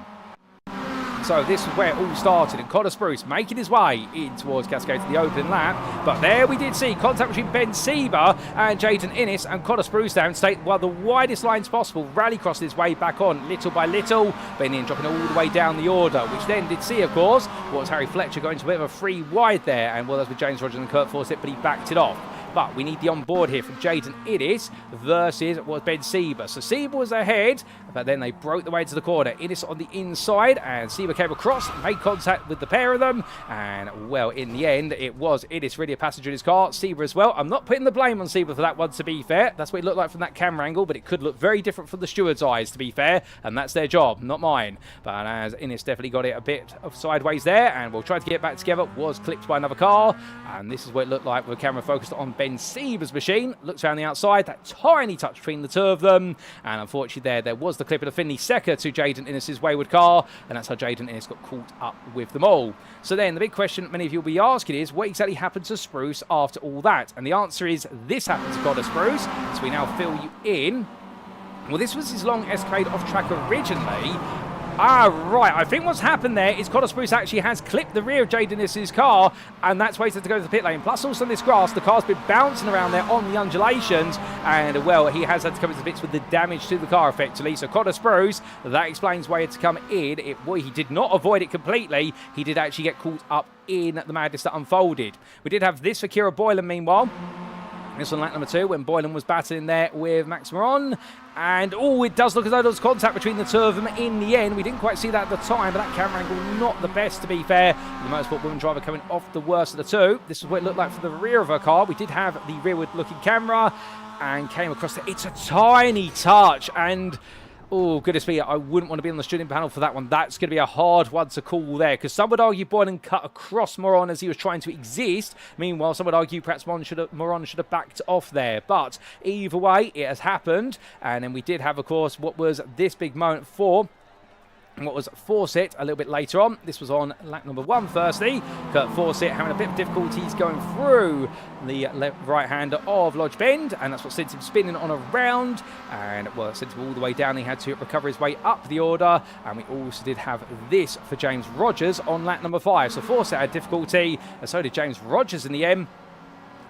So this is where it all started, and Connor Spruce making his way in towards Cascade to the opening lap. But there we did see contact between Ben Sieber and Jaden Innes, and Connor Spruce down state one of the widest lines possible, rally crossing his way back on little by little, Ben in dropping all the way down the order, which then did see, of course, was Harry Fletcher going to a bit of a free wide there, and well, that's with James Rogers and Kurt Fawcett, but he backed it off. But we need the on-board here from Jaden Innes versus was Ben Sieber. So Sieber was ahead, but then they broke the way into the corner. Innes on the inside, and Sieber came across, made contact with the pair of them. And, well, in the end, it was Innes really a passenger in his car. Sieber as well. I'm not putting the blame on Sieber for that one, to be fair. That's what it looked like from that camera angle, but it could look very different from the steward's eyes, to be fair. And that's their job, not mine. But as Innes definitely got it a bit of sideways there, and we'll try to get it back together, was clipped by another car. And this is what it looked like with the camera focused on Ben Sieber's machine. Looks around the outside, that tiny touch between the two of them, and unfortunately there was the clip of the Finley Secker to Jaden Innes' wayward car, and that's how Jaden Innes got caught up with them all. So then the big question many of you will be asking is, what exactly happened to Spruce after all that? And the answer is, this happened to Connor Spruce, so we now fill you in. Well, this was his long escapade off track originally. Right. I think what's happened there is Connor Spruce actually has clipped the rear of Jay Dennis's car, and that's why he's had to go to the pit lane. Plus, also on this grass, the car's been bouncing around there on the undulations, and, well, he has had to come into the pits with the damage to the car, effectively. So Connor Spruce, that explains why he had to come in. He did not avoid it completely. He did actually get caught up in the madness that unfolded. We did have this for Kira Boylan, meanwhile. This on lap number 2, when Boylan was battling there with Max Moron. And, it does look as though there was contact between the two of them in the end. We didn't quite see that at the time, but that camera angle, not the best, to be fair. The Motorsport woman driver coming off the worst of the two. This is what it looked like from the rear of her car. We did have the rearward-looking camera and came across it. It's a tiny touch, and... oh, goodness me, I wouldn't want to be on the shooting panel for that one. That's going to be a hard one to call there, because some would argue Boylan cut across Moron as he was trying to exist. Meanwhile, some would argue perhaps Moron should have backed off there. But either way, it has happened. And then we did have, of course, what was this big moment for... what was Fawcett a little bit later on. This was on lap number 1 firstly. Kurt Fawcett having a bit of difficulties going through the right hand of Lodge Bend, and that's what sent him spinning on a round, and well, it sent him all the way down. He had to recover his way up the order, and we also did have this for James Rogers on lap number 5. So Fawcett had difficulty, and so did James Rogers in the end.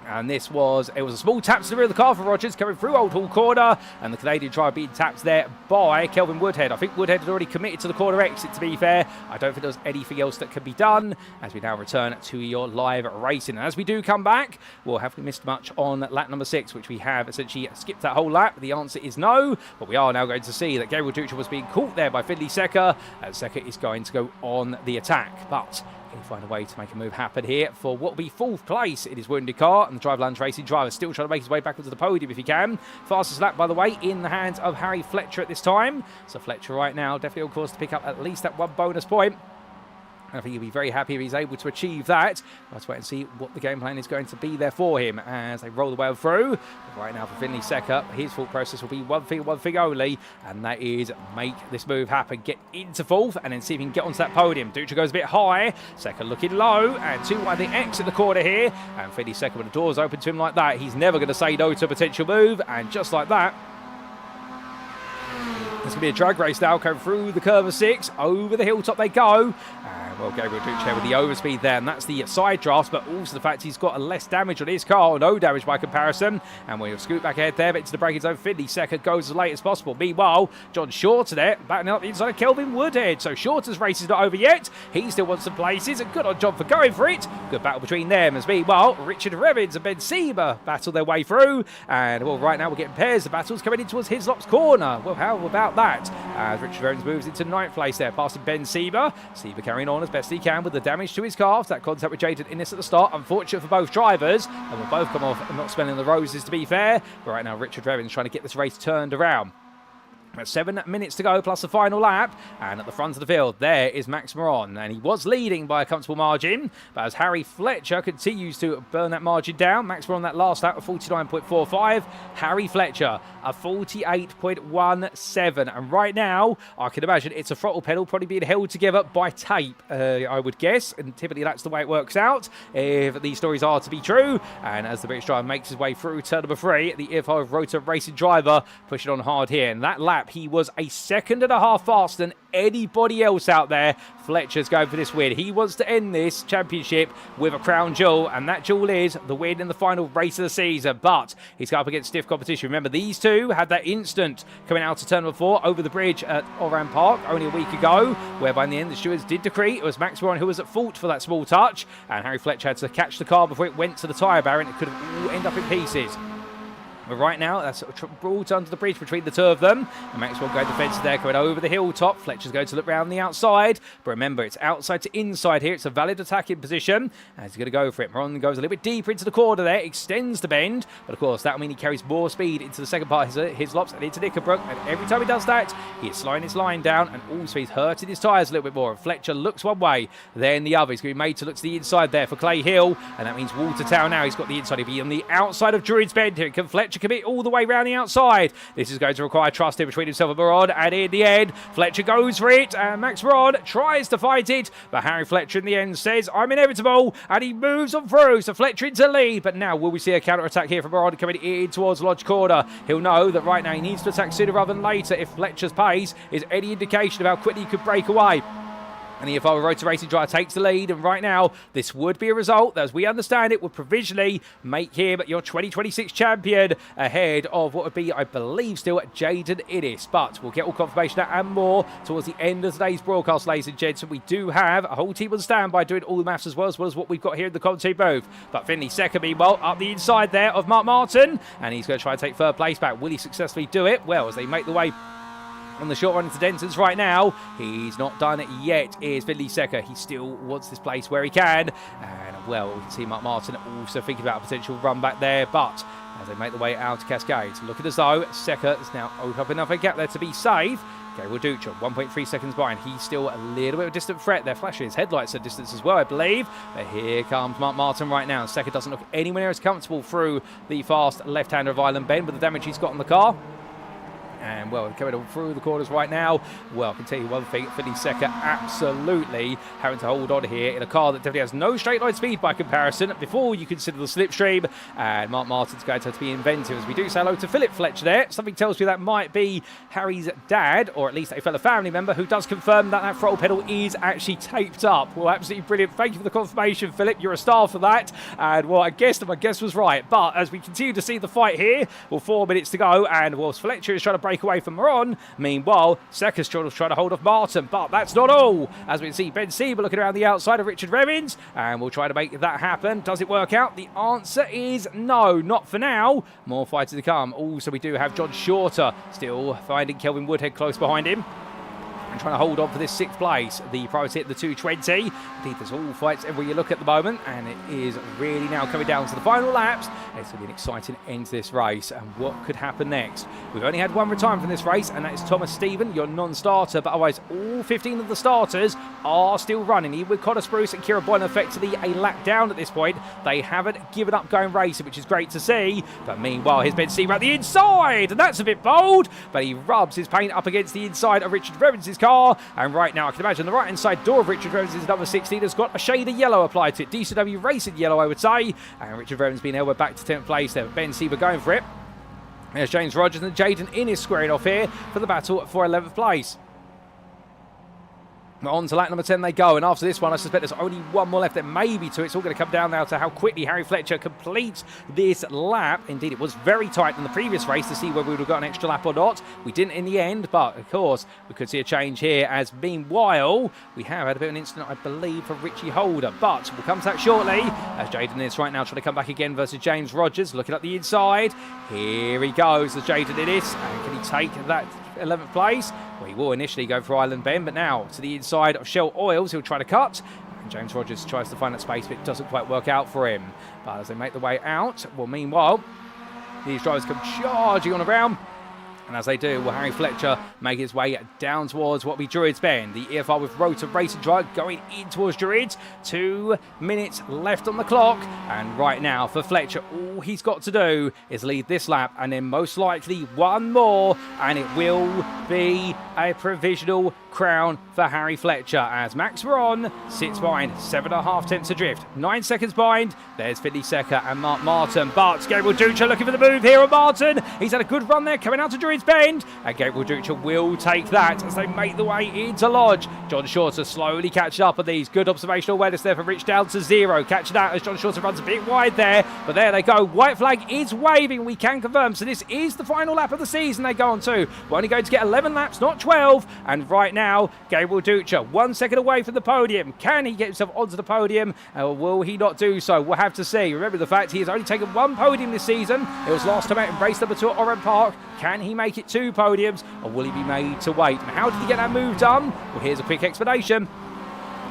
And it was a small tap to the rear of the car for Rogers coming through Old Hall corner, and the Canadian driver being tapped there by Kelvin Woodhead. I think Woodhead had already committed to the corner exit, to be fair. I don't think there was anything else that could be done as we now return to your live racing. And as we do come back, well, have we missed much on lap number 6, which we have essentially skipped that whole lap? The answer is no, but we are now going to see that Gabriel Dutra was being caught there by Finley Secker, and Secker is going to go on the attack. But he'll find a way to make a move happen here for what will be 4th place in his wounded car, and the Drive Lounge Racing driver still trying to make his way back onto the podium if he can. Fastest lap, by the way, in the hands of Harry Fletcher at this time. So Fletcher right now definitely on course to pick up at least that 1 bonus point. I think he'll be very happy if he's able to achieve that. Let's wait and see what the game plan is going to be there for him as they roll the wheel through. But right now for Finley Secker, his thought process will be one thing only, and that is make this move happen, get into 4th, and then see if he can get onto that podium. Dutra goes a bit high, Secker looking low, and too wide the exit the corner here. And Finley Secker, when the doors open to him like that, he's never going to say no to a potential move, and just like that, it's going to be a drag race now, going through the curve of 6, over the hilltop they go. Well, Gabriel Dutra with the overspeed there, and that's the side draft, but also the fact he's got less damage on his car, or no damage by comparison. And we'll scoot back ahead there, but into the braking zone. Finley Secker goes as late as possible. Meanwhile, John Shorter there, battling up the inside of Kelvin Woodhead. So Shorter's race is not over yet. He still wants some places. A good on John for going for it. Good battle between them. As meanwhile, Richard Revins and Ben Sieber battle their way through. And, well, right now we're getting pairs. The battle's coming in towards Hislop's corner. Well, how about that? As Richard Revins moves into 9th place there, passing Ben Sieber. Sieber carrying on as best he can with the damage to his car. That contact with Jaden Innes at the start, unfortunate for both drivers, and will both come off and not smelling the roses, to be fair. But right now Richard Revins trying to get this race turned around. 7 minutes to go plus the final lap, and at the front of the field there is Max Moron, and he was leading by a comfortable margin, but as Harry Fletcher continues to burn that margin down, Max Moron that last lap of 49.45, Harry Fletcher a 48.17, and right now I can imagine it's a throttle pedal probably being held together by tape, I would guess, and typically that's the way it works out if these stories are to be true. And as the British driver makes his way through turn number 3, the EF5 Rotor Racing driver pushing on hard here, and that lap he was a 1.5 seconds faster than anybody else out there. Fletcher's going for this win. He wants to end this championship with a crown jewel, and that jewel is the win in the final race of the season. But he's got up against stiff competition. Remember, these two had that instant coming out to turn number 4 over the bridge at Oulton Park only a week ago, whereby in the end the stewards did decree it was Max Moron who was at fault for that small touch, and Harry Fletcher had to catch the car before it went to the tyre barrier, and it could have all ended up in pieces. But right now, that's brought under the bridge between the two of them. And Maxwell going defensive there, going over the hilltop. Fletcher's going to look round the outside. But remember, it's outside to inside here. It's a valid attacking position. And he's going to go for it. Moron goes a little bit deeper into the corner there, extends the bend. But of course, that will mean he carries more speed into the second part of his lops and into Knickerbrook. And every time he does that, he is slowing his line down. And also he's hurting his tyres a little bit more. And Fletcher looks one way, then the other. He's going to be made to look to the inside there for Clay Hill. And that means Watertown now. He's got the inside. He'll be on the outside of Druids Bend here. Can Fletcher Fletcher commit all the way around the outside. This is going to require trust in between himself and Moron, and in the end, Fletcher goes for it, and Max Moron tries to fight it, but Harry Fletcher in the end says, I'm inevitable, and he moves on through, so Fletcher into lead, but now will we see a counter-attack here from Moron coming in towards Lodge Corner? He'll know that right now he needs to attack sooner rather than later if Fletcher's pace is any indication of how quickly he could break away. And the EFI Road to Racing Drive takes the lead, and right now, this would be a result that, as we understand it, would provisionally make him your 2026 champion ahead of what would be, I believe, still Jaden Innes. But we'll get all confirmation of that and more towards the end of today's broadcast, ladies and gents. We do have a whole team on standby doing all the maths as well as what we've got here in the commentary booth. But Finley second, meanwhile, up the inside there of Mark Martin, and he's going to try and take third place back. Will he successfully do it? Well, as they make the way on the short run into Denton's right now, he's not done it yet. Is Finley Secker. He still wants this place where he can. And well, we can see Mark Martin also thinking about a potential run back there. But as they make the way out to Cascade, looking as though Secker is now opened up enough a gap there to be safe. Gabriel Ducha, 1.3 seconds behind. He's still a little bit of a distant threat. They're flashing his headlights at distance as well, I believe. But here comes Mark Martin right now. Secker doesn't look anywhere near as comfortable through the fast left-hander of Island Bend with the damage he's got on the car. And, well, coming on through the corners right now. Well, I can tell you one thing, Finley Secker absolutely having to hold on here in a car that definitely has no straight line speed by comparison before you consider the slipstream. And Mark Martin's going to have to be inventive as we do say hello to Philip Fletcher there. Something tells me that might be Harry's dad, or at least a fellow family member, who does confirm that that throttle pedal is actually taped up. Well, absolutely brilliant. Thank you for the confirmation, Philip. You're a star for that. And, well, I guess my guess was right. But as we continue to see the fight here, well, 4 minutes to go. And whilst Fletcher is trying to break away from Moron, meanwhile, Secker's trying to hold off Martin, but that's not all. As we can see, Ben Sieber looking around the outside of Richard Revins, and we'll try to make that happen. Does it work out? The answer is no, not for now. More fights to come. Also, we do have John Shorter still finding Kelvin Woodhead close behind him and trying to hold on for this 6th place. The priority at the 220. Indeed, there's all fights everywhere you look at the moment, and it is really now coming down to the final laps. It's going to be an exciting end to this race, and what could happen next? We've only had one retirement from this race, and that is Thomas Stephen, your non-starter, but otherwise all 15 of the starters are still running. Even with Connor Spruce and Kira Boylan effectively a lap down at this point, they haven't given up going racing, which is great to see. But meanwhile, here's Ben Sieber at the inside, and that's a bit bold, but he rubs his paint up against the inside of Richard Revins' car, and right now I can imagine the right hand side door of Richard Revins' number 16 has got a shade of yellow applied to it. DCW Racing yellow, I would say, and Richard Revins being elbowed back to 10th place there. Ben Sieber going for it. There's James Rogers and Jaden Innes squaring off here for the battle for 11th place. On to lap number 10 they go, and after this one I suspect there's only one more left, there may be two. It's all going to come down now to how quickly Harry Fletcher completes this lap. Indeed, it was very tight in the previous race to see whether we would have got an extra lap or not. We didn't in the end, but of course we could see a change here, as meanwhile we have had a bit of an incident, I believe, for Richie Holder, but we'll come to that shortly, as Jaden is right now trying to come back again versus James Rogers, looking at the inside. Here he goes, as Jaden is, and can he take that 11th place? Well, he will initially go for Island Bend, but now to the inside of Shell Oils, he'll try to cut. And James Rogers tries to find that space, but it doesn't quite work out for him. But as they make the way out, well, meanwhile, these drivers come charging on around. And as they do, will Harry Fletcher make his way down towards what will be Druids Bend. The EFR with Road to Racing Drive going in towards Druids. 2 minutes left on the clock. And right now for Fletcher, all he's got to do is lead this lap and then most likely one more. And it will be a provisional crown for Harry Fletcher, as Max Moron sits behind 7.5 tenths adrift. 9 seconds behind. There's Finley Secker and Mark Martin. But Gabriel Ducha looking for the move here on Martin. He's had a good run there coming out to Druids Bend. And Gabriel Ducha will take that as they make the way into Lodge. John Shorter slowly catching up on these. Good observational awareness there for Rich down to 0. Catching out as John Shorter runs a bit wide there. But there they go. White flag is waving. We can confirm. So this is the final lap of the season they go on to. We're only going to get 11 laps, not 12. And right now, Gabriel Ducha 1 second away from the podium. Can he get himself onto the podium? Or will he not do so? We'll have to see. Remember the fact he has only taken 1 podium this season. It was last time out in race number 2 at Oran Park. Can he make it 2 podiums, or will he be made to wait? And how did he get that move done? Well, here's a quick explanation.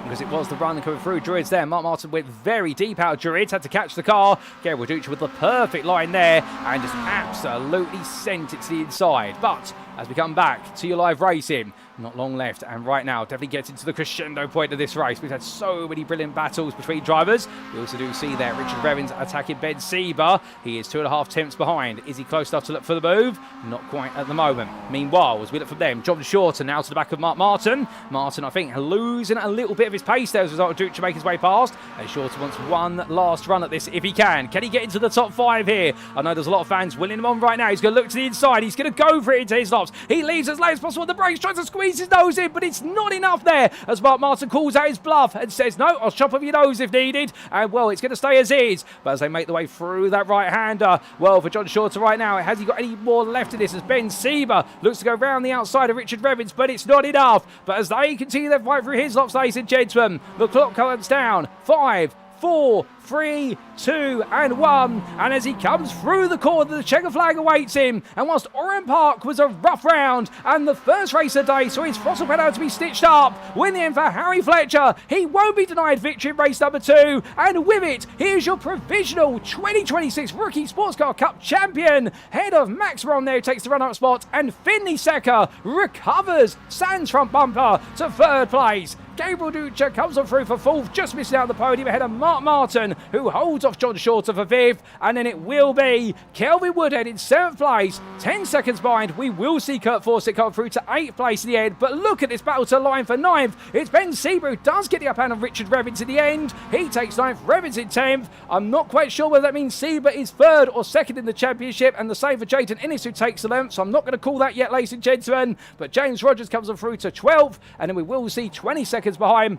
Because it was the run coming through Druids there. Mark Martin went very deep out of Druids, had to catch the car. Gabriel Ducha with the perfect line there and just absolutely sent it to the inside. But as we come back to your live racing, Not long left, and right now definitely gets into the crescendo point of this race. We've had so many brilliant battles between drivers. We also do see there Richard Revens attacking Ben Sieber. He is 2.5 tenths behind. Is he close enough to look for the move? Not quite at the moment. Meanwhile, as we look from them, John Shorter now to the back of Mark Martin. Martin, I think, losing a little bit of his pace there as a result of Ducha make his way past. And Shorter wants one last run at this if he can. Can he get into the top 5 here? I know there's a lot of fans willing him on right now. He's going to look to the inside. He's going to go for it into his laps. He leaves as late as possible. The brakes, tries to squeeze his nose in, but it's not enough there as Mark Martin calls out his bluff and says, no, I'll chop off your nose if needed. And well, it's going to stay as is. But as they make the way through that right-hander, well, for John Shorter right now, has he got any more left of this as Ben Sieber looks to go round the outside of Richard Revens, but it's not enough. But as they continue their fight through his laps, ladies and gentlemen, the clock counts down. 5, 4, 3, 2, and 1. And as he comes through the corner, the checker flag awaits him. And whilst Oulton Park was a rough round and the first race of the day saw his throttle pedal to be stitched up, win the end for Harry Fletcher. He won't be denied victory in race number 2. And with it, here's your provisional 2026 Rookie Sportscar Cup champion. Head of Max Ron there, who takes the run-up spot, and Finley Secker recovers Sand's front bumper to 3rd place. Gabriel Ducha comes on through for 4th, just missing out the podium ahead of Mark Martin, who holds off John Shorter for 5th, and then it will be Kelvin Woodhead in 7th place, 10 seconds behind. We will see Kurt Fawcett come through to 8th place in the end, but look at this battle to line for 9th. It's Ben Sieber who does get the upper hand of Richard Revens in the end. He takes 9th, Revens in 10th. I'm not quite sure whether that means Sieber is 3rd or 2nd in the championship, and the same for Jayden Innes who takes the 11th, so I'm not going to call that yet, ladies and gentlemen, but James Rogers comes on through to 12th, and then we will see 20 seconds behind.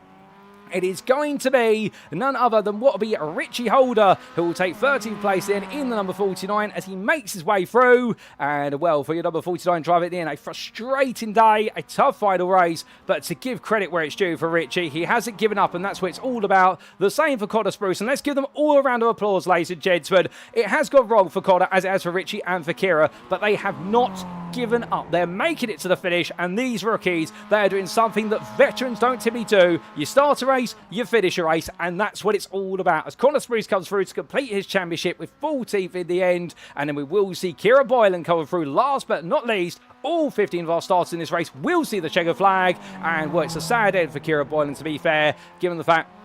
It is going to be none other than what will be Richie Holder, who will take 13th place in the number 49 as he makes his way through. And, well, for your number 49 driver at the end, a frustrating day, a tough final race, but to give credit where it's due for Richie, he hasn't given up, and that's what it's all about. The same for Connor Spruce, and let's give them all a round of applause, ladies and gentlemen. It has gone wrong for Connor, as it has for Richie and for Kira, but they have not given up. They're making it to the finish, and these rookies, they're doing something that veterans don't typically do. You start a race, you finish a race, and that's what it's all about. As Connor Spruce comes through to complete his championship with 14th in the end, and then we will see Kira Boylan coming through last but not least. All 15 of our starters in this race will see the checker flag, and well, it's a sad end for Kira Boylan, to be fair, given the fact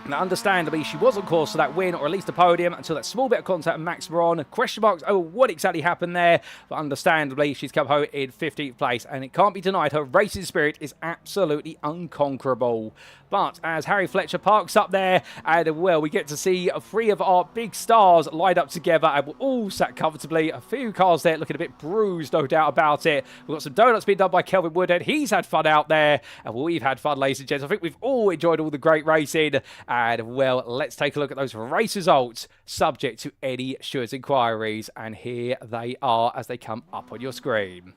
now, understandably, she was on course for that win, or at least a podium, until that small bit of contact with Max Moron. Question marks over what exactly happened there, but understandably, she's come home in 15th place, and it can't be denied her racing spirit is absolutely unconquerable. But as Harry Fletcher parks up there, and well, we get to see 3 of our big stars lined up together, and we're all sat comfortably. A few cars there looking a bit bruised, no doubt about it. We've got some donuts being done by Kelvin Woodhead. He's had fun out there, and we've had fun, ladies and gents. I think we've all enjoyed all the great racing. And, well, let's take a look at those race results subject to Eddie Stewart's inquiries. And here they are as they come up on your screen.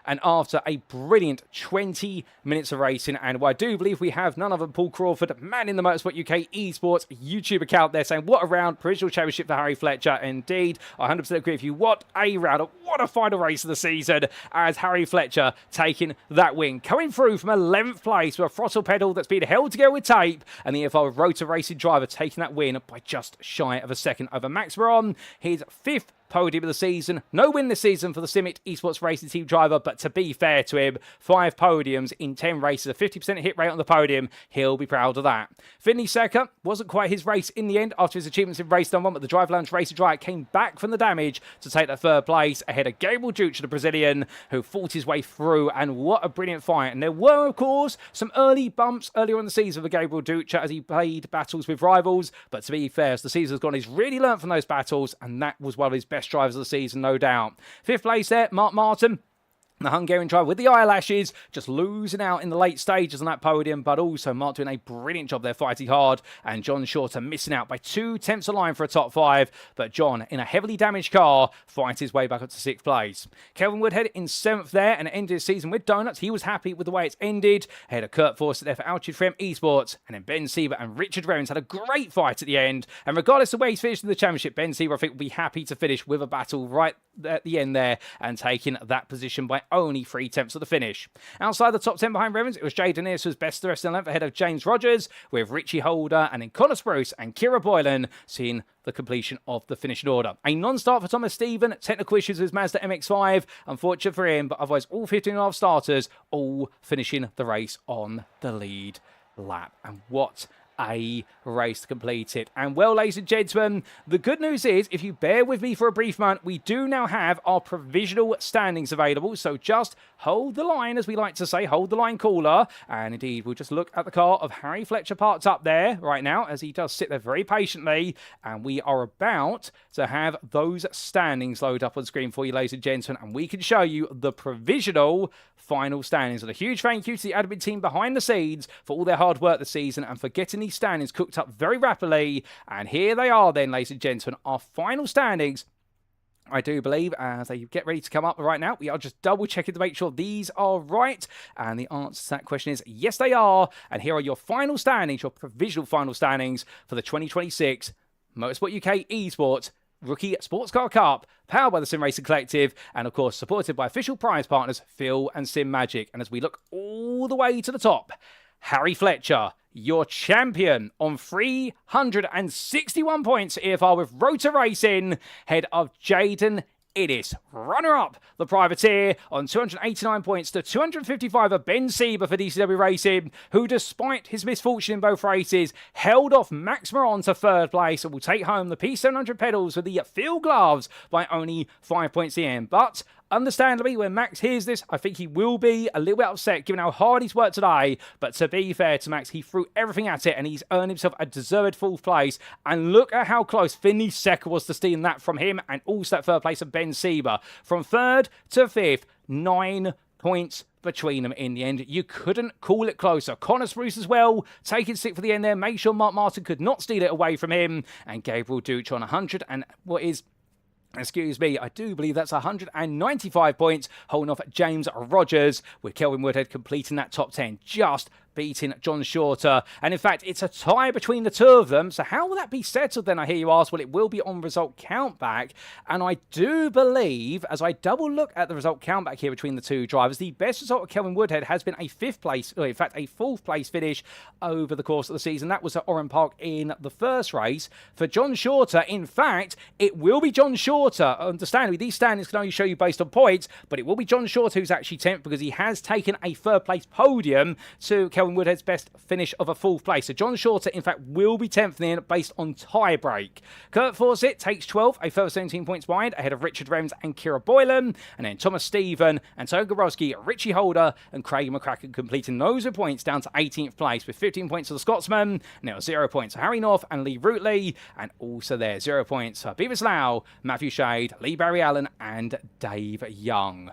And after a brilliant 20 minutes of racing, and I do believe we have none other than Paul Crawford, man in the Motorsport UK Esports YouTube account there, saying, what a round, provisional championship for Harry Fletcher. Indeed, I 100% agree with you. What a round, what a final race of the season, as Harry Fletcher taking that win. Coming through from 11th place with a throttle pedal that's been held together with tape, and the EFL Rotor Racing driver taking that win by just shy of a second over Max Moron. His 5th podium of the season. No win this season for the Simit Esports Racing Team driver, but to be fair to him, 5 podiums in 10 races, a 50% hit rate on the podium. He'll be proud of that. Finley Secker wasn't quite his race in the end after his achievements in race number 1, but the Drive Lounge Racer driver came back from the damage to take that 3rd place ahead of Gabriel Ducha, the Brazilian, who fought his way through, and what a brilliant fight. And there were, of course, some early bumps earlier in the season for Gabriel Ducha as he played battles with rivals, but to be fair, as the season's gone, he's really learnt from those battles, and that was one of his best drivers of the season, no doubt. 5th place there, Mark Martin, the Hungarian driver with the eyelashes, just losing out in the late stages on that podium, but also Mark doing a brilliant job there fighting hard, and John Shorter missing out by 2 tenths of line for a top 5, but John, in a heavily damaged car, fights his way back up to 6th place. Kelvin Woodhead in 7th there, and ended his season with donuts. He was happy with the way it's ended. Ahead of Kurt Fawcett there for FINALE Esports, and then Ben Sieber and Richard Revens had a great fight at the end, and regardless of where he's finished in the championship, Ben Sieber, I think, will be happy to finish with a battle right at the end there and taking that position by only 3/10 of the finish. Outside the top 10 behind Revens, it was Jaden Ennis who was best the rest of the length ahead of James Rogers, with Richie Holder and then Connor Spruce and Kira Boylan seeing the completion of the finishing order. A non-start for Thomas Stephen, technical issues with Mazda MX-5, unfortunate for him, but otherwise all 15.5 starters all finishing the race on the lead lap. And what a race to complete it. And well, ladies and gentlemen, the good news is, if you bear with me for a brief moment, we do now have our provisional standings available. So just hold the line, as we like to say, hold the line caller. And indeed, we'll just look at the car of Harry Fletcher parked up there right now, as he does sit there very patiently. And we are about to have those standings load up on screen for you, ladies and gentlemen, and we can show you the provisional final standings. And a huge thank you to the admin team behind the scenes for all their hard work this season and for getting these standings cooked up very rapidly. And here they are then, ladies and gentlemen, our final standings. I do believe, as they get ready to come up right now, we are just double checking to make sure these are right. And the answer to that question is yes, they are. And here are your final standings, your provisional final standings for the 2026 Motorsport UK Esports Rookie Sportscar Cup, powered by the Sim Racing Collective, and of course supported by official prize partners FINALE and Simagic. And as we look all the way to the top, Harry Fletcher, your champion on 361 points EFR with Rotor Racing, head of Jaden Ennis. Runner-up, the Privateer, on 289 points to 255 of Ben Sieber for DCW Racing, who, despite his misfortune in both races, held off Max Moron to third place and will take home the P700 pedals with the field gloves by only 5 points in. But understandably, when Max hears this, I think he will be a little bit upset given how hard he's worked today. But to be fair to Max, he threw everything at it and he's earned himself a deserved fourth place. And look at how close Finley Secker was to stealing that from him, and also that third place of Ben Sieber. From third to fifth, 9 points between them in the end. You couldn't call it closer. Connor Spruce as well, taking sixth for the end there. Make sure Mark Martin could not steal it away from him. And Gabriel Duch on 100 and what is... excuse me, I do believe that's 195 points, holding off James Rogers, with Kelvin Woodhead completing that top 10, just beating John Shorter. And in fact, it's a tie between the two of them. So how will that be settled then, I hear you ask? Well, it will be on result countback. And I do believe, as I double look at the result countback here between the two drivers, the best result of Kelvin Woodhead has been a fifth place, or in fact, a fourth place finish over the course of the season. That was at Oran Park in the first race. For John Shorter, in fact, it will be John Shorter. Understandably, these standings can only show you based on points, but it will be John Shorter who's actually 10th because he has taken a third place podium to Kelvin Woodhead's best finish of a fourth place. So John Shorter, in fact, will be 10th in the end based on tie break. Kurt Fawcett takes 12th, a further 17 points behind, ahead of Richard Rems and Kira Boylan. And then Thomas Stephen, Antonio Gabrowski, Richie Holder, and Craig McCracken completing those with points down to 18th place with 15 points for the Scotsman. Now 0 points for Harry North and Lee Rootley. And also there, 0 points for Beavis Lau, Matthew Shade, Lee Barry Allen, and Dave Young.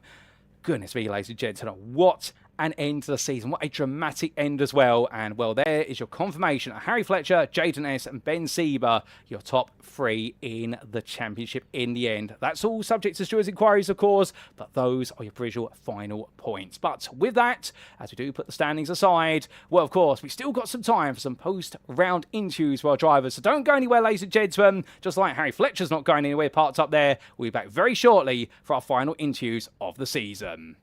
Goodness me, ladies and gentlemen, what an end to the season. What a dramatic end as well. And, well, there is your confirmation of Harry Fletcher, Jaden S. and Ben Sieber, your top three in the championship in the end. That's all subject to stewards' inquiries, of course, but those are your provisional final points. But with that, as we do put the standings aside, well, of course, we still got some time for some post-round interviews for our drivers. So don't go anywhere, ladies and gentlemen. Just like Harry Fletcher's not going anywhere, parked up there, we'll be back very shortly for our final interviews of the season.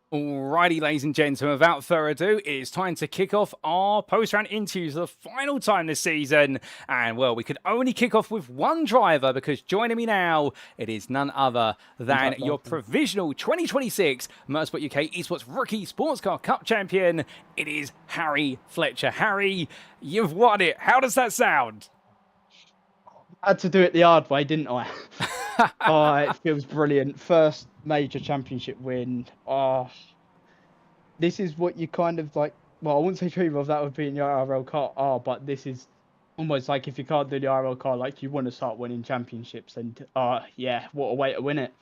Alrighty, ladies and gentlemen, without further ado, it is time to kick off our post-round interviews for the final time this season. And, well, we could only kick off with one driver because joining me now, it is none other than your provisional 2026 Motorsport UK Esports Rookie Sportscar Cup champion. It is Harry Fletcher. Harry, you've won it. How does that sound? I had to do it the hard way, didn't I? Oh, it feels brilliant. First major championship win. Oh, this is what you kind of like. Well, I wouldn't say dream of, that would be in your IRL car. Oh, but this is almost like if you can't do the IRL car, like you want to start winning championships. And yeah, what a way to win it.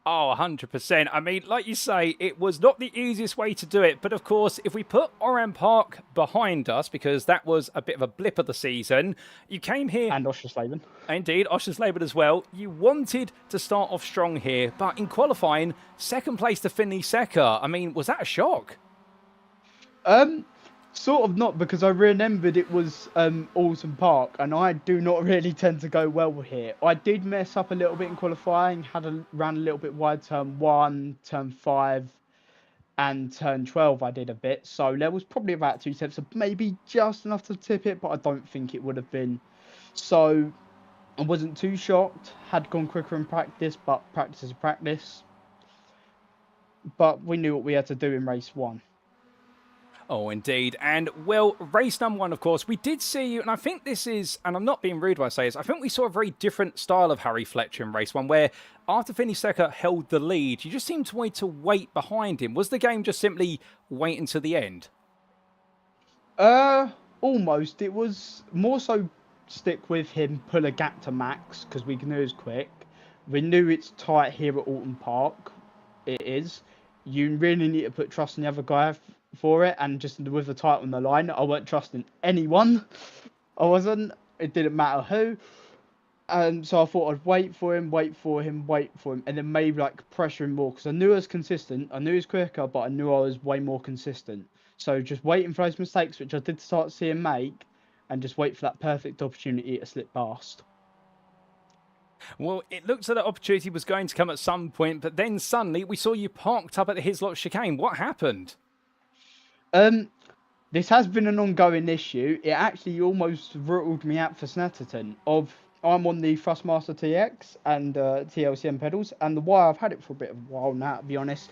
Oh, 100%. I mean, like you say, it was not the easiest way to do it. But of course, if we put Oulton Park behind us, because that was a bit of a blip of the season, you came here... And Oschersleben. Indeed, Oschersleben as well. You wanted to start off strong here, but in qualifying, second place to Finley Secker. I mean, was that a shock? Sort of not, because I remembered it was Oulton Park, and I do not really tend to go well here. I did mess up a little bit in qualifying, ran a little bit wide turn 1, turn 5, and turn 12 I did a bit. So there was probably about 2 steps of maybe just enough to tip it, but I don't think it would have been. So I wasn't too shocked. Had gone quicker in practice, but practice is practice. But we knew what we had to do in race 1. Oh, indeed. And, well, race number 1, of course, we did see you, and I think this is, and I'm not being rude when I say this, I think we saw a very different style of Harry Fletcher in race 1, where after Finley Secker held the lead, you just seemed to wait behind him. Was the game just simply wait until the end? Almost. It was more so stick with him, pull a gap to Max, because we knew it was quick. We knew it's tight here at Oulton Park. It is. You really need to put trust in the other guy for it, and just with the title on the line, I weren't trusting anyone. I wasn't. It didn't matter who. And so I thought I'd wait for him, and then maybe like pressure him more, because I knew I was consistent. I knew he was quicker, but I knew I was way more consistent. So just waiting for those mistakes, which I did start seeing make, and just wait for that perfect opportunity to slip past. Well, it looked like that opportunity was going to come at some point, but then suddenly we saw you parked up at the Hislop chicane. What happened? This has been an ongoing issue. It actually almost ruled me out for Snetterton. I'm on the Thrustmaster TX and TLCM pedals, and the wire, I've had it for a bit of a while now, to be honest.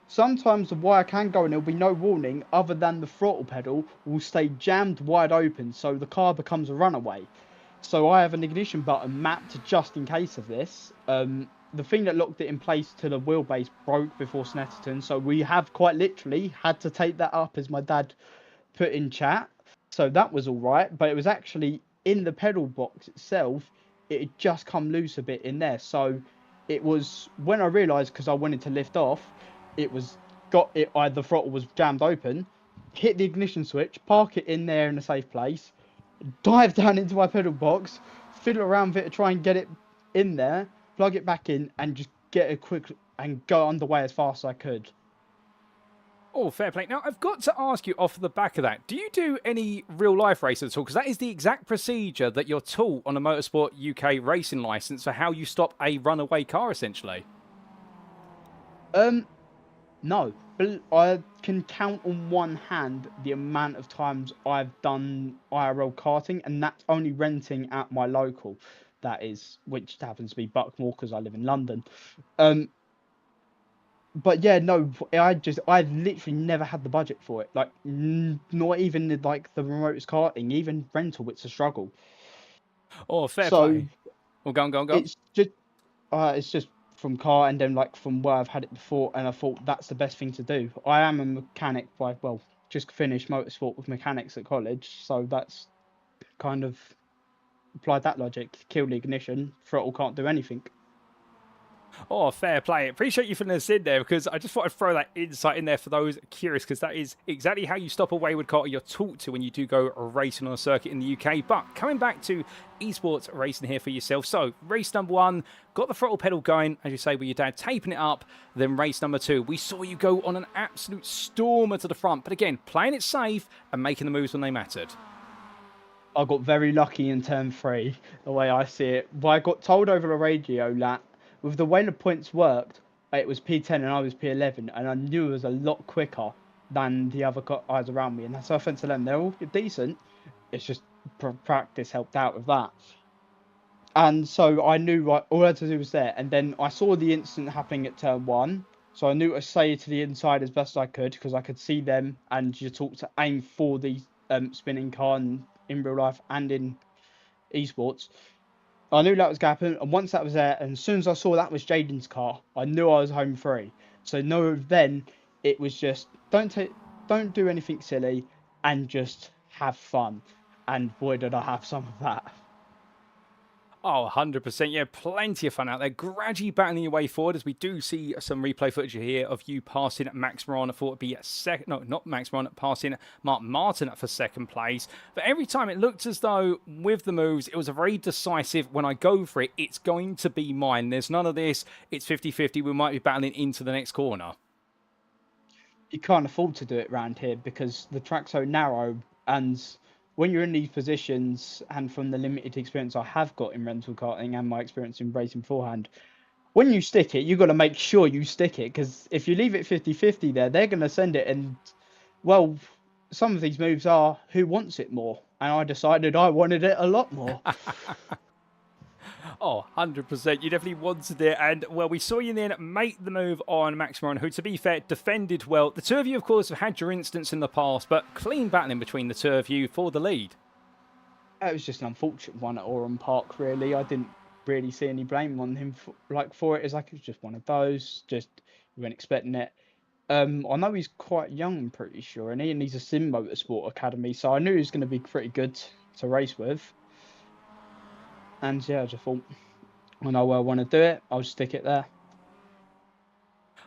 Sometimes the wire can go and there'll be no warning other than the throttle pedal will stay jammed wide open, so the car becomes a runaway. So I have an ignition button mapped just in case of this. The thing that locked it in place to the wheelbase broke before Snetterton, so we have quite literally had to take that up, as my dad put in chat. So that was all right, but it was actually in the pedal box itself, it had just come loose a bit in there. So it was when I realised, because I wanted to lift off, the throttle was jammed open, hit the ignition switch, park it in there in a safe place, dive down into my pedal box, fiddle around with it to try and get it in there, plug it back in, and just get it quick and go underway as fast as I could. Oh, fair play. Now, I've got to ask you off the back of that, do you do any real-life racing at all? Because that is the exact procedure that you're taught on a Motorsport UK racing licence for how you stop a runaway car, essentially. No. But I can count on one hand the amount of times I've done IRL karting, and that's only renting at my local. That is, which happens to be Buckmore, because I live in London. But yeah, no, I literally never had the budget for it. Like, not even like the remotest karting, even rental, it's a struggle. Oh, fair play. Well, go on. It's just from car, and then like from where I've had it before, and I thought that's the best thing to do. I am a mechanic just finished motorsport with mechanics at college, so that's kind of applied that logic. Kill the ignition, throttle can't do anything. Oh, fair play. Appreciate you filling us in there, because I just thought I'd throw that insight in there for those curious, because that is exactly how you stop a wayward car you're taught to when you do go racing on a circuit in the UK. But coming back to esports racing here for yourself. So, race number 1, got the throttle pedal going, as you say, with your dad taping it up. Then race number 2, we saw you go on an absolute stormer to the front. But again, playing it safe and making the moves when they mattered. I got very lucky in turn 3, the way I see it. But I got told over the radio that with the way the points worked, it was P10 and I was P11, and I knew it was a lot quicker than the other guys around me. And that's how I went to them. They're all decent. It's just practice helped out with that. And so I knew like, all I had to do was there. And then I saw the incident happening at turn 1. So I knew to stay to the inside as best I could because I could see them and you talk to aim for the spinning car in real life and in esports. I knew that was going to happen. And once that was there, and as soon as I saw that was Jaden's car, I knew I was home free. So no, then it was just don't do anything silly and just have fun. And boy, did I have some of that. Oh, 100%. Yeah, plenty of fun out there. Gradually battling your way forward as we do see some replay footage here of you passing Max Moran. I thought it'd be a second. No, not Max Moran, passing Mark Martin for second place. But every time it looked as though with the moves, it was a very decisive when I go for it, it's going to be mine. There's none of this. It's 50-50. We might be battling into the next corner. You can't afford to do it around here because the track's so narrow, and when you're in these positions, and from the limited experience I have got in rental karting and my experience in racing beforehand, when you stick it, you've got to make sure you stick it, because if you leave it 50-50 there, they're going to send it, and, well, some of these moves are who wants it more, and I decided I wanted it a lot more. Oh, 100%. You definitely wanted it. And, well, we saw you then make the move on Max Moran, who, to be fair, defended well. The two of you, of course, have had your instance in the past, but clean battling between the two of you for the lead. It was just an unfortunate one at Oulton Park, really. I didn't really see any blame on him for it. It's like it was just one of those. Just, we weren't expecting it. I know he's quite young, I'm pretty sure, and he's a Sim Motorsport Academy, so I knew he was going to be pretty good to race with. And yeah, I just thought, I know where I want to do it, I'll stick it there.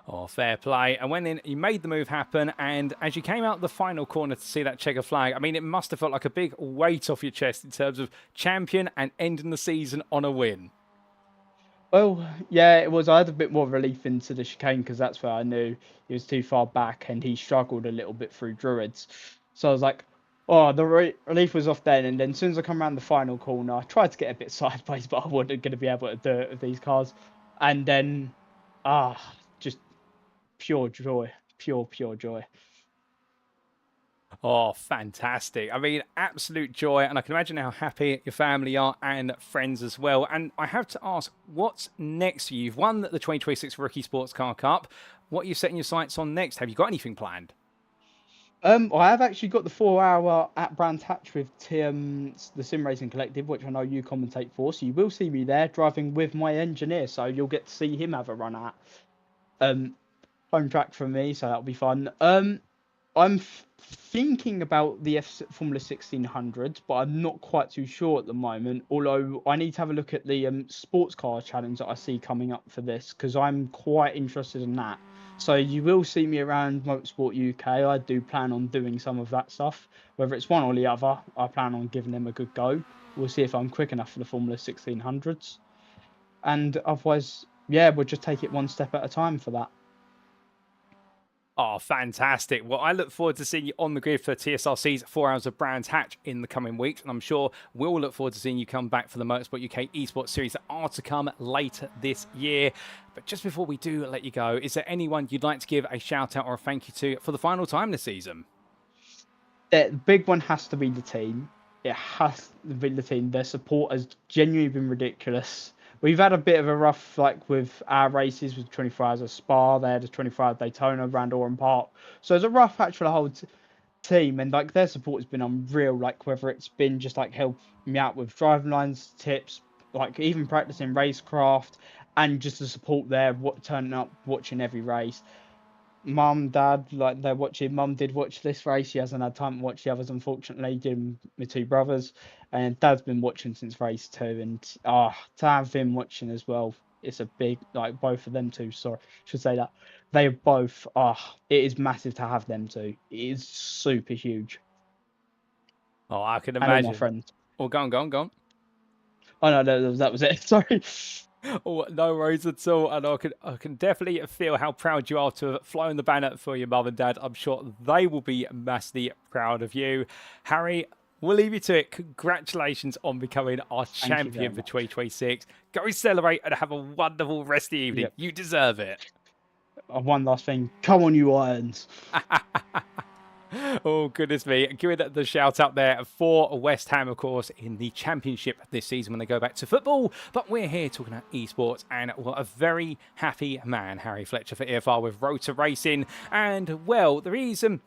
Oh, fair play. And when then you made the move happen, and as you came out the final corner to see that checker flag, I mean, it must have felt like a big weight off your chest in terms of champion and ending the season on a win. Well, yeah, it was. I had a bit more relief into the chicane because that's where I knew he was too far back and he struggled a little bit through Druids. So I was like, oh, the relief was off then. And then as soon as I come around the final corner, I tried to get a bit sideways, but I wasn't going to be able to do it with these cars. And then, just pure joy, pure joy. Oh, fantastic. I mean, absolute joy. And I can imagine how happy your family are and friends as well. And I have to ask, what's next for you? You've won the 2026 Rookie Sportscar Cup. What are you setting your sights on next? Have you got anything planned? I have actually got the 4-hour at Brands Hatch with the Sim Racing Collective, which I know you commentate for. So you will see me there driving with my engineer. So you'll get to see him have a run at home track for me. So that'll be fun. I'm thinking about the Formula 1600s, but I'm not quite too sure at the moment. Although I need to have a look at the sports car challenge that I see coming up for this, because I'm quite interested in that. So you will see me around Motorsport UK. I do plan on doing some of that stuff. Whether it's one or the other, I plan on giving them a good go. We'll see if I'm quick enough for the Formula 1600s. And otherwise, yeah, we'll just take it one step at a time for that. Oh, fantastic. Well, I look forward to seeing you on the grid for TSRC's 4 Hours of Brands Hatch in the coming weeks. And I'm sure we'll look forward to seeing you come back for the Motorsport UK Esports series that are to come later this year. But just before we do let you go, is there anyone you'd like to give a shout out or a thank you to for the final time this season? The big one has to be the team. It has to be the team. Their support has genuinely been ridiculous. We've had a bit of a rough, like, with our races, with 24 Hours of Spa, they had a 24 Hour Daytona around Oulton Park. So it's a rough patch for the whole team, and, like, their support has been unreal, like, whether it's been just, like, helping me out with driving lines, tips, like, even practicing racecraft, and just the support there, turning up, watching every race. Mum, Dad, like, they're watching. Mum did watch this race. She hasn't had time to watch the others, unfortunately, did my two brothers. And Dad's been watching since race 2. And to have him watching as well, it's a big, like, both of them two, sorry, I should say that. They are both, it is massive to have them two. It is super huge. Oh, I can And all imagine. my friends. Oh, go on. Oh, no, that was it. Sorry. Oh, no worries at all. And I can definitely feel how proud you are to have flown the banner for your mum and dad. I'm sure they will be massively proud of you. Harry, we'll leave you to it. Congratulations on becoming our champion for 2026. Go celebrate and have a wonderful rest of the evening. Yep. You deserve it. One last thing. Come on, you Irons. Oh, goodness me. Giving the shout out there for West Ham, of course, in the Championship this season when they go back to football. But we're here talking about esports, and what a very happy man, Harry Fletcher for EFR with Rotor Racing. And, well, the reason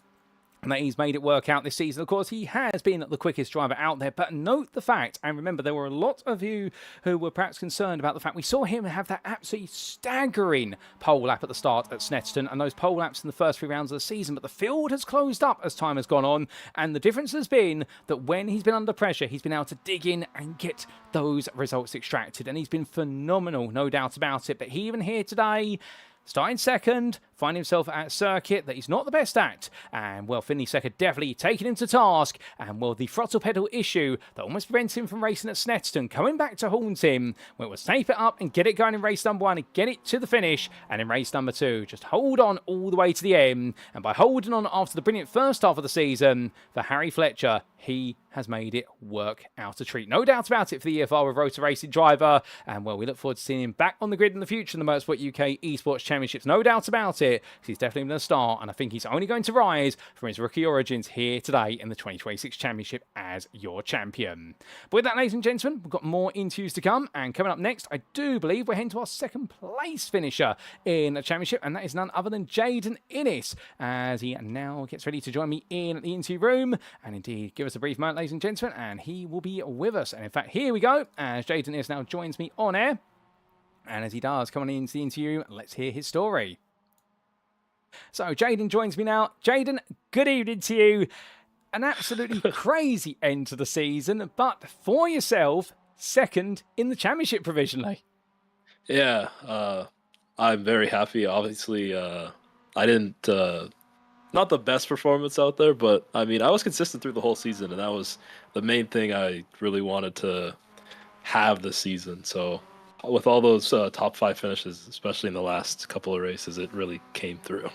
that he's made it work out this season, of course, he has been the quickest driver out there. But note the fact, and remember, there were a lot of you who were perhaps concerned about the fact we saw him have that absolutely staggering pole lap at the start at Snetterton and those pole laps in the first 3 rounds of the season. But the field has closed up as time has gone on, and the difference has been that when he's been under pressure, he's been able to dig in and get those results extracted, and he's been phenomenal, no doubt about it. But he even here today, starting second, find himself at a circuit that he's not the best at. And, well, Finley Secker definitely taking him to task. And, well, the throttle pedal issue that almost prevents him from racing at Snetterton coming back to haunt him. Well, we'll tape it up and get it going in race number 1 and get it to the finish. And in race number 2, just hold on all the way to the end. And by holding on after the brilliant first half of the season, for Harry Fletcher, he has made it work out a treat. No doubt about it for the EFR with Rotor Racing driver. And, well, we look forward to seeing him back on the grid in the future in the Motorsport UK Esports Championships. No doubt about it. He's definitely going to start, and I think he's only going to rise from his rookie origins here today in the 2026 Championship as your champion. But with that, ladies and gentlemen, we've got more interviews to come, and coming up next, I do believe we're heading to our second place finisher in the Championship, and that is none other than Jaden Innes, as he now gets ready to join me in the interview room, and indeed, give us a brief moment, ladies and gentlemen, and he will be with us. And in fact, here we go, as Jaden Innes now joins me on air, and as he does, come on into the interview, let's hear his story. So, Jaden joins me now. Jaden, good evening to you. An absolutely crazy end to the season, but for yourself, second in the championship provisionally. Yeah, I'm very happy. Obviously, I didn't, not the best performance out there, but I mean, I was consistent through the whole season, and that was the main thing I really wanted to have this season. So, with all those top 5 finishes, especially in the last couple of races, it really came through.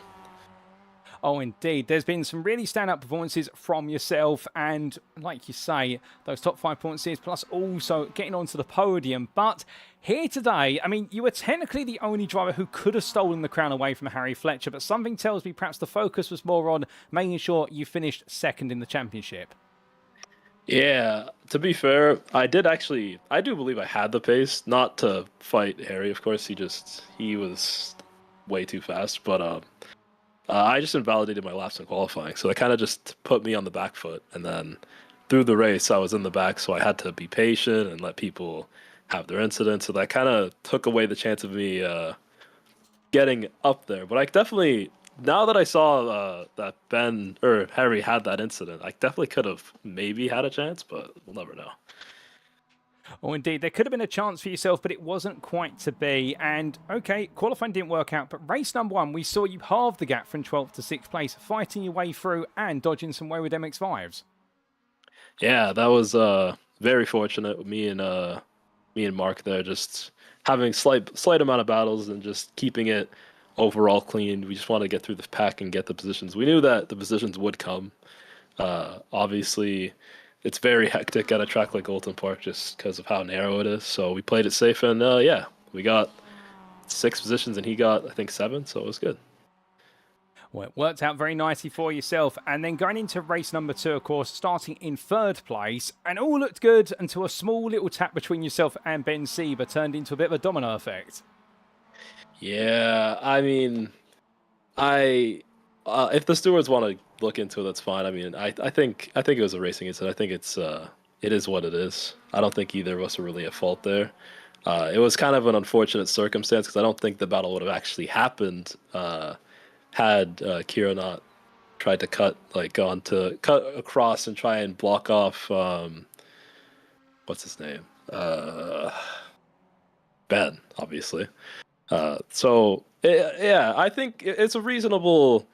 Oh, indeed. There's been some really standout performances from yourself, and like you say, those top 5 performances, plus also getting onto the podium. But here today, I mean, you were technically the only driver who could have stolen the crown away from Harry Fletcher, but something tells me perhaps the focus was more on making sure you finished second in the championship. Yeah, to be fair, I do believe I had the pace, not to fight Harry, of course. He was way too fast, but I just invalidated my laps in qualifying, so that kind of just put me on the back foot. And then through the race, I was in the back, so I had to be patient and let people have their incidents. So that kind of took away the chance of me getting up there. But I definitely, now that I saw that Harry had that incident, I definitely could have maybe had a chance, but we'll never know. Oh, indeed. There could have been a chance for yourself, but it wasn't quite to be. And, okay, qualifying didn't work out, but race number 1, we saw you halve the gap from 12th to 6th place, fighting your way through and dodging some wayward MX-5s. Yeah, that was very fortunate. Me and Mark there just having slight amount of battles and just keeping it overall clean. We just wanted to get through the pack and get the positions. We knew that the positions would come. Obviously, it's very hectic at a track like Oulton Park just because of how narrow it is. So we played it safe, and yeah, we got 6 positions, and he got, I think, 7, so it was good. Well, it worked out very nicely for yourself. And then going into race number 2, of course, starting in 3rd place, and all looked good until a small little tap between yourself and Ben Sieber turned into a bit of a domino effect. Yeah, I mean, if the stewards want to look into it, that's fine. I mean, I think it was a racing incident. I think it is what it is. I don't think either of us are really at fault there. It was kind of an unfortunate circumstance because I don't think the battle would have actually happened had Kira not tried to cut across and try and block off what's his name? Ben, obviously. Yeah, I think it's a reasonable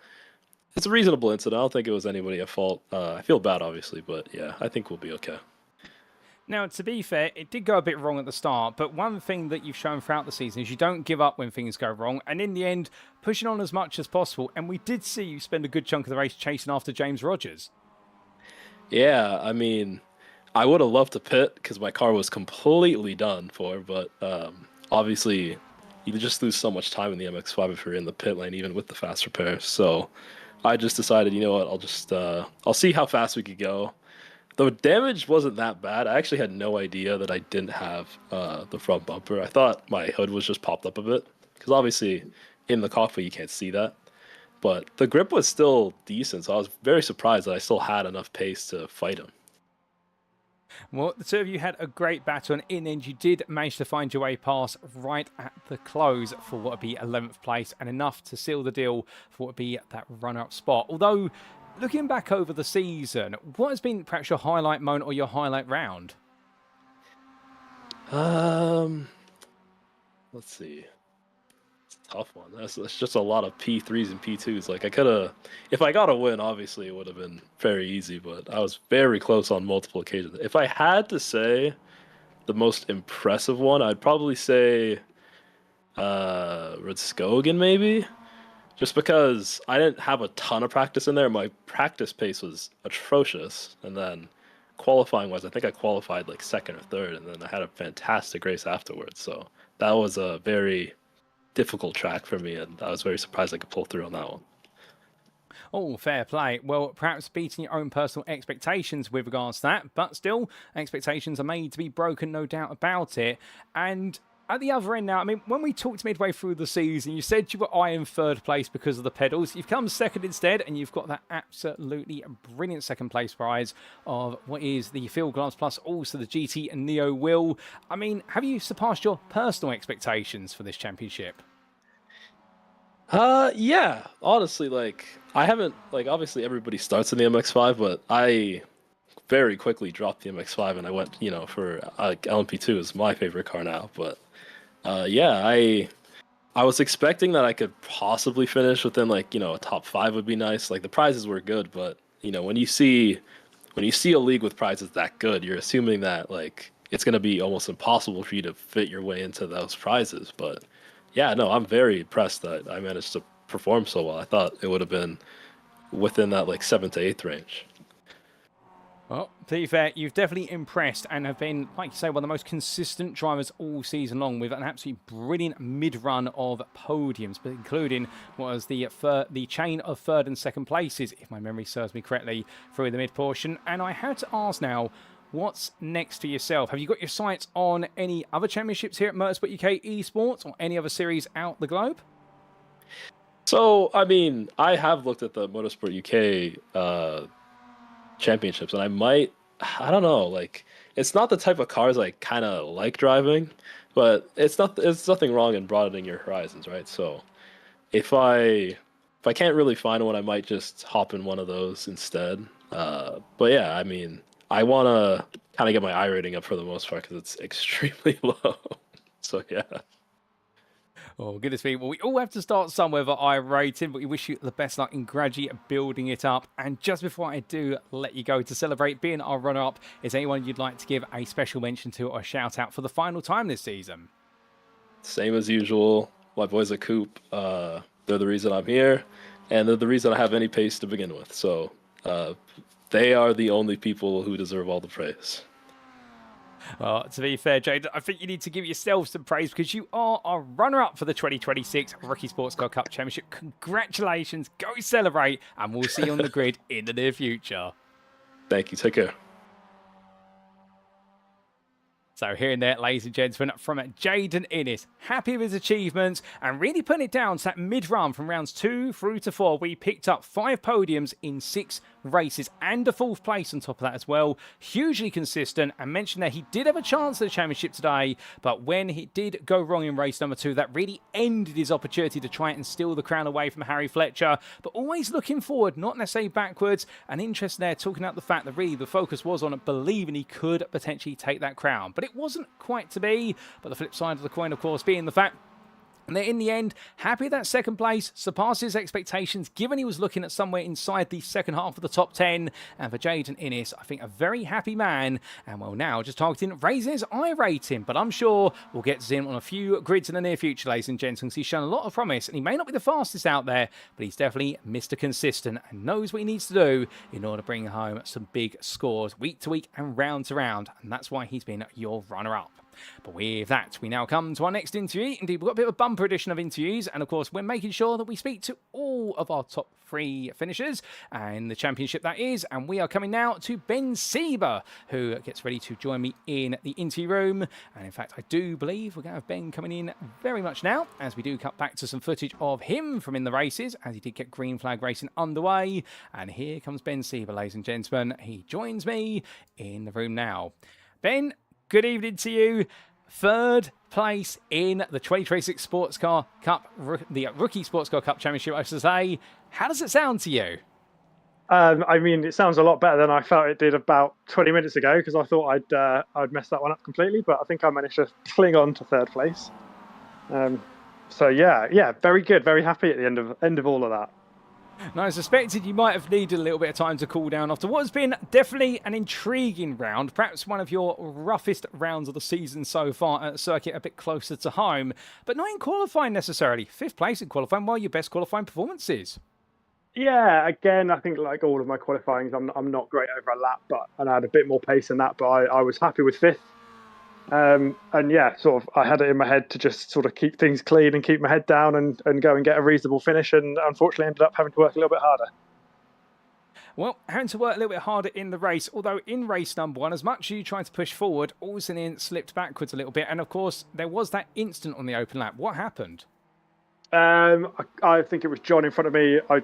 incident. I don't think it was anybody at fault. I feel bad, obviously, but yeah, I think we'll be okay. Now, to be fair, it did go a bit wrong at the start, but one thing that you've shown throughout the season is you don't give up when things go wrong, and in the end, pushing on as much as possible, and we did see you spend a good chunk of the race chasing after James Rogers. Yeah, I mean, I would have loved to pit because my car was completely done for, but obviously you just lose so much time in the MX-5 if you're in the pit lane, even with the fast repairs. So I just decided, you know what, I'll see how fast we could go. The damage wasn't that bad. I actually had no idea that I didn't have the front bumper. I thought my hood was just popped up a bit, because obviously in the cockpit you can't see that. But the grip was still decent, so I was very surprised that I still had enough pace to fight him. Well, the two of you had a great battle, and in the end, you did manage to find your way past right at the close for what would be 11th place, and enough to seal the deal for what would be that runner-up spot. Although, looking back over the season, what has been perhaps your highlight moment or your highlight round? Let's see. It's a tough one. That's just a lot of P3s and P2s. Like, I could have, if I got a win, obviously it would have been very easy, but I was very close on multiple occasions. If I had to say the most impressive one, I'd probably say Rudskogen, maybe. Just because I didn't have a ton of practice in there. My practice pace was atrocious. And then qualifying-wise, I think I qualified like second or third, and then I had a fantastic race afterwards. So that was a very difficult track for me, and I was very surprised I could pull through on that one. Oh, fair play. Well, perhaps beating your own personal expectations with regards to that, but still, expectations are made to be broken, no doubt about it. And at the other end now, I mean, when we talked midway through the season, you said you were eyeing third place because of the pedals. You've come second instead, and you've got that absolutely brilliant second place prize of what is the Field Glass Plus, also the GT and Neo wheel. I mean, have you surpassed your personal expectations for this championship? Yeah, honestly, like, I haven't, like, obviously everybody starts in the MX-5, but I very quickly dropped the MX-5 and I went, you know, for LMP2 is my favorite car now. But yeah, I was expecting that I could possibly finish within, like, you know, a top 5 would be nice. Like, the prizes were good, but, you know, when you see a league with prizes that good, you're assuming that, like, it's going to be almost impossible for you to fit your way into those prizes. But yeah, no, I'm very impressed that I managed to perform so well. I thought it would have been within that, like, 7th to 8th range. Well, to be fair, you've definitely impressed and have been, like you say, one of the most consistent drivers all season long, with an absolutely brilliant mid-run of podiums, but including what was the chain of third and second places, if my memory serves me correctly, through the mid-portion. And I had to ask now, what's next for yourself? Have you got your sights on any other championships here at Motorsport UK Esports or any other series out the globe? So, I mean, I have looked at the Motorsport UK championships, and I don't know, like, it's not the type of cars I kind of like driving, but it's nothing wrong in broadening your horizons, right? So if I can't really find one, I might just hop in one of those instead. But yeah, I mean, I want to kind of get my I rating up for the most part because it's extremely low. So yeah. Oh, goodness me. Well, we all have to start somewhere with our rating, but we wish you the best luck in gradually building it up. And just before I do let you go, to celebrate being our runner-up, is anyone you'd like to give a special mention to or shout out for the final time this season? Same as usual. My boys at Coop, they're the reason I'm here, and they're the reason I have any pace to begin with. So they are the only people who deserve all the praise. Well, to be fair, Jade, I think you need to give yourself some praise because you are our runner-up for the 2026 Rookie Sportscar Cup Championship. Congratulations, go celebrate, and we'll see you on the grid in the near future. Thank you, take care. So hearing there, ladies and gentlemen, from Jaden Innes, happy with his achievements and really putting it down to that mid-run from rounds 2 through to 4. We picked up 5 podiums in 6 races and a 4th place on top of that as well. Hugely consistent, and mentioned that he did have a chance at the championship today, but when he did go wrong in race number 2, that really ended his opportunity to try and steal the crown away from Harry Fletcher. But always looking forward, not necessarily backwards, and interested there talking about the fact that really the focus was on believing he could potentially take that crown. But it wasn't quite to be, but the flip side of the coin, of course, being the fact and in the end, happy that second place surpassed his expectations, given he was looking at somewhere inside the second half of the top 10. And for Jaden Innes, I think a very happy man. And well, now just targeting raising his I rating. But I'm sure we'll get to see him on a few grids in the near future, ladies and gentlemen. He's shown a lot of promise, and he may not be the fastest out there, but he's definitely Mr. Consistent and knows what he needs to do in order to bring home some big scores week to week and round to round. And that's why he's been your runner-up. But with that, we now come to our next interview. Indeed, we've got a bit of a bumper edition of interviews, and of course, we're making sure that we speak to all of our top 3 finishers and the championship that is. And we are coming now to Ben Sieber, who gets ready to join me in the interview room. And in fact, I do believe we're going to have Ben coming in very much now, as we do cut back to some footage of him from in the races, as he did get green flag racing underway. And here comes Ben Sieber, ladies and gentlemen. He joins me in the room now. Ben, good evening to you. 3rd place in the 2026 Sports Car Cup, the Rookie Sportscar Cup Championship, I should say. How does it sound to you? I mean, it sounds a lot better than I felt it did about 20 minutes ago, because I thought I'd messed that one up completely, but I think I managed to cling on to 3rd place. So yeah, very good, very happy at the end of all of that. Now, I suspected you might have needed a little bit of time to cool down after what has been definitely an intriguing round, perhaps one of your roughest rounds of the season so far at a circuit a bit closer to home, but not in qualifying necessarily. 5th place in qualifying, one of your best qualifying performances. Yeah, again, I think like all of my qualifying, I'm not great over a lap, and I had a bit more pace than that, but I was happy with 5th. And yeah, sort of, I had it in my head to just sort of keep things clean and keep my head down and go and get a reasonable finish, and unfortunately ended up having to work a little bit harder. Well, having to work a little bit harder in the race, although in race number 1, as much as you tried to push forward, Oulton slipped backwards a little bit, and of course, there was that instant on the open lap. What happened? I think it was John in front of me. I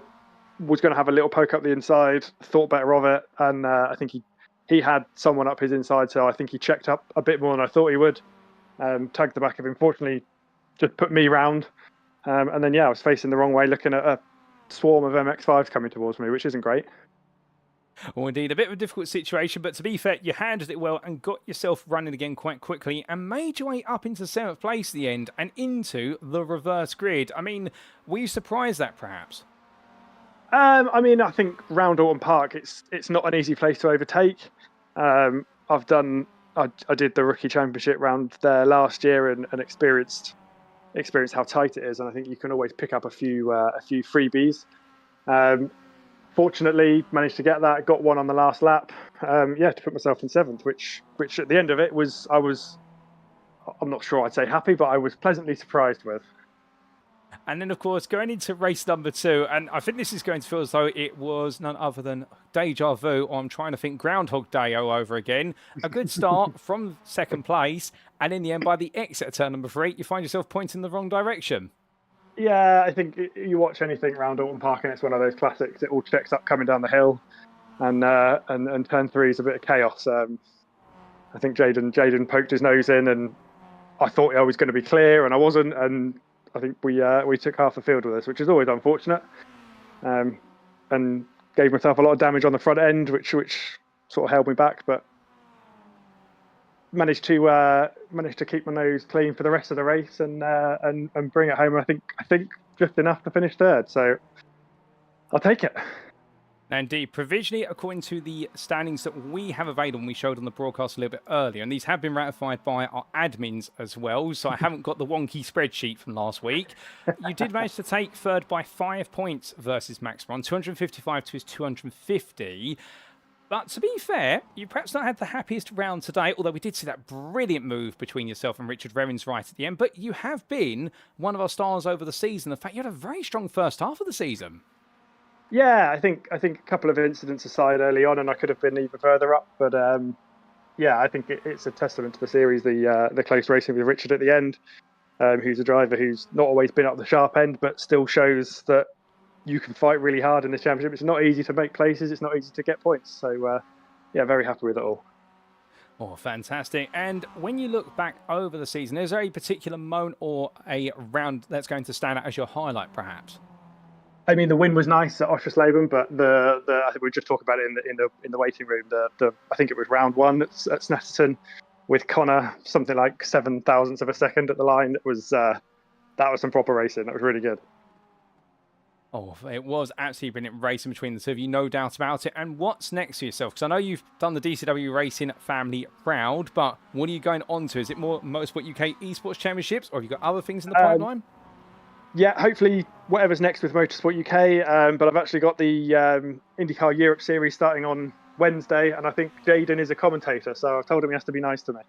was going to have a little poke up the inside, thought better of it, and I think he had someone up his inside, so I think he checked up a bit more than I thought he would. Tagged the back of him, fortunately, just put me round. And then, yeah, I was facing the wrong way, looking at a swarm of MX-5s coming towards me, which isn't great. Well, indeed, a bit of a difficult situation, but to be fair, you handled it well and got yourself running again quite quickly and made your way up into 7th place at the end and into the reverse grid. I mean, were you surprised that perhaps? I mean, I think round Oulton Park, it's not an easy place to overtake. I did the rookie championship round there last year and experienced how tight it is, and I think you can always pick up a few freebies. Fortunately, managed to get that. Got one on the last lap. To put myself in 7th, which at the end of it I'm not sure I'd say happy, but I was pleasantly surprised with. And then, of course, going into race number 2, and I think this is going to feel as though it was none other than deja vu, or I'm trying to think Groundhog Day all over again. A good start from 2nd place, and in the end, by the exit of turn number 3, you find yourself pointing in the wrong direction. Yeah, I think you watch anything around Oulton Park, and it's one of those classics. It all checks up coming down the hill, and turn 3 is a bit of chaos. I think Jaden poked his nose in, and I thought I was going to be clear, and I wasn't, and I think we took half the field with us, which is always unfortunate, and gave myself a lot of damage on the front end, which sort of held me back. But managed to keep my nose clean for the rest of the race and bring it home. I think just enough to finish 3rd, so I'll take it. Indeed, provisionally, according to the standings that we have available, and we showed on the broadcast a little bit earlier, and these have been ratified by our admins as well, so I haven't got the wonky spreadsheet from last week. You did manage to take 3rd by 5 points versus Max Ron, 255 to his 250. But to be fair, you perhaps not had the happiest round today, although we did see that brilliant move between yourself and Richard Revins right at the end. But you have been one of our stars over the season. In fact, you had a very strong first half of the season. Yeah, I think a couple of incidents aside early on, and I could have been even further up. But I think it's a testament to the series, the close racing with Richard at the end, who's a driver who's not always been up the sharp end, but still shows that you can fight really hard in this championship. It's not easy to make places. It's not easy to get points. So, very happy with it all. Oh, fantastic. And when you look back over the season, is there a particular moment or a round that's going to stand out as your highlight, perhaps? I mean, the win was nice at Oschersleben, but I think we just talked about it in the waiting room. I think it was round 1 at Snetterton with Connor, something like 7 thousandths of a second at the line. That was some proper racing. That was really good. Oh, it was absolutely brilliant racing between the two of you, no doubt about it. And what's next for yourself? Because I know you've done the DCW Racing family proud, but what are you going on to? Is it more Motorsport UK Esports Championships, or have you got other things in the pipeline? Yeah, hopefully whatever's next with Motorsport UK. But I've actually got the IndyCar Europe Series starting on Wednesday, and I think Jaden is a commentator, so I've told him he has to be nice to me.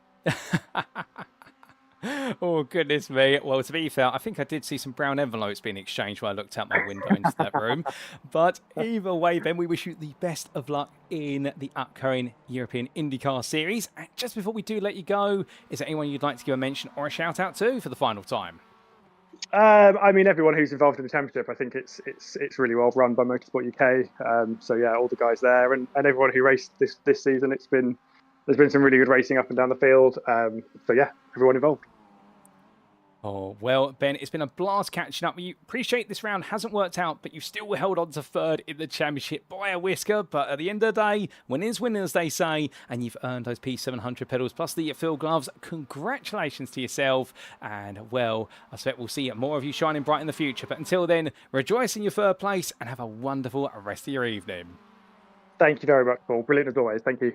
Oh, goodness me. Well, to be fair, I think I did see some brown envelopes being exchanged when I looked out my window into that room. But either way, Ben, we wish you the best of luck in the upcoming European IndyCar Series. And just before we do let you go, is there anyone you'd like to give a mention or a shout out to for the final time? I mean, everyone who's involved in the championship, I think it's really well run by Motorsport UK. So yeah, all the guys there and everyone who raced this season. There's been some really good racing up and down the field. So yeah, everyone involved. Oh, well, Ben, it's been a blast catching up with you. Appreciate this round hasn't worked out, but you've still held on to third in the championship by a whisker. But at the end of the day, winners, winners, they say, and you've earned those P700 pedals plus the field gloves. Congratulations to yourself. And, well, I expect we'll see more of you shining bright in the future. But until then, rejoice in your third place and have a wonderful rest of your evening. Thank you very much, Paul. Brilliant as always. Thank you.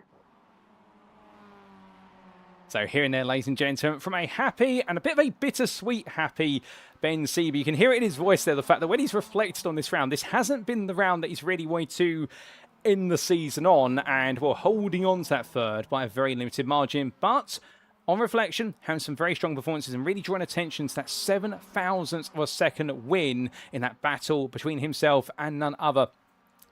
So here and there, ladies and gentlemen, from a happy and a bit of a bittersweet happy Ben Seaby. You can hear it in his voice there, the fact that when he's reflected on this round, this hasn't been the round that he's really wanted to end the season on, and we're holding on to that third by a very limited margin. But on reflection, having some very strong performances and really drawing attention to that 0.007 of a second win in that battle between himself and none other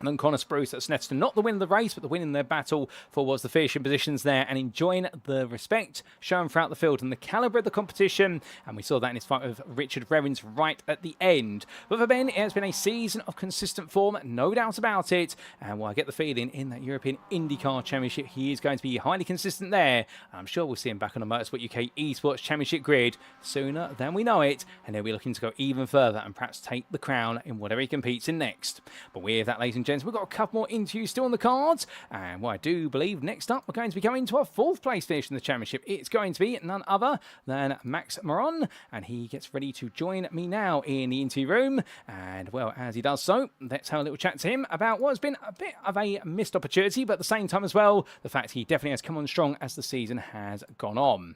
than Connor Spruce at Snetterton. Not the win of the race, but the win in their battle for was the finishing positions there, and enjoying the respect shown throughout the field and the calibre of the competition. And we saw that in his fight with Richard Revins right at the end. But for Ben, it has been a season of consistent form, no doubt about it. And while I get the feeling in that European IndyCar Championship, he is going to be highly consistent there. I'm sure we'll see him back on the Motorsport UK Esports Championship grid sooner than we know it. And he'll be looking to go even further and perhaps take the crown in whatever he competes in next. But with that, ladies and gents, we've got a couple more interviews still on the cards, and what I do believe next up we're going to be going to our fourth place finish in the championship. It's going to be none other than Max Moron, and he gets ready to join me now in the interview room. And well, as he does so, let's have a little chat to him about what has been a bit of a missed opportunity, but at the same time as well, the fact he definitely has come on strong as the season has gone on.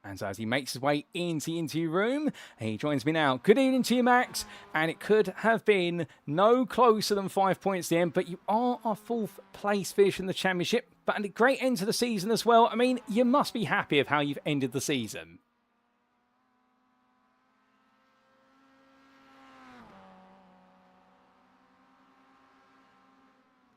And so as he makes his way into the interview room, he joins me now. Good evening to you, Max. And it could have been no closer than 5 points to the end, but you are our fourth place finish in the championship. But a great end to the season as well. I mean, you must be happy of how you've ended the season.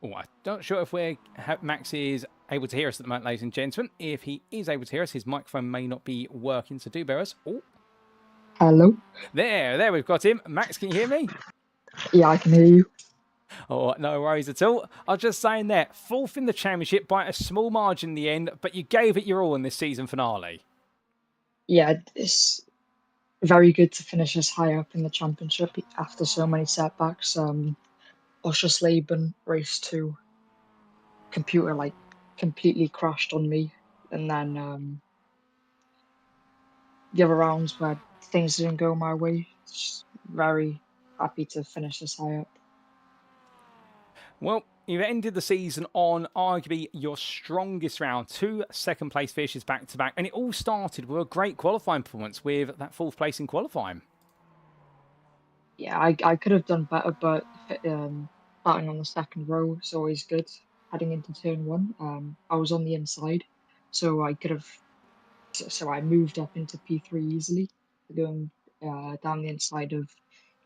Oh, I'm not sure if Max is able to hear us at the moment, ladies and gentlemen. If he is able to hear us, his microphone may not be working, so do bear us. Oh. Hello? There we've got him. Max, can you hear me? Yeah, I can hear you. Oh, no worries at all. I was just saying there, fourth in the championship by a small margin in the end, but you gave it your all in this season finale. Yeah, it's very good to finish as high up in the championship after so many setbacks. Oschersleben race 2 computer completely crashed on me, and then the other rounds where things didn't go my way. Just very happy to finish this high up. Well, you've ended the season on arguably your strongest round, 2 second place finishes back to back, and it all started with a great qualifying performance with that fourth place in qualifying. Yeah, I could have done better, but starting on the second row is always good. Heading into turn 1, I was on the inside, so I could have. So I moved up into P3 easily, going down the inside of,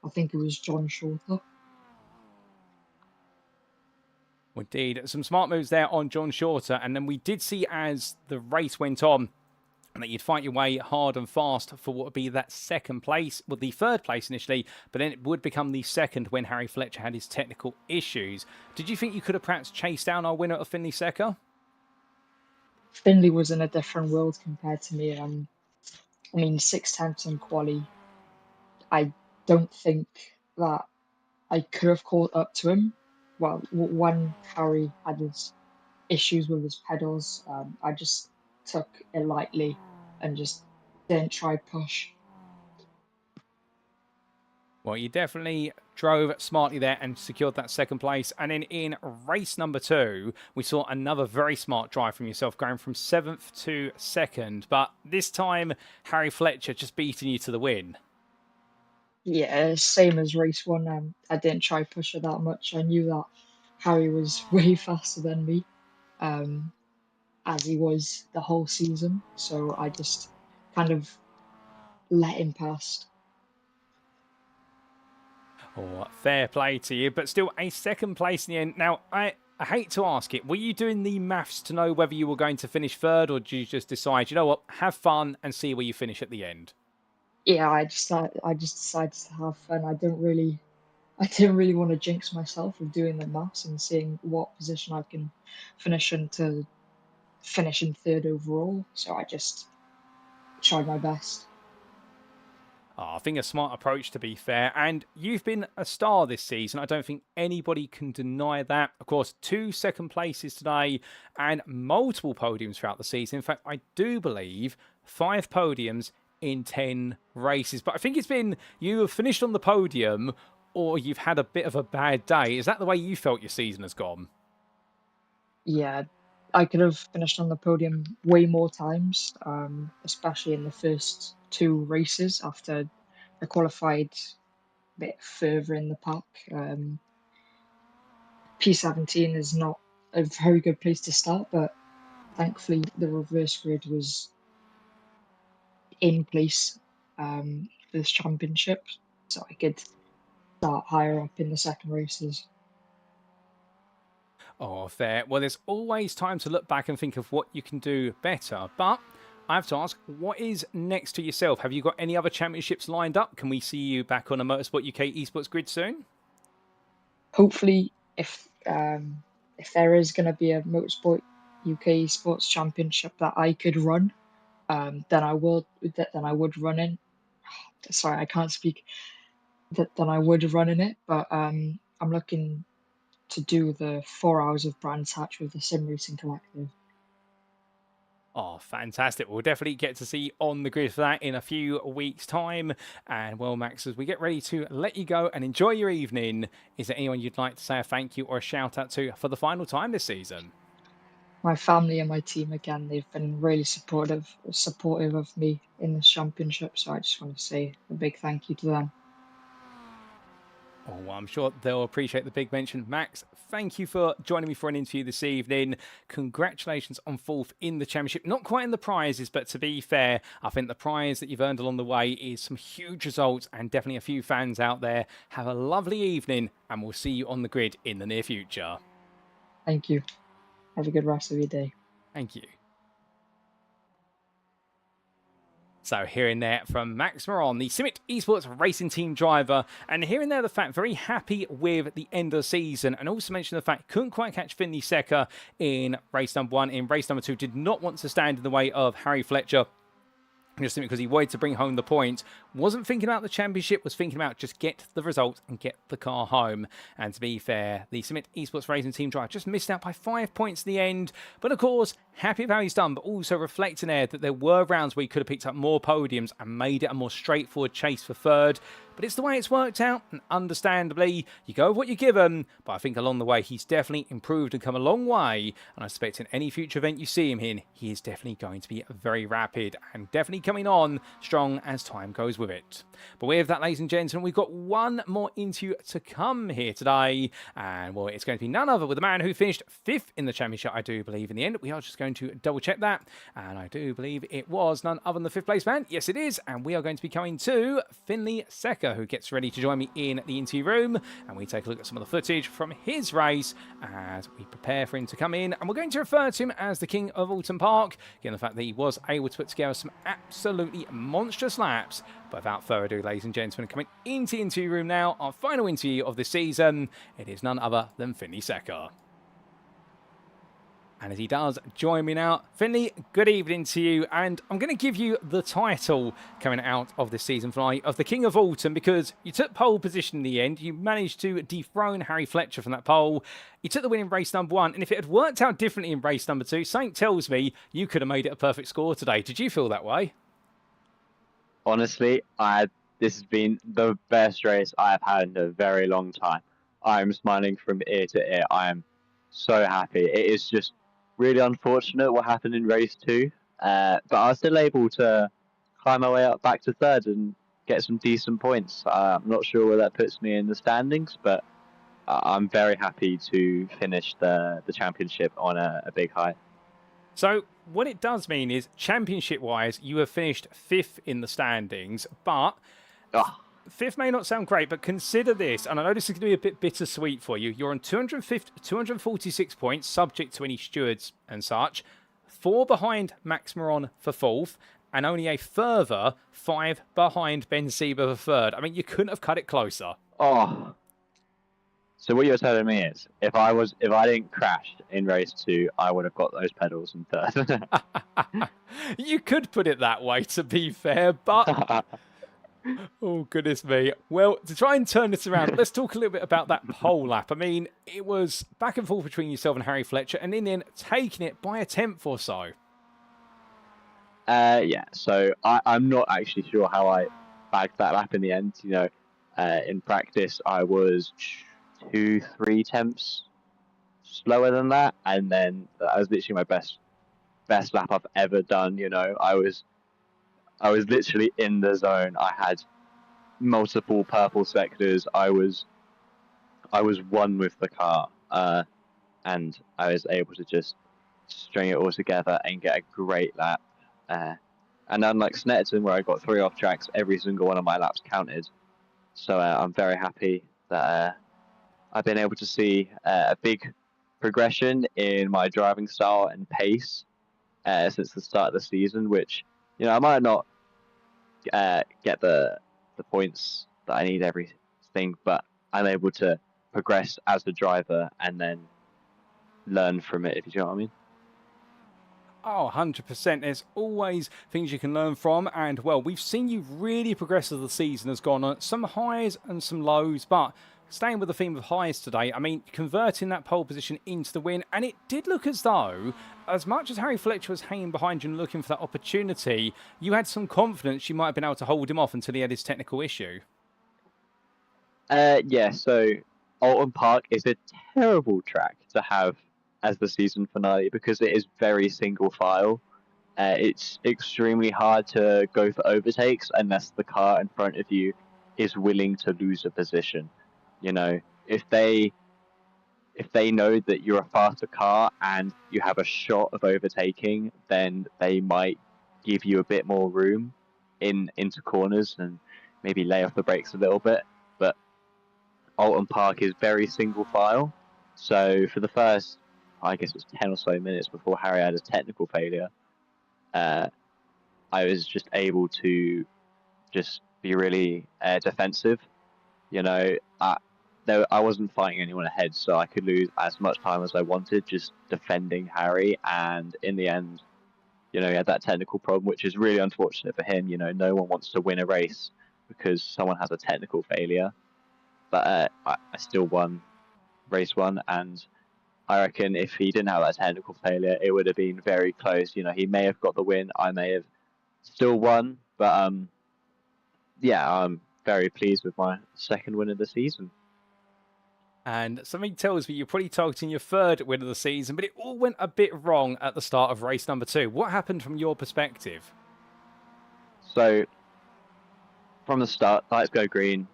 I think it was John Shorter. Indeed, some smart moves there on John Shorter, and then we did see as the race went on that you'd fight your way hard and fast for what would be that second place, well, the third place initially, but then it would become the second when Harry Fletcher had his technical issues. Did you think you could have perhaps chased down our winner of Finley Secker? Finley was in a different world compared to me. I mean, 6/10 in quali. I don't think that I could have caught up to him. Well, when Harry had his issues with his pedals, I just took it lightly and just didn't try push. Well, you definitely drove smartly there and secured that second place. And then in race number 2, we saw another very smart drive from yourself, going from 7th to 2nd. But this time, Harry Fletcher just beating you to the win. Yeah, same as race 1. I didn't try push it that much. I knew that Harry was way faster than me. as he was the whole season. So I just kind of let him past. Oh, fair play to you, but still a second place in the end. Now, I hate to ask it, were you doing the maths to know whether you were going to finish third, or did you just decide, you know what, have fun and see where you finish at the end? Yeah, I just decided to have fun. I didn't really want to jinx myself with doing the maths and seeing what position I can finish in to finish in third overall. So I just tried my best. Oh, I think a smart approach, to be fair. And you've been a star this season. I don't think anybody can deny that. Of course, 2 second places today and multiple podiums throughout the season. In fact, I do believe 5 podiums in 10 races. But I think it's been you have finished on the podium or you've had a bit of a bad day. Is that the way you felt your season has gone? Yeah, I could have finished on the podium way more times, especially in the first 2 races after I qualified a bit further in the pack. P17 is not a very good place to start, but thankfully the reverse grid was in place for this championship, so I could start higher up in the second races. Oh, fair. Well, there's always time to look back and think of what you can do better. But I have to ask, what is next to yourself? Have you got any other championships lined up? Can we see you back on a Motorsport UK Esports grid soon? Hopefully, if there is going to be a Motorsport UK Esports Championship that I could run, then I will. Then I would run in. Sorry, I can't speak. Then I would run in it, but I'm looking to do the 4 hours of Brands Hatch with the Sim Racing Collective. Oh, fantastic. We'll definitely get to see you on the grid for that in a few weeks' time. And well, Max, as we get ready to let you go and enjoy your evening, is there anyone you'd like to say a thank you or a shout out to for the final time this season? My family and my team, again, they've been really supportive of me in this championship. So I just want to say a big thank you to them. Oh, well, I'm sure they'll appreciate the big mention. Max, thank you for joining me for an interview this evening. Congratulations on 4th in the championship. Not quite in the prizes, but to be fair, I think the prize that you've earned along the way is some huge results and definitely a few fans out there. Have a lovely evening and we'll see you on the grid in the near future. Thank you. Have a good rest of your day. Thank you. So hearing there from Max Moron, the Simagic Esports racing team driver, and hearing there the fact very happy with the end of the season, and also mentioned the fact couldn't quite catch Finley Secker in race number 1. In race number 2, did not want to stand in the way of Harry Fletcher, just simply because he wanted to bring home the point. Wasn't thinking about the championship, was thinking about just get the result and get the car home. And to be fair, the Simagic Esports racing team driver just missed out by 5 points in the end. But of course, happy with how he's done, but also reflecting there that there were rounds where he could have picked up more podiums and made it a more straightforward chase for third. But it's the way it's worked out, and understandably, you go with what you're given. But I think along the way, he's definitely improved and come a long way. And I expect in any future event you see him in, he is definitely going to be very rapid and definitely coming on strong as time goes with it. But with that, ladies and gentlemen, we've got one more interview to come here today. And well, it's going to be none other with the man who finished 5th in the championship, I do believe, in the end. We are just going to double check that. And I do believe it was none other than the 5th place man. Yes, it is. And we are going to be coming to Finley Secker, who gets ready to join me in the interview room, and we take a look at some of the footage from his race as we prepare for him to come in. And we're going to refer to him as the King of Oulton Park, given the fact that he was able to put together some absolutely monstrous laps. But without further ado, ladies and gentlemen, coming into the interview room now, our final interview of the season, it is none other than Finley Secker. And as he does join me now, Finley, good evening to you. And I'm going to give you the title coming out of this season finale of the King of Oulton, because you took pole position in the end. You managed to dethrone Harry Fletcher from that pole. You took the win in race number 1. And if it had worked out differently in race number 2, something tells me you could have made it a perfect score today. Did you feel that way? Honestly, this has been the best race I've had in a very long time. I'm smiling from ear to ear. I am so happy. It is just really unfortunate what happened in race 2, but I was still able to climb my way up back to 3rd and get some decent points. I'm not sure where that puts me in the standings, but I'm very happy to finish the championship on a big high. So what it does mean is, championship-wise, you have finished 5th in the standings, but Oh, 5th may not sound great, but consider this, and I know this is going to be a bit bittersweet for you. You're on 246 points, subject to any stewards and such, 4 behind Max Moron for 4th, and only a further 5 behind Ben Sieber for 3rd. I mean, you couldn't have cut it closer. oh. So what you're telling me is, if I didn't crash in race 2, I would have got those pedals in 3rd. You could put it that way, to be fair, but... Oh, goodness me. Well, to try and turn this around, let's talk a little bit about that pole lap. I mean, it was back and forth between yourself and Harry Fletcher, and in the end, taking it by a 10th or so. Yeah, so I'm not actually sure how I bagged that lap in the end. You know, in practice, I was 2-3 tenths slower than that, and then that was literally my best lap I've ever done. You know, I was literally in the zone. I had multiple purple sectors. I was one with the car, and I was able to just string it all together and get a great lap. And unlike Snetterton, where I got 3 off tracks, every single one of my laps counted. So I'm very happy that I've been able to see a big progression in my driving style and pace since the start of the season, which, you know, I might not get the points that I need everything, but I'm able to progress as a driver and then learn from it, if you know what I mean. Oh, 100%. There's always things you can learn from. And, well, we've seen you really progress as the season has gone on. Some highs and some lows. But staying with the theme of highs today, I mean, converting that pole position into the win. And it did look as though, as much as Harry Fletcher was hanging behind you and looking for that opportunity, you had some confidence you might have been able to hold him off until he had his technical issue. Yeah, so Oulton Park is a terrible track to have as the season finale because it is very single file. It's extremely hard to go for overtakes unless the car in front of you is willing to lose a position. You know, if they know that you're a faster car and you have a shot of overtaking, then they might give you a bit more room into corners and maybe lay off the brakes a little bit. But Oulton Park is very single file, so for the first, I guess it was 10 or so minutes before Harry had his technical failure, I was just able to just be really defensive. You know, I wasn't fighting anyone ahead, so I could lose as much time as I wanted just defending Harry. And in the end, you know, he had that technical problem, which is really unfortunate for him. You know, no one wants to win a race because someone has a technical failure. But I still won race 1, and I reckon if he didn't have that technical failure, it would have been very close. You know, he may have got the win, I may have still won, but yeah, I'm very pleased with my second win of the season. And something tells me you're probably targeting your 3rd win of the season, but it all went a bit wrong at the start of race number 2. What happened from your perspective? So, from the start, lights go green.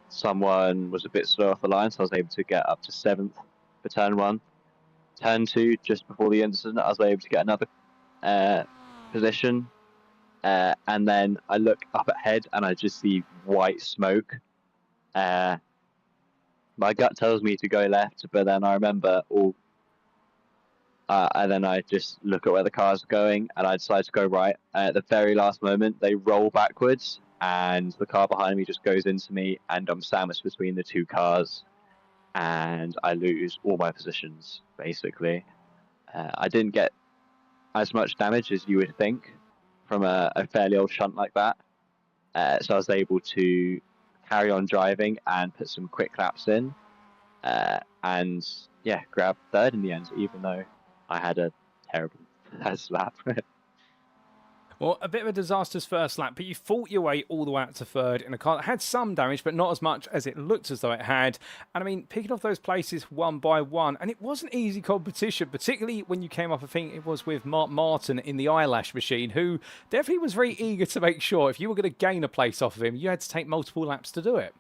Someone was a bit slow off the line, so I was able to get up to 7th for turn 1. Turn 2, just before the incident, I was able to get another position. And then I look up ahead and I just see white smoke. My gut tells me to go left, but then I remember and then I just look at where the cars are going and I decide to go right. At the very last moment, they roll backwards and the car behind me just goes into me and I'm sandwiched between the 2 cars and I lose all my positions, basically. I didn't get as much damage as you would think from a fairly old shunt like that. So I was able to carry on driving and put some quick laps in. And yeah, grab 3rd in the end, even though I had a terrible first lap. Well, a bit of a disastrous first lap, but you fought your way all the way out to 3rd in a car that had some damage, but not as much as it looked as though it had. And I mean, picking off those places one by one, and it wasn't easy competition, particularly when you came up, I think it was with Mark Martin in the eyelash machine, who definitely was very eager to make sure if you were going to gain a place off of him, you had to take multiple laps to do it.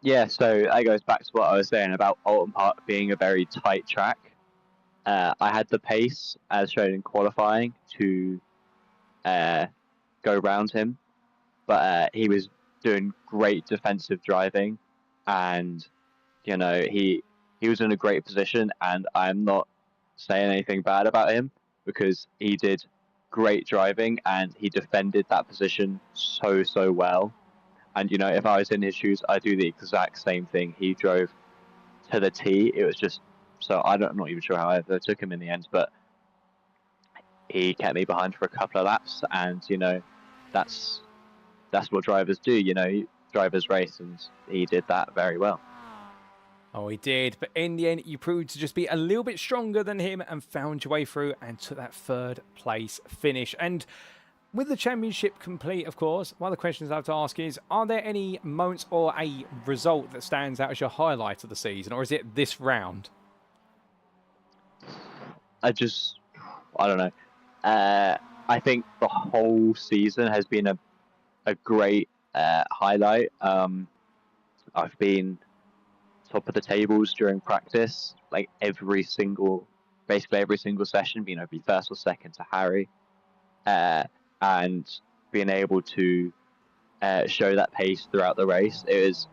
Yeah, so that goes back to what I was saying about Oulton Park being a very tight track. I had the pace as shown in qualifying to go round him, but he was doing great defensive driving, and you know he was in a great position, and I'm not saying anything bad about him because he did great driving and he defended that position so well. And you know, if I was in his shoes, I'd do the exact same thing. He drove to the T. It was just so I'm not even sure how I took him in the end, but he kept me behind for a couple of laps, and you know, that's what drivers do. You know, drivers race, and he did that very well. Oh, he did. But in the end, you proved to just be a little bit stronger than him and found your way through and took that third place finish. And with the championship complete, of course, one of the questions I have to ask is, are there any moments or a result that stands out as your highlight of the season, or is it this round? I don't know. I think the whole season has been a great highlight. I've been top of the tables during practice, like basically every single session, being over first or second to Harry, and being able to show that pace throughout the race. It was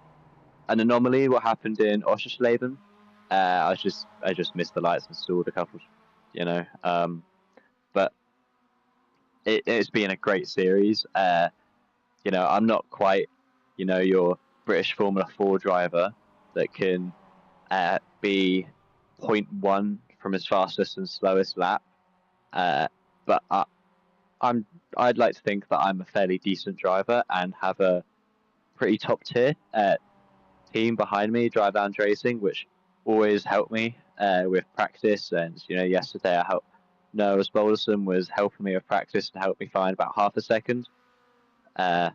an anomaly what happened in Oschersleben. I just missed the lights and stalled a couple, you know. But it's been a great series. You know, I'm not quite, you know, your British Formula 4 driver that can be 0.1 from his fastest and slowest lap. But I'd like to think that I'm a fairly decent driver and have a pretty top tier team behind me, Drive Lounge Racing, which always helped me with practice. And you know, yesterday Noah Spolderson was helping me with practice and helped me find about half a second. And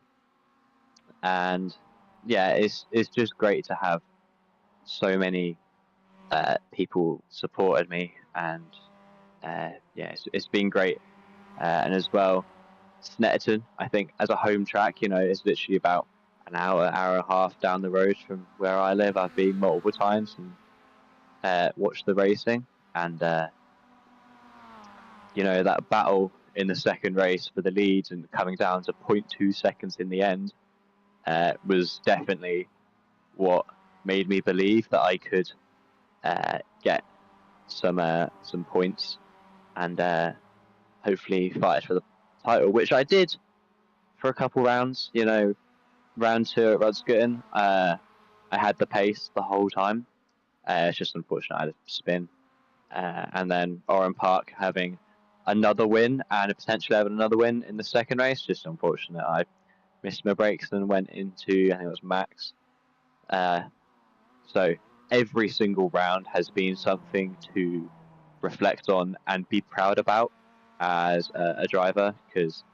yeah, it's just great to have so many people supported me, and yeah, it's been great. And as well, Snetterton, I think as a home track, you know, it's literally about an hour and a half down the road from where I live. I've been multiple times and watched the racing, and you know, that battle in the second race for the lead and coming down to 0.2 seconds in the end was definitely what made me believe that I could get some points and hopefully fight for the title, which I did for a couple rounds. You know, round 2 at Rudscotton, I had the pace the whole time. It's just unfortunate I had a spin. And then Oulton Park having another win and potentially having another win in the second race. Just unfortunate. I missed my brakes and went into, I think it was Max. So every single round has been something to reflect on and be proud about as a driver, because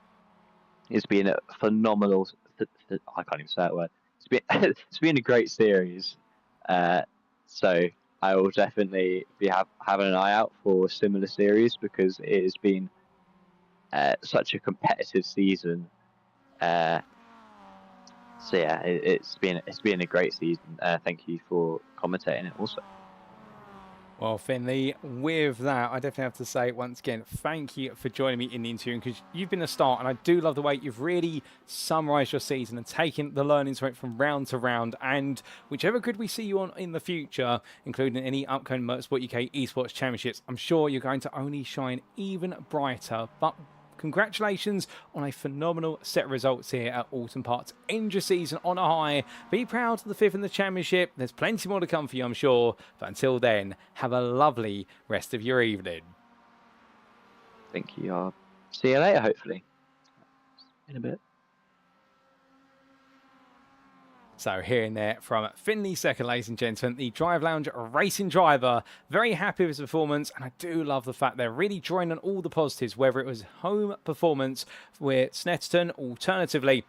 it's been a phenomenal, I can't even say that word. It's been a great series. So I will definitely be having an eye out for a similar series, because it has been such a competitive season. So yeah, it's been a great season. Thank you for commentating it also. Well, Finley, with that, I definitely have to say once again, thank you for joining me in the interview, because you've been a star, and I do love the way you've really summarised your season and taken the learnings from it from round to round. And whichever grid we see you on in the future, including any upcoming Motorsport UK Esports Championships, I'm sure you're going to only shine even brighter. But congratulations on a phenomenal set of results here at Oulton Park to end your season on a high. Be proud of the 5th in the championship. There's plenty more to come for you, I'm sure. But until then, have a lovely rest of your evening. Thank you. I'll see you later, hopefully. In a bit. So hearing there from Finley Second, ladies and gentlemen, the Drive Lounge racing driver. Very happy with his performance, and I do love the fact they're really drawing on all the positives, whether it was home performance with Snetterton, alternatively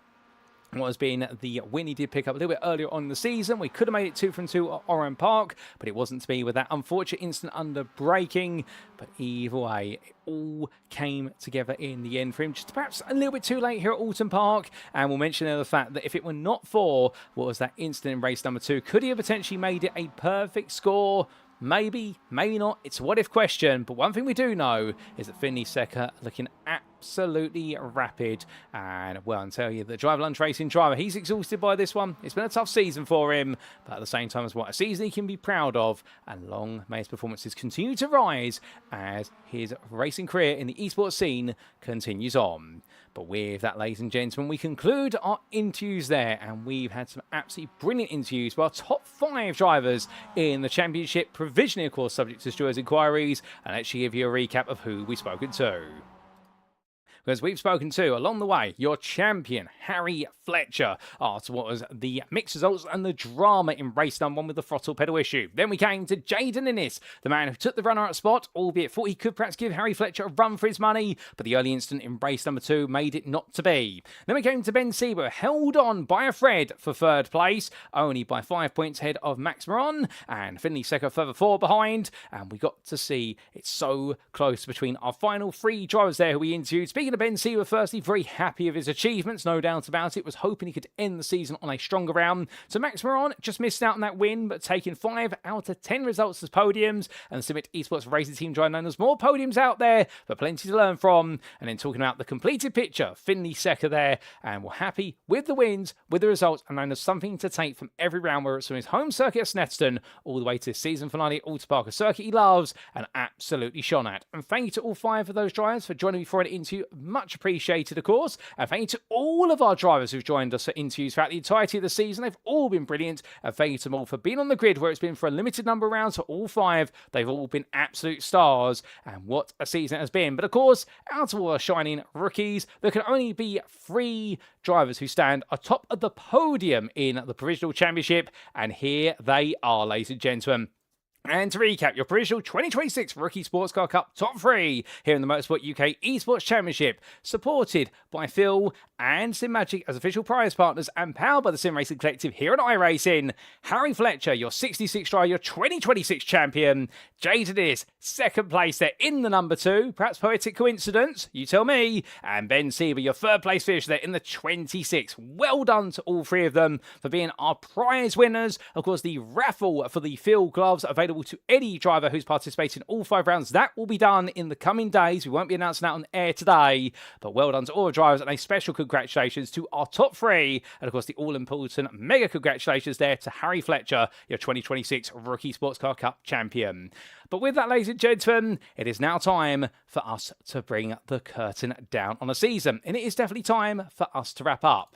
what has been the win he did pick up a little bit earlier on in the season. We could have made it 2 from 2 at Oulton Park, but it wasn't to be with that unfortunate incident under braking. But either way, it all came together in the end for him. Just perhaps a little bit too late here at Oulton Park. And we'll mention the fact that if it were not for what was that incident in race number 2, could he have potentially made it a perfect score? Maybe, maybe not. It's a what-if question. But one thing we do know is that Finley Secker looking absolutely rapid. And, well, I'll tell you, the driver lunch racing driver, he's exhausted by this one. It's been a tough season for him. But at the same time, as what a season he can be proud of. And long may his performances continue to rise as his racing career in the esports scene continues on. But with that, ladies and gentlemen, we conclude our interviews there, and we've had some absolutely brilliant interviews with our top 5 drivers in the championship, provisionally, of course, subject to stewards' inquiries. And let's give you a recap of who we've spoken to. Because we've spoken to, along the way, your champion, Harry Fletcher, after what was the mixed results and the drama in race number 1 with the throttle pedal issue. Then we came to Jaden Innes, the man who took the runner-up spot, albeit thought he could perhaps give Harry Fletcher a run for his money, but the early incident in race number 2 made it not to be. Then we came to Ben Sieber, held on by a thread for 3rd place, only by 5 points ahead of Max Moron, and Finley Secker further 4 behind, and we got to see it's so close between our final 3 drivers there who we interviewed. Speaking of Ben Sieber, firstly, very happy of his achievements, no doubt about it. Was hoping he could end the season on a stronger round. So Max Moron just missed out on that win, but taking 5 out of 10 results as podiums. And the Summit Esports Racing Team driver known as more podiums out there, but plenty to learn from. And then talking about the completed picture, Finley Secker there, and we're happy with the wins, with the results, and known as something to take from every round, where it's from his home circuit at Snetterton all the way to the season finale Oulton Park, a circuit he loves and absolutely shone at. And thank you to all 5 of those drivers for joining me for an interview. Much appreciated, of course. And thank you to all of our drivers who've joined us for interviews throughout the entirety of the season. They've all been brilliant. And thank you to them all for being on the grid, where it's been for a limited number of rounds for all 5. They've all been absolute stars. And what a season it has been. But of course, out of all our shining rookies, there can only be 3 drivers who stand atop of the podium in the Provisional Championship. And here they are, ladies and gentlemen. And to recap, your provisional 2026 Rookie Sportscar Cup top 3 here in the Motorsport UK Esports Championship, supported by Phil and Simagic as official prize partners and powered by the Sim Racing Collective here at iRacing. Harry Fletcher, your 66 driver, your 2026 champion. Jaden is 2nd place there in the number 2. Perhaps poetic coincidence? You tell me. And Ben Sieber, your 3rd place finisher there in the 26. Well done to all 3 of them for being our prize winners. Of course, the raffle for the Phil gloves available to any driver who's participated in all 5 rounds. That will be done in the coming days. We won't be announcing that on air today, but well done to all the drivers, and a special congratulations to our top 3, and of course the all-important mega congratulations there to Harry Fletcher, your 2026 Rookie Sportscar Cup champion. But with that, ladies and gentlemen, it is now time for us to bring the curtain down on the season, and it is definitely time for us to wrap up.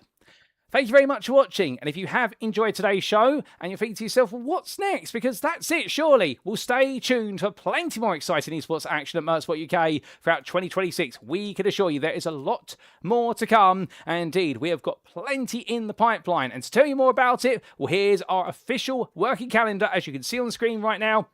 Thank you very much for watching, and if you have enjoyed today's show and you're thinking to yourself, well, what's next? Because that's it, surely. We'll stay tuned for plenty more exciting esports action at Motorsport UK throughout 2026. We can assure you there is a lot more to come, and indeed, we have got plenty in the pipeline. And to tell you more about it, well, here's our official working calendar, as you can see on the screen right now.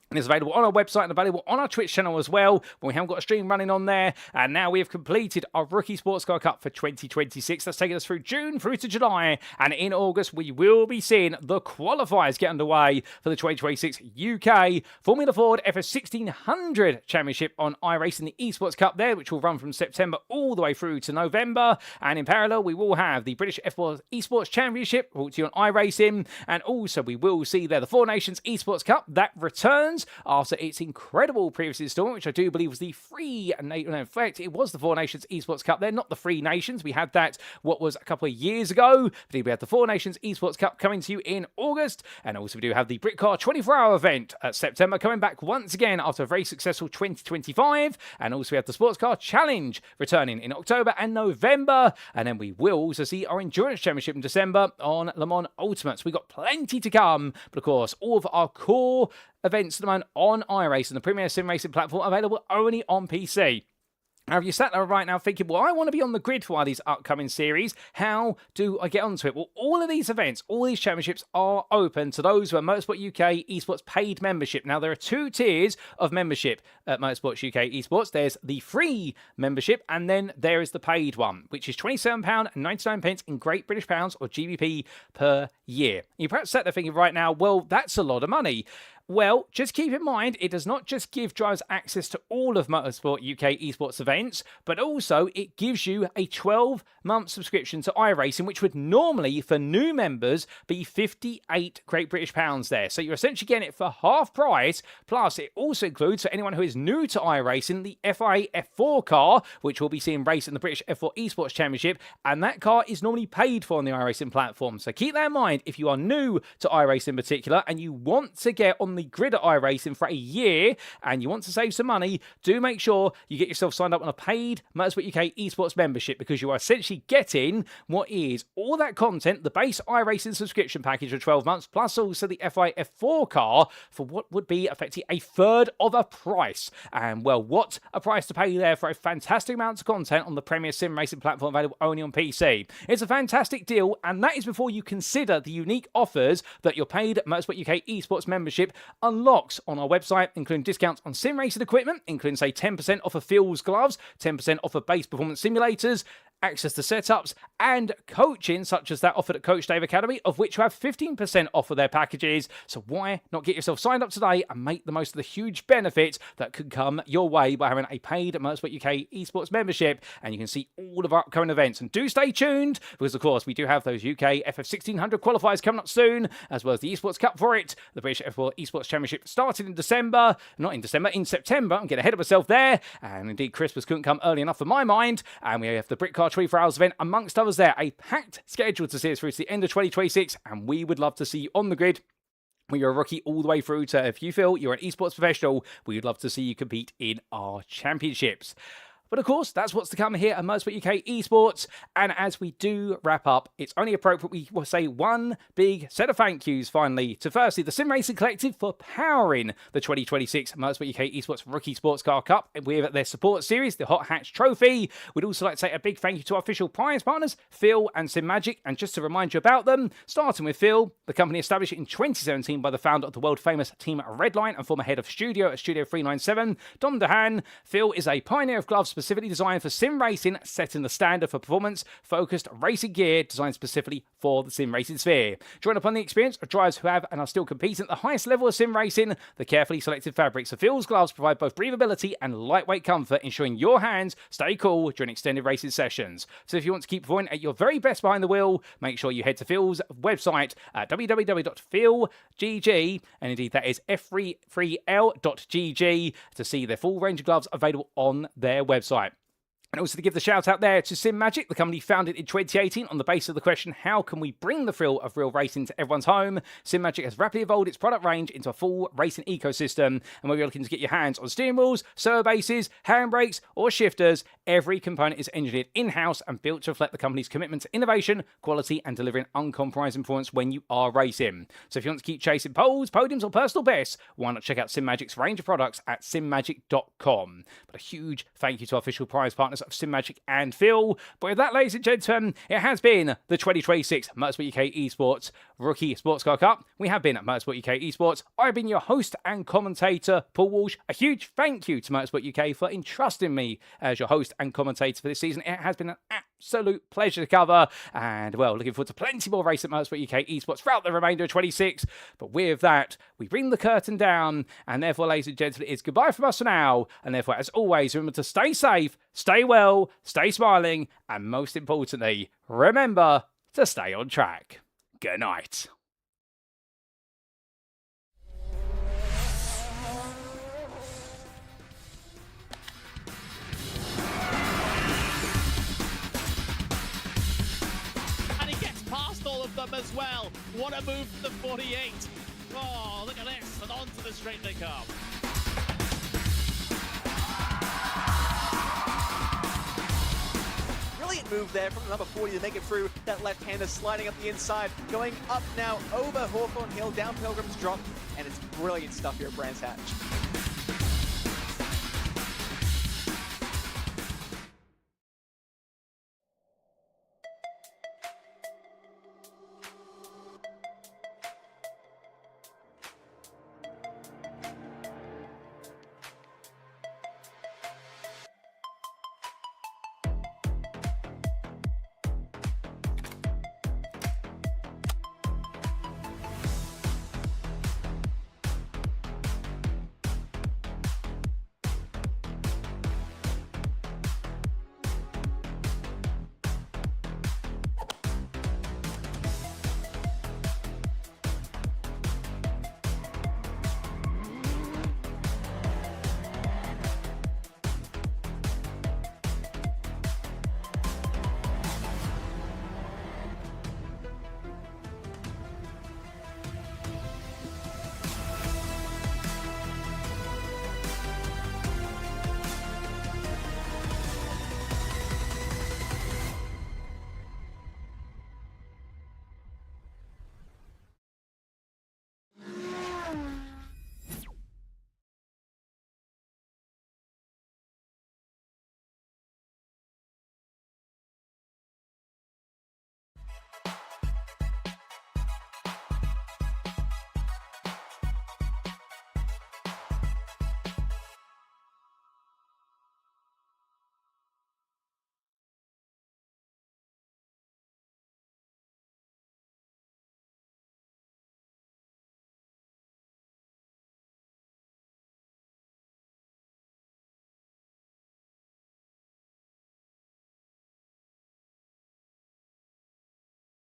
And it's available on our website and available on our Twitch channel as well, but we haven't got a stream running on there. And now we have completed our Rookie Sportscar Cup for 2026. That's taken us through June through to July. And in August, we will be seeing the qualifiers get underway for the 2026 UK Formula Ford FS1600 Championship on iRacing, the Esports Cup there, which will run from September all the way through to November. And in parallel, we will have the British F1 Esports Championship brought to you on iRacing. And also, we will see there the Four Nations Esports Cup that returns after its incredible previous installment, which I do believe was the in fact, it was the Four Nations Esports Cup there, not the Three Nations. We had that, what was a couple of years ago, but we had the Four Nations Esports Cup coming to you in August, and also we do have the Britcar 24-hour event at September coming back once again after a very successful 2025, and also we have the Sports Car Challenge returning in October and November, and then we will also see our Endurance Championship in December on Le Mans Ultimate. So we've got plenty to come, but of course, all of our core events at the moment on iRacing, the premier sim racing platform, available only on PC. Now, if you sat there right now thinking, well, I want to be on the grid for one of these upcoming series, how do I get onto it? Well, all of these events, all these championships are open to those who are Motorsport UK Esports paid membership. Now, there are 2 tiers of membership at Motorsport UK Esports. There's the free membership, and then there is the paid one, which is £27.99 in Great British Pounds or GBP per year. You perhaps sat there thinking right now, well, that's a lot of money. Well, just keep in mind, it does not just give drivers access to all of Motorsport UK Esports events, but also it gives you a 12-month subscription to iRacing, which would normally, for new members, be 58 Great British pounds there. So you're essentially getting it for half price, plus it also includes, for anyone who is new to iRacing, the FIA F4 car, which will be seen race in the British F4 Esports Championship, and that car is normally paid for on the iRacing platform. So keep that in mind if you are new to iRacing in particular, and you want to get on the grid at iRacing for a year, and you want to save some money, do make sure you get yourself signed up on a paid Motorsport UK Esports membership, because you are essentially getting what is all that content, the base iRacing subscription package for 12 months, plus also the FIA F4 car for what would be effectively a third of a price. And well, what a price to pay there for a fantastic amount of content on the premier sim racing platform available only on PC. It's a fantastic deal, and that is before you consider the unique offers that your paid Motorsport UK Esports membership unlocks on our website, including discounts on sim racing equipment, including say 10% off of Phil's gloves, 10% off of base performance simulators, access to setups, and coaching, such as that offered at Coach Dave Academy, of which you have 15% off of their packages. So why not get yourself signed up today and make the most of the huge benefits that could come your way by having a paid Motorsport UK Esports membership, and you can see all of our upcoming events. And do stay tuned, because of course we do have those UK FF1600 qualifiers coming up soon, as well as the Esports Cup for it. The British F4 Esports Championship started in September. In September. I'm getting ahead of myself there. And indeed, Christmas couldn't come early enough for my mind. And we have the Britcar 24 Hours event, amongst others there. A packed schedule to see us through to the end of 2026, and we would love to see you on the grid. When you're a rookie all the way through to, if you feel you're an esports professional, we would love to see you compete in our championships. But of course, that's what's to come here at Motorsport UK Esports. And as we do wrap up, it's only appropriate we will say one big set of thank yous finally to, firstly, the Sim Racing Collective for powering the 2026 Motorsport UK Esports Rookie Sportscar Cup with their support series, the Hot Hatch Trophy. We'd also like to say a big thank you to our official prize partners, Phil and Simagic. And just to remind you about them, starting with Phil, the company established in 2017 by the founder of the world famous Team Redline and former head of studio at Studio 397, Dom Duhan. Phil is a pioneer of gloves specifically designed for sim racing, setting the standard for performance-focused racing gear designed specifically for the sim racing sphere. Drawing upon the experience of drivers who have and are still competing at the highest level of sim racing, the carefully selected fabrics of Phil's gloves provide both breathability and lightweight comfort, ensuring your hands stay cool during extended racing sessions. So if you want to keep performing at your very best behind the wheel, make sure you head to Phil's website at www.philgg, and indeed that is F33L.gg, to see their full range of gloves available on their website. And also to give the shout out there to Simagic, the company founded in 2018 on the basis of the question, how can we bring the thrill of real racing to everyone's home? Simagic has rapidly evolved its product range into a full racing ecosystem. And whether you're looking to get your hands on steering wheels, servo bases, handbrakes, or shifters, every component is engineered in-house and built to reflect the company's commitment to innovation, quality, and delivering uncompromising performance when you are racing. So if you want to keep chasing poles, podiums, or personal bests, why not check out Simagic's range of products at simmagic.com. But a huge thank you to our official prize partners of Simagic and Phil. But with that, ladies and gentlemen, it has been the 2026 Motorsport UK Esports Rookie Sportscar Cup. We have been at Motorsport UK Esports. I've been your host and commentator, Paul Walsh. A huge thank you to Motorsport UK for entrusting me as your host and commentator for this season. It has been an absolute pleasure to cover, and well, looking forward to plenty more race at Motorsport UK Esports throughout the remainder of 26. But with that, we bring the curtain down, and therefore, ladies and gentlemen, it's goodbye from us for now. And therefore, as always, remember to stay safe, stay well, stay smiling, and most importantly, remember to stay on track. Good night. Past all of them as well. What a move to the 48. Oh, look at this. And on to the straight they come. Brilliant move there from the number 40 to make it through. That left-hander sliding up the inside, going up now over Hawthorne Hill, down Pilgrim's Drop, and it's brilliant stuff here at Brands Hatch.